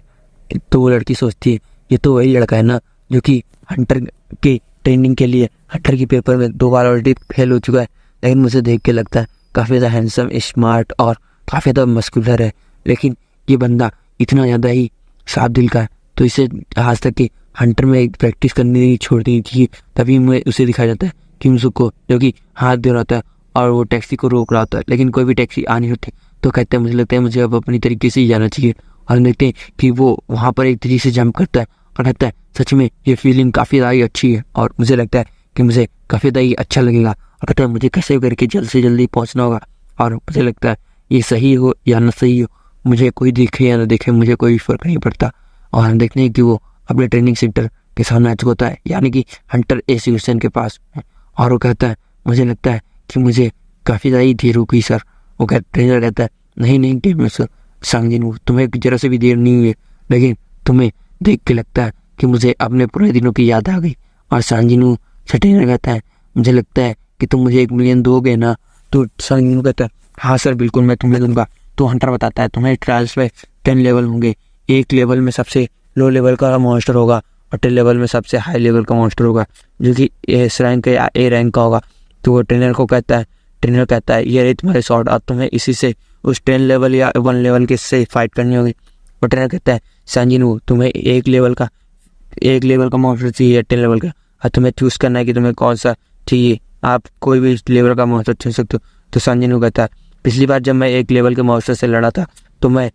S3: तो वो लड़की सोचती है ये तो वही लड़का है ना जो कि हंटर की ट्रेनिंग के लिए हंटर की पेपर में 2 बार ऑलरेडी फेल हो चुका है। लेकिन मुझे देख के लगता है काफ़ी ज़्यादा हैंडसम, स्मार्ट और काफ़ी ज़्यादा मस्कुलर है। लेकिन ये बंदा इतना ज़्यादा ही साफ दिल का है तो इसे आज तक कि हंटर में प्रैक्टिस करने नहीं छोड़ दी थी। तभी मैं उसे दिखाया जाता है किमसुक को जो कि हाथ दे रहा होता है और वो टैक्सी को रोक रहा होता है, लेकिन कोई भी टैक्सी आ नहीं होती। तो कहते हैं मुझे लगता है मुझे अब अपनी तरीके से ही जाना चाहिए। और हम देखते हैं कि वो वहाँ पर एक तरीके से जंप करता है और कहता है सच में ये फीलिंग काफ़ी ज़्यादा ही अच्छी है और मुझे लगता है कि मुझे काफ़ी ज़्यादा ही अच्छा लगेगा। और कहता है मुझे कैसे करके जल्द से जल्दी पहुँचना होगा और मुझे लगता है ये सही हो या ना सही हो, मुझे कोई दिखे या ना दिखे मुझे कोई फ़र्क नहीं पड़ता। और हम देखते हैं कि वो अपने ट्रेनिंग सेंटर के सामने आ चुका होता है यानी कि हंटर एसोसिएशन के पास। और वो कहता है मुझे लगता है कि मुझे काफ़ी ज़्यादा ही देर हो गई सर। वो ट्रेनर कहता है नहीं टीम सर सांगजिन, तुम्हें जरा से भी देर नहीं हुई, लेकिन तुम्हें देख के लगता है कि मुझे अपने पुराने दिनों की याद आ गई। और सांगजिन से ट्रेनर कहता है मुझे लगता है कि तुम मुझे 1 मिलियन दोगे ना। तो सांगजिन कहता है हाँ सर बिल्कुल मैं तुम्हें दूंगा। तो हंटर बताता है तुम्हारे ट्रायल्स में 10 लेवल होंगे, 1 लेवल में सबसे लो लेवल का मॉन्स्टर होगा और 10 लेवल में सबसे हाई लेवल का मॉन्स्टर होगा जो कि एस रैंक या ए रैंक का होगा। तो वो ट्रेनर कहता है ये रही तुम्हारी शॉट और तुम्हें इसी से उस 10 लेवल या 1 लेवल के से फाइट करनी होगी। और ट्रेनर कहता है सांजिन तुम्हें 1 लेवल का मॉन्स्टर चाहिए 10 लेवल का और तुम्हें चूज़ करना है कि तुम्हें कौन सा चाहिए, आप कोई भी लेवल का मॉन्स्टर चुन सकते हो। तो सांजिन कहता है पिछली बार जब मैं 1 लेवल के मॉन्स्टर से लड़ा था तो मैं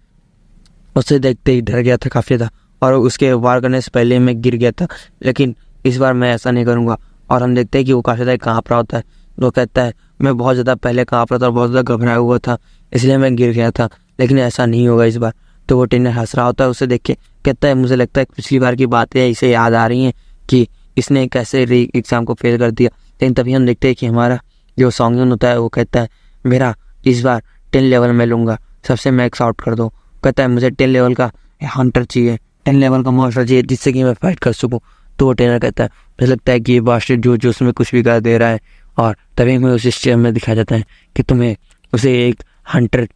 S3: उससे देखते ही डर गया था काफ़ी ज़्यादा और उसके वार करने से पहले मैं गिर गया था, लेकिन इस बार मैं ऐसा नहीं करूँगा। और हम देखते हैं कि वो काफ़ी ज़्यादा काँप रहा होता है। वो कहता है मैं बहुत ज़्यादा पहले काँप रहा था और बहुत ज़्यादा घबराया हुआ था इसलिए मैं गिर गया था, लेकिन ऐसा नहीं होगा इस बार। तो वो ट्रेनर हंस रहा होता है उसे देख के, कहता है मुझे लगता है पिछली बार की बातें इसे याद आ रही हैं कि इसने कैसे एग्ज़ाम को फेल कर दिया। लेकिन तभी हम देखते हैं कि हमारा जो सॉन्गन होता है वो कहता है मेरा इस बार 10 लेवल में लूँगा, सबसे मैक्स आउट कर दो। कहता है मुझे 10 लेवल का हंटर चाहिए, 10 लेवल का मॉन्स्टर चाहिए जिससे कि मैं फाइट कर सकूँ। तो वो ट्रेनर कहता है मुझे लगता है कि ये बास्टर्ड जो उसमें कुछ भी कर दे रहा है। और तभी हमें उस स्टेज में दिखाया जाता है कि तुम्हें उसे एक हंटर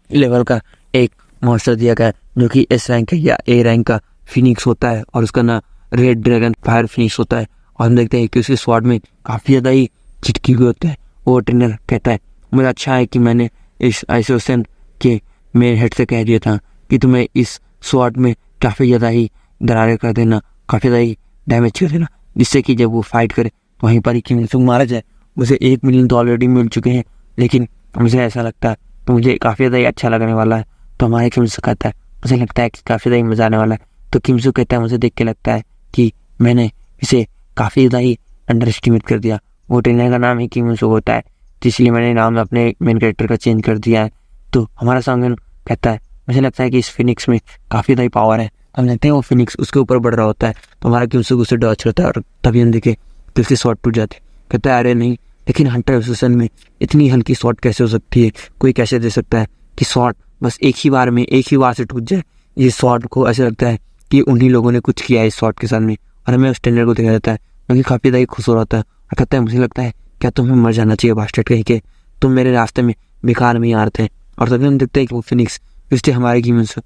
S3: लेवल का एक मॉन्स्टर दिया गया जो कि एस रैंक या ए रैंक का फिनिक्स होता है और उसका ना रेड ड्रैगन फायर फिनिक्स होता है। और हम देखते हैं कि उसके स्वॉर्ड में काफ़ी ज़्यादा ही चिटकी हुई होता है। वो ट्रेनर कहता है मुझे अच्छा है कि मैंने इस एसोसिएशन के मेरे हेड से कह दिया था कि तुम्हें इस स्वॉर्ड में काफ़ी ज़्यादा ही दरारें कर देना, काफ़ी ज़्यादा ही डैमेज कर देना, जिससे कि जब वो फाइट करे तो वहीं पर ही किमसुक मारा जाए। मुझे 1 मिलियन तो ऑलरेडी मिल चुके हैं, लेकिन मुझे ऐसा लगता है तो मुझे काफ़ी ज़्यादा ही अच्छा लगने वाला है। तो हमारे किमसुक कहता है मुझे लगता है कि काफ़ी ज़्यादा ही मज़ा आने वाला है। तो किमसुक कहता है मुझे देख के लगता है कि मैंने इसे काफ़ी ज़्यादा ही अंडर एस्टिमेट कर दिया। वो ट्रेनर का नाम ही किमसुक होता है, इसलिए मैंने नाम अपने मेन कैरेक्टर का चेंज कर दिया है। तो हमारा सांगन कहता है मुझे लगता है कि इस फिनिक्स में काफ़ी ज़्यादा पावर है। हम लगते हैं वो फिनिक्स उसके ऊपर बढ़ रहा होता है तो हमारा किमसुक उसे डॉच करता है और तभी हम देखे कि उसकी शॉट टूट जाती है। कहता है अरे नहीं, लेकिन हंटर एसोसिएशन में इतनी हल्की शॉट कैसे हो सकती है, कोई कैसे दे सकता है कि शॉट बस एक ही बार से टूट जाए। ये शॉट को ऐसा लगता है कि उन्हीं लोगों ने कुछ किया है इस शॉट के साथ में। और हमें उस ट्रेनर को देखा जाता है क्योंकि काफ़ी ज़्यादा खुश हो रहा होता है और कहता है मुझे लगता है क्या तुम्हें मर जाना चाहिए बास्टर्ड कहीं के, तुम मेरे रास्ते में बेकार में ही आ रहे थे। और तभी हम देखते हैं कि वो फिनिक्स फिर से हमारे कीमत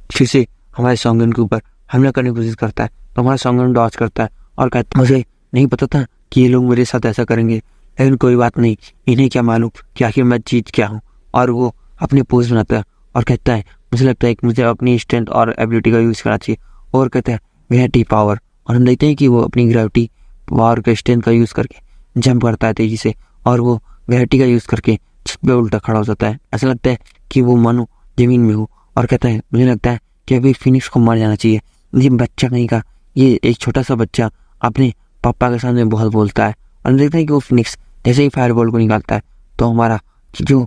S3: फिर से हमारे सॉन्गन के ऊपर हमला करने की कोशिश करता है। तो हमारा सॉन्गन डॉच करता है और कहता है मुझे नहीं पता था कि ये लोग मेरे साथ ऐसा करेंगे, लेकिन कोई बात नहीं, इन्हें क्या मालूम कि आखिर मैं जीत क्या हूँ। और वो अपने पोज बनाता है और कहता है मुझे लगता है कि मुझे अपनी स्ट्रेंथ और एबिलिटी का यूज़ करना चाहिए। और कहता है ग्रेविटी पावर। और हम देखते हैं कि वो अपनी ग्रेविटी पावर का स्ट्रेंथ का यूज़ करके जंप करता है तेज़ी से और वो ग्रेविटी का यूज़ करके छत पे उल्टा खड़ा हो जाता है। ऐसा लगता है कि वो मानो ज़मीन में हो। और कहता है मुझे लगता है कि अभी फिनिक्स को मर जाना चाहिए। ये बच्चा कहीं का, ये एक छोटा सा बच्चा अपने पापा के सामने बहुत बोलता है। और हम देखते हैं कि वो फिनिक्स जैसे ही फायरबॉल को निकालता है तो हमारा जो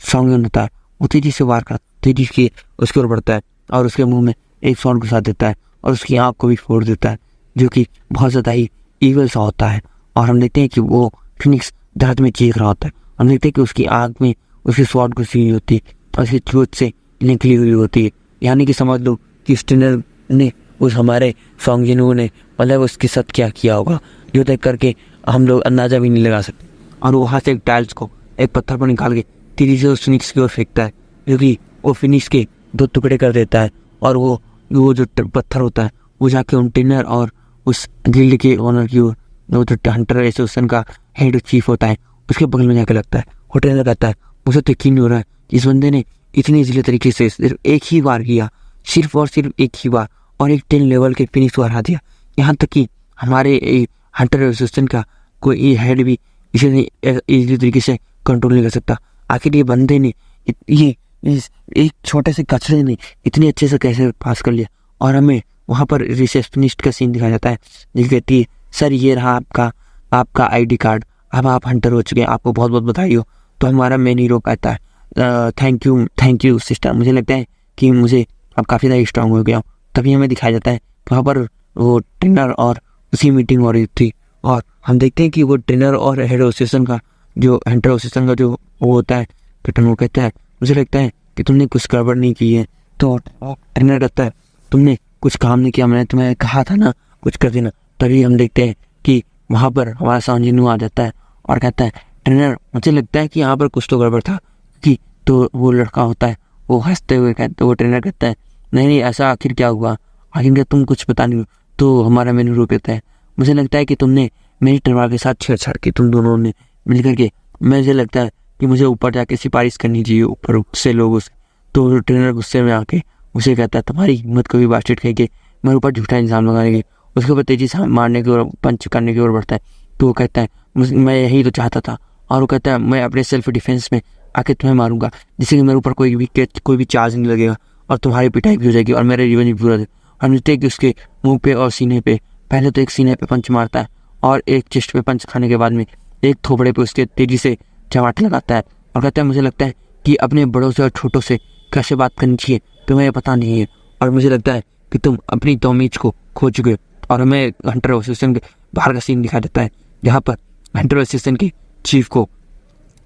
S3: सॉन्गन होता है वो तेज़ी से वार करता तेज़ी से उसके ओर बढ़ता है और उसके मुंह में एक शॉट घुसा देता है और उसकी आँख को भी फोड़ देता है। जो कि बहुत ज़्यादा ही ईवल सा होता है। और हम देखते हैं कि वो फिनिक्स दर्द में चीख रहा होता है। हम देखते हैं कि उसकी आँख में उसकी स्वॉर्ड घुसी हुई होती है और उसकी थ्रोट से निकली हुई होती है। यानी कि समझ लो कि स्टिनर ने उस हमारे सॉन्ग जिनू ने मतलब उसके साथ क्या किया होगा, जो देख करके हम लोग अंदाज़ा भी नहीं लगा सकते। और वो वहाँ से एक टाइल्स को एक पत्थर पर निकाल के तेजी से उस फिनिक्स की ओर फेंकता है, जो कि वो फिनिक्स के 2 टुकड़े कर देता है। और वो जो पत्थर होता है वो जाके उन टिनर और उस गिल्ड के ओनर की ओर, वो जो हंटर एसोसिएशन का हेड चीफ होता है, उसके बगल में जाके लगता है। वो ट्रेनर कहता है मुझे तो यकीन नहीं हो रहा है इस बंदे ने इतनी इजीली तरीके से सिर्फ एक ही बार किया, सिर्फ और सिर्फ एक ही बार, और एक 10 लेवल के फिनिक्स को हरा दिया। यहाँ तक कि हमारे हंटर एसोसिएशन का कोई हेड भी इसे इजीली तरीके से कंट्रोल नहीं कर सकता। आखिर ये बंदे ने ये एक छोटे से कचरे ने इतने अच्छे से कैसे पास कर लिया। और हमें वहाँ पर रिसेप्शनिस्ट का सीन दिखाया जाता है, जो कहती है सर ये रहा आपका आईडी कार्ड, अब आप हंटर हो चुके हैं, आपको बहुत बहुत बधाई हो। तो हमारा मेन हीरो कहता है थैंक यू सिस्टर, मुझे लगता है कि मुझे अब काफ़ी ज़्यादा स्ट्रांग हो गया हूँ। तभी हमें दिखाया जाता है वहाँ पर वो ट्रेनर और उसी मीटिंग हो रही थी। और हम देखते हैं कि वो ट्रेनर और हेड एसोसिएशन का जो हंटर एसोसिएशन का जो वो होता है कैप्टन, वो कहता है मुझे लगता है कि तुमने कुछ गड़बड़ नहीं की है। तो ट्रेनर कहता है तुमने कुछ काम नहीं किया, मैंने तुम्हें कहा था ना कुछ कर देना। तभी हम देखते हैं कि वहाँ पर हमारा सांजिनू आ जाता है और कहता है ट्रेनर मुझे लगता है कि यहाँ पर कुछ तो गड़बड़ था। कि तो वो लड़का होता है वो हंसते हुए कहते, वो ट्रेनर कहता है नहीं ऐसा आखिर क्या हुआ, आखिर क्या तुम कुछ पता नहीं। तो हमारा मेनू रो कहता है मुझे लगता है कि तुमने मेरी तलवार के साथ छेड़छाड़ की, तुम दोनों ने मिल करके, मुझे लगता है कि मुझे ऊपर जाके सिफारिश करनी चाहिए ऊपर से लोगों से। तो ट्रेनर गुस्से में आके उसे कहता है तुम्हारी हिम्मत कभी बास्टेड कह के मेरे ऊपर झूठा इल्ज़ाम लगाएंगे। उसके ऊपर तेजी से मारने की ओर पंच करने की ओर बढ़ता है। तो वो कहता है मैं यही तो चाहता था। और वो कहता है मैं अपने सेल्फ डिफेंस में आके तुम्हें मारूंगा जिससे कि मेरे ऊपर कोई भी चार्ज नहीं लगेगा और तुम्हारी पिटाई भी हो जाएगी और मेरा जीवन भी पूरा हो। हम देखते हैं कि उसके मुंह पे और सीने पे पहले तो एक सीने पे पंच मारता है और एक चेस्ट पे पंच खाने के बाद में एक थोपड़े पे उसके तेजी से चमाट लगाता है और कहता है मुझे लगता है कि अपने बड़ों से और छोटों से कैसे बात करनी चाहिए तुम्हें पता नहीं है, और मुझे लगता है कि तुम अपनी तमीज को खो चुके हो। और हमें हंटर एसोसिएशन के बाहर का सीन दिखा देता है जहाँ पर हंटर एसोसिएशन के चीफ को,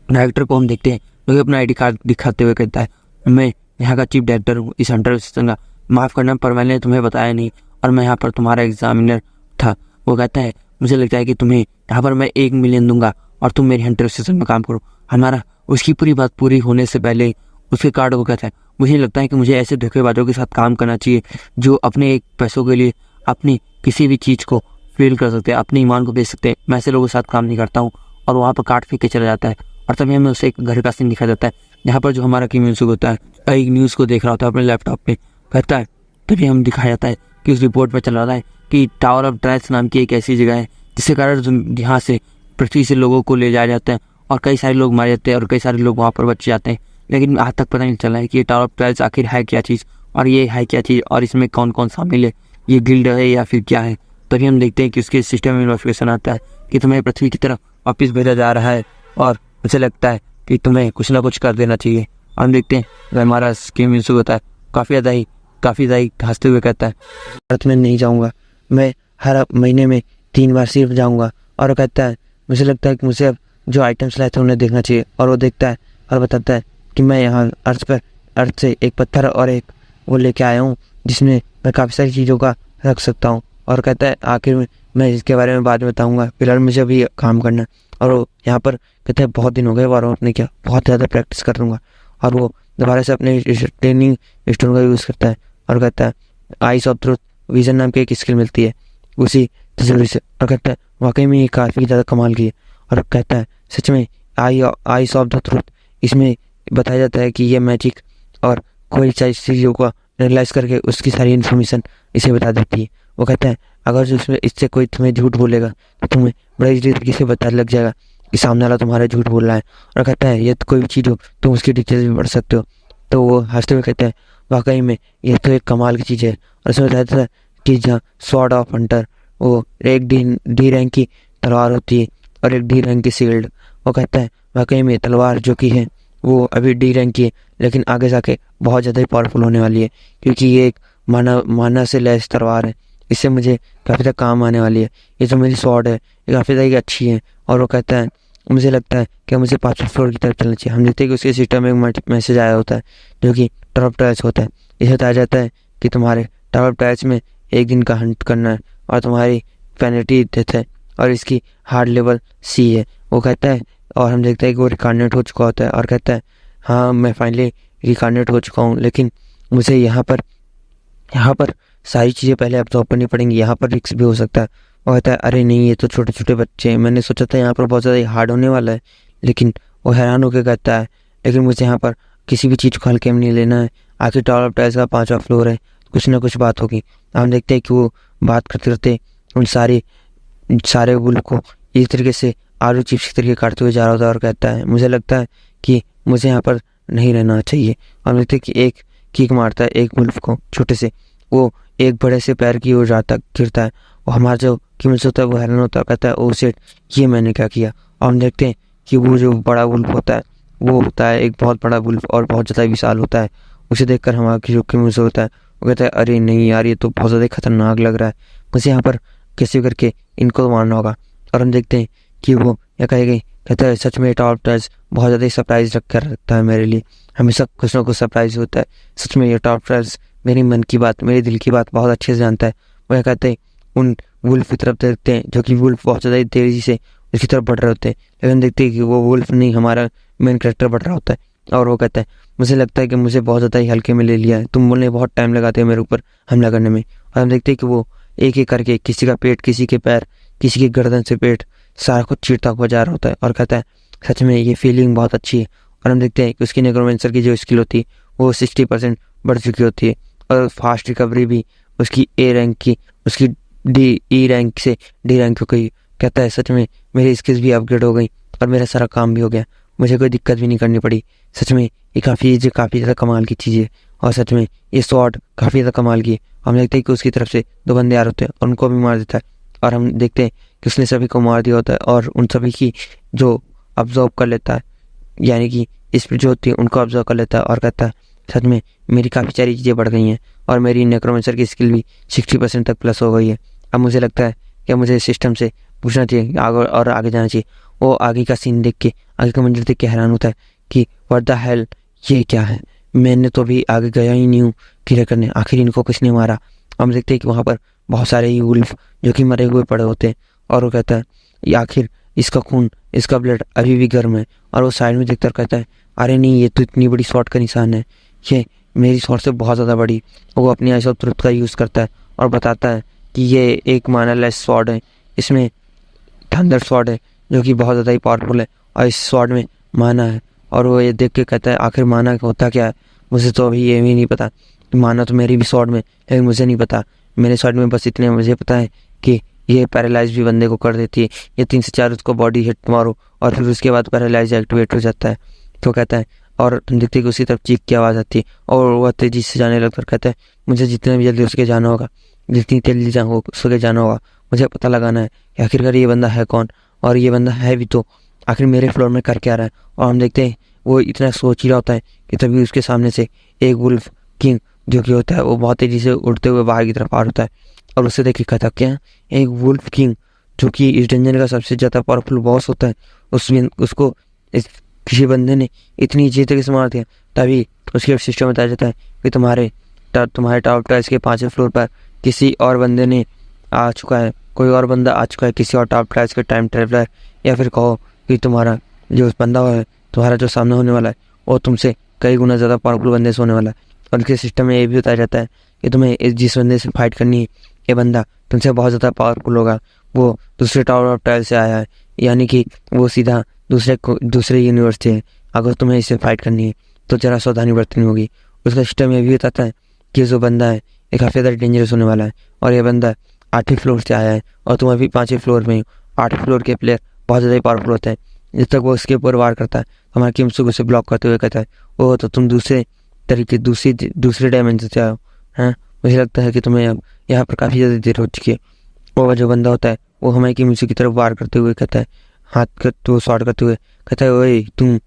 S3: डायरेक्टर को हम देखते हैं जो अपना आईडी कार्ड दिखाते हुए कहता है मैं यहाँ का चीफ डायरेक्टर हूँ इस हंटर एसोसिएशन का, माफ़ करना पर मैंने तुम्हें बताया नहीं और मैं यहाँ पर तुम्हारा एग्जामिनर था। वो कहता है मुझे लगता है कि तुम्हें यहाँ पर मैं 1 मिलियन दूंगा और तुम मेरी हंटर एसोसिएशन में काम करो। हमारा उसकी पूरी बात पूरी होने से पहले उसके कार्ड को कहता है मुझे लगता है कि मुझे ऐसे धोखेबाजों के साथ काम करना चाहिए जो अपने एक पैसों के लिए अपनी किसी भी चीज़ को फेल कर सकते हैं, अपने ईमान को बेच सकते हैं। मैं ऐसे लोगों के साथ काम नहीं करता हूँ। और वहाँ पर काट फेंक के चला जाता है। और तभी हमें उसे एक घर का सीन दिखा जाता है जहाँ पर जो हमारा किम यून-सुक होता है एक न्यूज़ को देख रहा होता है अपने लैपटॉप पे कहता है। तभी हम दिखाया जाता है कि उस रिपोर्ट में चल रहा है कि टावर ऑफ ड्राइस नाम की एक ऐसी जगह है जिसके कारण यहाँ से पृथ्वी से लोगों को ले जाया जाता है और कई सारे लोग मारे जाते हैं और कई सारे लोग वहाँ पर बच जाते हैं। लेकिन आज तक पता नहीं चला है कि ये टावर ऑफ ड्राइस आखिर है क्या चीज़ और ये है क्या चीज़ और इसमें कौन कौन शामिल है, ये गिल्ड है या फिर क्या है। तभी हम देखते हैं कि उसके सिस्टम में नोटिफिकेशन आता है कि तुम्हें पृथ्वी की तरफ वापस भेजा जा रहा है और मुझे लगता है कि तुम्हें कुछ ना कुछ कर देना चाहिए। और हम देखते हैं हमारा किम यून-सुक होता है काफ़ी ज़्यादा ही हंसते हुए कहता है
S1: भारत में नहीं जाऊँगा, मैं हर महीने में 3 बार सिर्फ जाऊँगा। और वो कहता है मुझे लगता है कि मुझे अब जो आइटम्स लाए थे उन्हें देखना चाहिए। और वो देखता है और बताता है कि मैं यहाँ अर्थ से एक पत्थर और एक वो लेके आया हूँ जिसमें मैं काफ़ी सारी चीज़ों का रख सकता हूँ। और कहता है आखिर में मैं इसके बारे में बाद में बताऊँगा, फिलहाल मुझे अभी काम करना है। और वो यहाँ पर कहता है बहुत दिन हो गए और अपने क्या बहुत ज़्यादा प्रैक्टिस कर लूँगा। और वो दोबारा से अपने ट्रेनिंग स्टोन का यूज़ करता है और कहता है आइस ऑफ ट्रुथ विजन नाम की एक स्किल मिलती है उसी तस्वीर से। और कहता है वाकई में ये काफ़ी ज़्यादा कमाल की है। और कहता है सच में आइस ऑफ द ट्रुथ इसमें बताया जाता है कि ये मैजिक और कोई चीज़ों को एनालाइज करके उसकी सारी इन्फॉर्मेशन इसे बता देती है। वो कहता है अगर जो इसमें इससे कोई तुम्हें झूठ बोलेगा तो तुम्हें बड़े तरीके से पता लग जाएगा कि सामने वाला तुम्हारा झूठ बोल रहा है। और कहता है ये तो कोई भी चीज़ हो तुम उसकी डिटेल्स भी पढ़ सकते हो। तो वो हंसते हुए कहता है वाकई में ये तो एक कमाल की चीज़ है। और उसमें बताया था कि जहाँ स्वॉर्ड ऑफ हंटर वो एक डी रैंक की तलवार होती है और एक डी रैंक की शील्ड। वो कहता है वाकई में तलवार जो कि है वो अभी डी रैंक की है लेकिन आगे जाके बहुत ज़्यादा ही पावरफुल होने वाली है क्योंकि ये एक माना से लैस तलवार है।
S3: इससे मुझे काफ़ी ज़्यादा काम आने वाली है। ये जो मेरी स्वॉर्ड है ये काफ़ी ज़्यादा अच्छी है। और वो कहता है मुझे लगता है कि मुझे 5वें फ्लोर की तरफ चलना चाहिए। हम देखते हैं कि उसके सिस्टम में एक मैसेज आया होता है जो कि टावर ऑफ ट्रायल्स होता है। इसे बताया जाता है कि तुम्हारे टावर ऑफ ट्रायल्स में एक दिन का हंट करना है और तुम्हारी पेनल्टी डेथ है और इसकी हार्ड लेवल सी है। वो कहता है और हम देखते हैं कि वो रिकार्डिनेट हो चुका होता है और कहता है हाँ मैं फाइनली रिकार्डिनेट हो चुका हूँ, लेकिन मुझे यहाँ पर सारी चीज़ें पहले अब्जॉर्व करनी पड़ेंगी, यहाँ पर रिस्क भी हो सकता है। वो कहता है अरे नहीं ये तो छोटे छोटे बच्चे हैं, मैंने सोचा था यहाँ पर बहुत ज़्यादा हार्ड होने वाला है। लेकिन वो हैरान होकर कहता है लेकिन मुझे यहाँ पर किसी भी चीज़ को हल्के में नहीं लेना है, आखिर टावर ऑफ ट्रायल्स का 5वां फ्लोर है, कुछ ना कुछ बात होगी। हम देखते हैं कि वो बात करते करते उन सारे वुल्फ को इस तरीके से आलू चिप्स की तरीके काटते हुए जा रहा होता है और कहता है मुझे लगता है कि मुझे यहाँ पर नहीं रहना चाहिए। और देखते हैं कि एक किक मारता है एक वुल्फ को छोटे से, वो एक बड़े से पैर की ओर जाता गिरता है और हमारा जो कीमत होता है वो हैरान होता है, कहता है ओ सेट ये मैंने क्या किया। और हम देखते हैं कि वो जो बड़ा वुल्फ होता है वो होता है एक बहुत बड़ा वुल्फ और बहुत ज़्यादा विशाल होता है। उसे देखकर हमारा जो कीमत होता है वो कहता है अरे नहीं यार ये तो बहुत ज़्यादा खतरनाक लग रहा है, मुझे यहाँ पर कैसे करके इनको मारना होगा। और हम देखते हैं कि वो या कहेगी कहता है सच में टावर ऑफ ट्रायल्स बहुत ज़्यादा सरप्राइज रख कर रखता है मेरे लिए, हमेशा कुछ ना कुछ सरप्राइज होता है। सच में ये टावर ऑफ ट्रायल्स मेरी मन की बात मेरे दिल की बात बहुत अच्छे से जानता है। वो कहते हैं उन वुल्फ की तरफ देखते हैं जो कि वुल्फ बहुत ज़्यादा तेज़ी से उसकी तरफ बढ़ रहे होते हैं, लेकिन देखते हैं कि वो वुल्फ नहीं हमारा मेन कैरेक्टर बढ़ रहा होता है। और वो कहता है मुझे लगता है कि मुझे बहुत ज़्यादा ही हल्के में ले लिया है, तुम बोलने बहुत टाइम लगाते हैं मेरे ऊपर हमला करने में। और हम देखते हैं कि वो एक एक करके किसी का पेट, किसी के पैर, किसी की गर्दन से पेट सारा कुछ चीरता हुआ जा रहा होता है और कहता है सच में ये फीलिंग बहुत अच्छी है। और हम देखते हैं कि उसकी नेक्रोमेंसर की जो स्किल होती है वो 60% बढ़ चुकी होती है और फास्ट रिकवरी भी उसकी ए रैंक की उसकी ई रैंक से डी रैंक हो गई। कहता है सच में मेरी स्किल्स भी अपग्रेड हो गई और मेरा सारा काम भी हो गया, मुझे कोई दिक्कत भी नहीं करनी पड़ी। सच में ये काफ़ी ज़्यादा कमाल की चीज़ है और सच में ये स्वॉर्ड काफ़ी ज़्यादा कमाल की है। हम देखते हैं कि उसकी तरफ से 2 बंदे आ रहे होते हैं और उनको भी मार देता है और हम देखते हैं कि उसने सभी को मार दिया होता है और उन सभी की जो ऑब्जर्व कर लेता है, यानी कि इस पर जो होती है उनको ऑब्जर्व कर लेता है और कहता है सच में मेरी काफ़ी सारी चीज़ें बढ़ गई हैं और मेरी नेक्रोमेंसर की स्किल भी 60% तक प्लस हो गई है। अब मुझे लगता है कि मुझे सिस्टम से पूछना चाहिए आगे जाना चाहिए। वो आगे का सीन देख के, आगे का मंजर देख के हैरान होता है कि व्हाट द हेल ये क्या है, मैंने तो अभी आगे गया ही नहीं हूँ क्लियर करने, आखिर इनको किसने मारा। हम देखते हैं कि वहाँ पर बहुत सारे ही वुल्फ जो कि मरे हुए पड़े होते हैं और वो कहता है ये आखिर इसका खून, इसका ब्लड अभी भी गर्म है। और वो साइड में देखकर कहता है अरे नहीं ये तो इतनी बड़ी स्वॉर्ड का निशान है, ये मेरी स्वॉर्ड से बहुत ज़्यादा बड़ी। वो अपनी आइस ऑफ ट्रुथ का यूज़ करता है और बताता है कि ये एक मानालेस स्वॉर्ड है, इसमें थंडर स्वॉर्ड है जो कि बहुत ज़्यादा ही पावरफुल है और इस स्वॉर्ड में माना है। और वो ये देख के कहता है आखिर माना होता क्या है, मुझे तो अभी ये भी नहीं पता। माना तो मेरी भी स्वॉर्ड में, लेकिन मुझे नहीं पता, मेरे स्वॉर्ड में बस इतने मुझे पता है कि ये पैरालाइज भी बंदे को कर देती है, ये 3 से 4 उसको बॉडी हिट मारो और फिर उसके बाद पैरालाइज एक्टिवेट हो जाता है। तो कहता है और तुम देखते कि उसी तरफ चीख की आवाज़ आती है और वह तेज़ी से जाने लगकर कहता है मुझे जितना भी जल्दी उसके जाना होगा, जितनी जल्दी उसके जाना होगा, मुझे पता लगाना है कि आखिरकार ये बंदा है कौन और ये बंदा है भी तो आखिर मेरे फ्लोर में कर क्या रहा है। और हम देखते हैं वो इतना सोच ही रहा होता है कि तभी उसके सामने से एक वुल्फ किंग जो कि होता है वो बहुत तेज़ी से उड़ते हुए बाहर की तरफ आ होता है और उससे देख के कहता क्या एक वुल्फ किंग जो कि इस डंजन का सबसे ज़्यादा पावरफुल बॉस होता है, उसको इस किसी बंदे ने इतनी अच्छी तरीके से मार दिया। तभी उसके सिस्टम बताया जाता है कि तुम्हारे टावर ट्रायल्स के 5वें फ्लोर पर किसी और बंदे ने आ चुका है, कोई और बंदा आ चुका है, किसी और टावर ट्रायल्स के टाइम ट्रेवलर, या फिर कहो कि तुम्हारा जो बंदा है, तुम्हारा जो सामने होने वाला है वो तुमसे कई गुना ज़्यादा पावरफुल बंदे से होने वाला है। और उसके सिस्टम में ये भी बताया जाता है कि तुम्हें जिस बंदे से फाइट करनी है ये बंदा तुमसे बहुत ज़्यादा पावरफुल होगा, वो दूसरे टावर ऑफ ट्रायल से आया है, यानी कि वो सीधा दूसरे यूनिवर्स से है। अगर तुम्हें इससे फाइट करनी है तो ज़रा सावधानी बरतनी होगी। उसका सिस्टम ये भी बताता है कि जो बंदा है ये काफ़ी ज़्यादा डेंजरस होने वाला है और ये बंदा 8वें फ्लोर से आया है और तुम अभी 5वें फ्लोर में हो। 8वें फ्लोर के प्लेयर बहुत ज़्यादा पावरफुल होते हैं। जब तक वो उसके ऊपर वार करता है तो हमारे किमसुक उसे ब्लॉक करते हुए कहता है वो तो तुम दूसरे तरीके दूसरे डायमेंशन से आओ हैं, मुझे लगता है कि तुम्हें अब यहाँ पर काफ़ी ज़्यादा देर हो चुकी है। वो जो बंदा होता है वो हमारे किमसुक की तरफ वार करते हुए कहता है तो शॉट करते हुए कहता है ओए तुम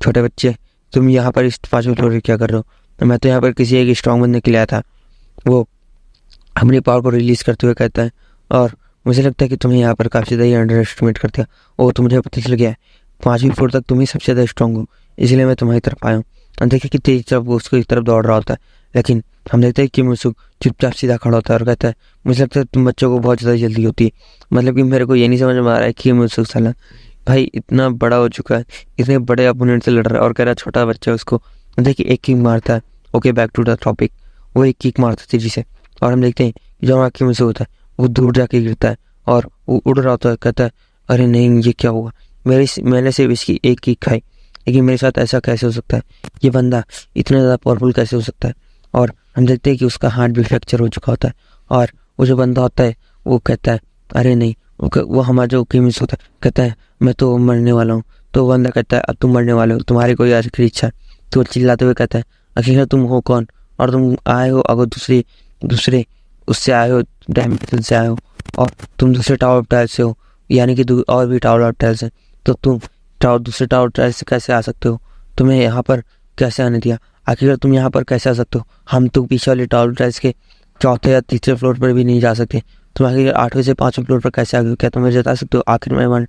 S3: छोटे बच्चे, तुम यहाँ पर इस 5वें फ्लोर पर क्या कर रहे हो? मैं तो यहाँ पर किसी एक स्ट्रॉन्ग बंदे के लिए आया था, वो अपनी पावर को रिलीज़ करते हुए कहता है, और मुझे लगता है कि तुम्हें यहाँ पर काफ़ी ज़्यादा अंडर एस्टिमेट कर दिया, और तो मुझे पता चल गया है 5वीं फ्लोर तक तुम ही सबसे ज़्यादा स्ट्रॉन्ग हो, इसलिए मैं तुम्हारी तरफ आया हूँ। हम देखिए कि तेज तरफ वो उसकी तरफ दौड़ रहा होता है, लेकिन हम देखते हैं कि मुसुक चुपचाप सीधा खड़ा होता है और कहता है, मुझे लगता है तुम बच्चों को बहुत ज़्यादा जल्दी होती है। मतलब कि मेरे को ये नहीं समझ में आ रहा है कि मुसुक साला भाई इतना बड़ा हो चुका है, इतने बड़े अपोनेंट से लड़ रहा है और कह रहा है छोटा बच्चा है उसको। देखिए एक किक मारता है। Okay, back to the topic. वो एक किक मारता है तेजी से, और हम देखते हैं कि जो आँखी में से होता है वो दूर जाके गिरता है और वो उड़ रहा होता है। कहता है, अरे नहीं, ये क्या हुआ, मैंने सिर्फ इसकी एक किक खाई, लेकिन मेरे साथ ऐसा कैसे हो सकता है, ये बंदा इतना ज़्यादा पावरफुल कैसे हो सकता है। और हम देखते हैं कि उसका हार्ट भी फ्रैक्चर हो चुका होता है, और वो जो बंदा होता है वो कहता है, अरे नहीं, वो हमारा जो केमिस्ट होता है कहता है, मैं तो मरने वाला हूँ। तो वो बंदा कहता है, अब तुम मरने वाले हो, तुम्हारी कोई आखिरी इच्छा है। तो वो चिल्लाते हुए कहता है, आखिर तुम हो कौन, और तुम आए हो अगर दूसरे उससे आए हो, डायमेंशन से आए हो, और तुम दूसरे टावर ऑफ टाइल्स से हो, यानी कि और भी टावर ऑफ टाइल्स हैं, तो तुम दूसरे टावर ऑफ टाइल्स से कैसे आ सकते हो, तुम्हें यहाँ पर कैसे आने दिया, आखिर तुम यहाँ पर कैसे आ सकते हो, हम तो पीछे वाले टावर ऑफ टाइल्स के चौथे या तीसरे फ्लोर पर भी नहीं जा सकते, तुम आखिर 8वें से 5वें फ्लोर पर कैसे आ गए, क्या तुम मुझे बता सकते हो, आखिर मैं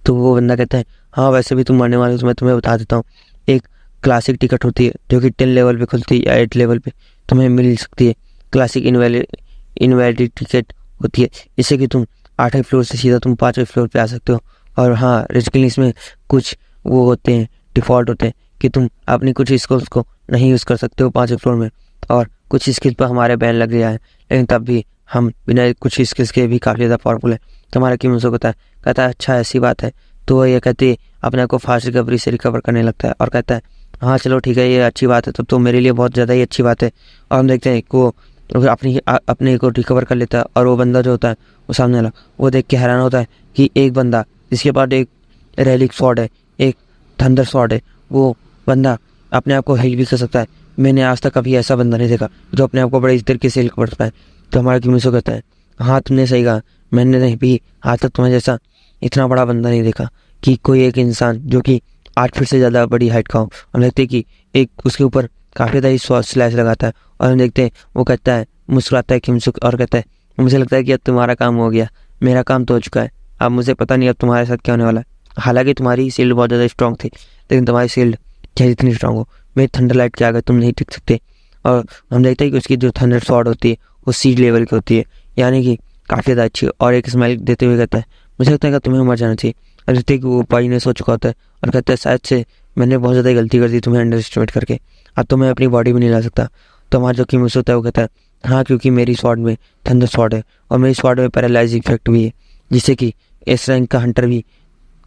S3: तो वो बंदा कहता है, हाँ वैसे भी तुम मरने वाले हो, तो मैं तुम्हें बता देता हूँ, एक क्लासिक टिकट होती है जो कि 10 लेवल पे खुलती है या 8 लेवल पे तुम्हें मिल सकती है। क्लासिक इनवैलिड टिकट होती है, इससे कि तुम 8वें फ्लोर से सीधा तुम 5वें फ्लोर पे आ सकते हो। और हाँ, रिस्किंग इसमें कुछ वो होते हैं, डिफ़ॉल्ट होते हैं कि तुम अपनी कुछ स्किल्स को नहीं यूज़ कर सकते हो 5वें फ्लोर में, और कुछ स्किल्स पर हमारे बैन लग गया है, लेकिन तब भी हम बिना कुछ स्किल्स के भी काफ़ी ज़्यादा पावरफुल है। तुम्हारा क्यों मुझे कहता है अच्छा ऐसी बात है। तो वो ये कहते अपने आप को फास्ट रिकवरी से रिकवर करने लगता है और कहता है, हाँ चलो ठीक है, ये अच्छी बात है, तब तो मेरे लिए बहुत ज़्यादा ही अच्छी बात है। और हम देखते हैं कि वो अपने को रिकवर कर लेता है, और वो बंदा जो होता है वो सामने वाला, वो देख के हैरान होता है कि एक बंदा जिसके पास एक रेलिक स्वॉर्ड है, एक थंडर स्वॉर्ड है, वो बंदा अपने आप को हील भी कर सकता है। मैंने आज तक कभी ऐसा बंदा नहीं देखा जो अपने आप को बड़े इस तरीके से हील कर सकता है। तो हमारा किमिसो कहता है, हाँ तुमने सही कहा, मैंने नहीं भी आज तक तुम्हें जैसा इतना बड़ा बंदा नहीं देखा कि कोई एक इंसान जो कि 8 फीट से ज़्यादा बड़ी हाइट का हो। हम देखते हैं कि एक उसके ऊपर काफ़ी ज़्यादा ही स्लैश लगाता है, और हम देखते हैं वो कहता है, मुस्कुराता है किमसुक और कहता है, मुझे लगता है कि अब तुम्हारा काम हो गया, मेरा काम तो हो चुका है, अब मुझे पता नहीं अब तुम्हारे साथ क्या होने वाला है। हालांकि तुम्हारी शील्ड बहुत ज़्यादा स्ट्रॉन्ग थी, लेकिन तुम्हारी शील्ड चाहे जितनी स्ट्रॉन्ग हो, मेरी थंडर लाइट के आगे तुम नहीं टिक सकते। और हम देखते हैं कि उसकी जो थंडर स्वॉर्ड होती है वो सी लेवल की होती है, यानी कि काफ़ी ज़्यादा अच्छी। और एक स्माइल देते हुए कहता है, मुझे लगता है कि तुम्हें मर जाना चाहिए। और देखते कि वो पाई ने सो चुका होता है और कहता है, शायद से मैंने बहुत ज़्यादा गलती कर दी तुम्हें अंडर एस्टिमेट करके, अब तो मैं अपनी बॉडी भी नहीं ला सकता। तो हमारा जो किमिसो होता है वो कहता है, हाँ क्योंकि मेरी स्वॉर्ड में थंडर स्वॉर्ड है, और मेरी स्वॉर्ड में पैरालाइज इफेक्ट भी है, जिससे कि इस रैंक का हंटर भी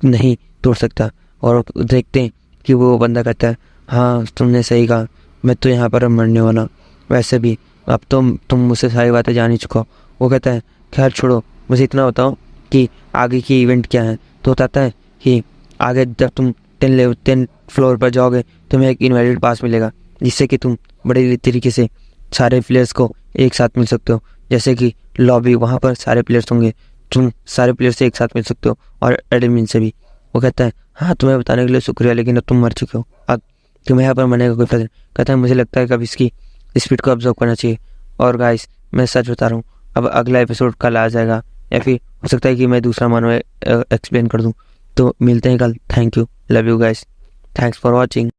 S3: नहीं तोड़ सकता। और देखते हैं कि वो बंदा कहता है, हाँ तुमने सही कहा, मैं तो यहाँ पर मरने वाला, वैसे भी अब तो तुम मुझसे सारी बातें जान ही चुका हो। वो कहता है, खैर छोड़ो, मुझे इतना बताओ कि आगे की इवेंट क्या है। तो बताता है कि आगे जब तुम 10 फ्लोर पर जाओगे तुम्हें एक इनवैलिड पास मिलेगा, जिससे कि तुम बड़े तरीके से सारे प्लेयर्स को एक साथ मिल सकते हो, जैसे कि लॉबी, वहाँ पर सारे प्लेयर्स होंगे, तुम सारे प्लेयर्स से एक साथ मिल सकते हो, और एडमिन से भी। वो कहता है, हाँ तुम्हें बताने के लिए शुक्रिया, लेकिन अब तुम मर चुके हो, अब तुम्हें यहाँ पर मरने का कोई फायदा नहीं। कहता है, मुझे लगता है कि अब इसकी स्पीड को ऑब्जर्व करना चाहिए। और गाइस मैं सच बता रहा हूँ, अब अगला एपिसोड कल आ जाएगा, या फिर हो सकता है कि मैं दूसरा मानो एक्सप्लेन कर दूँ। तो मिलते हैं कल। Thank you, love you guys, thanks for watching.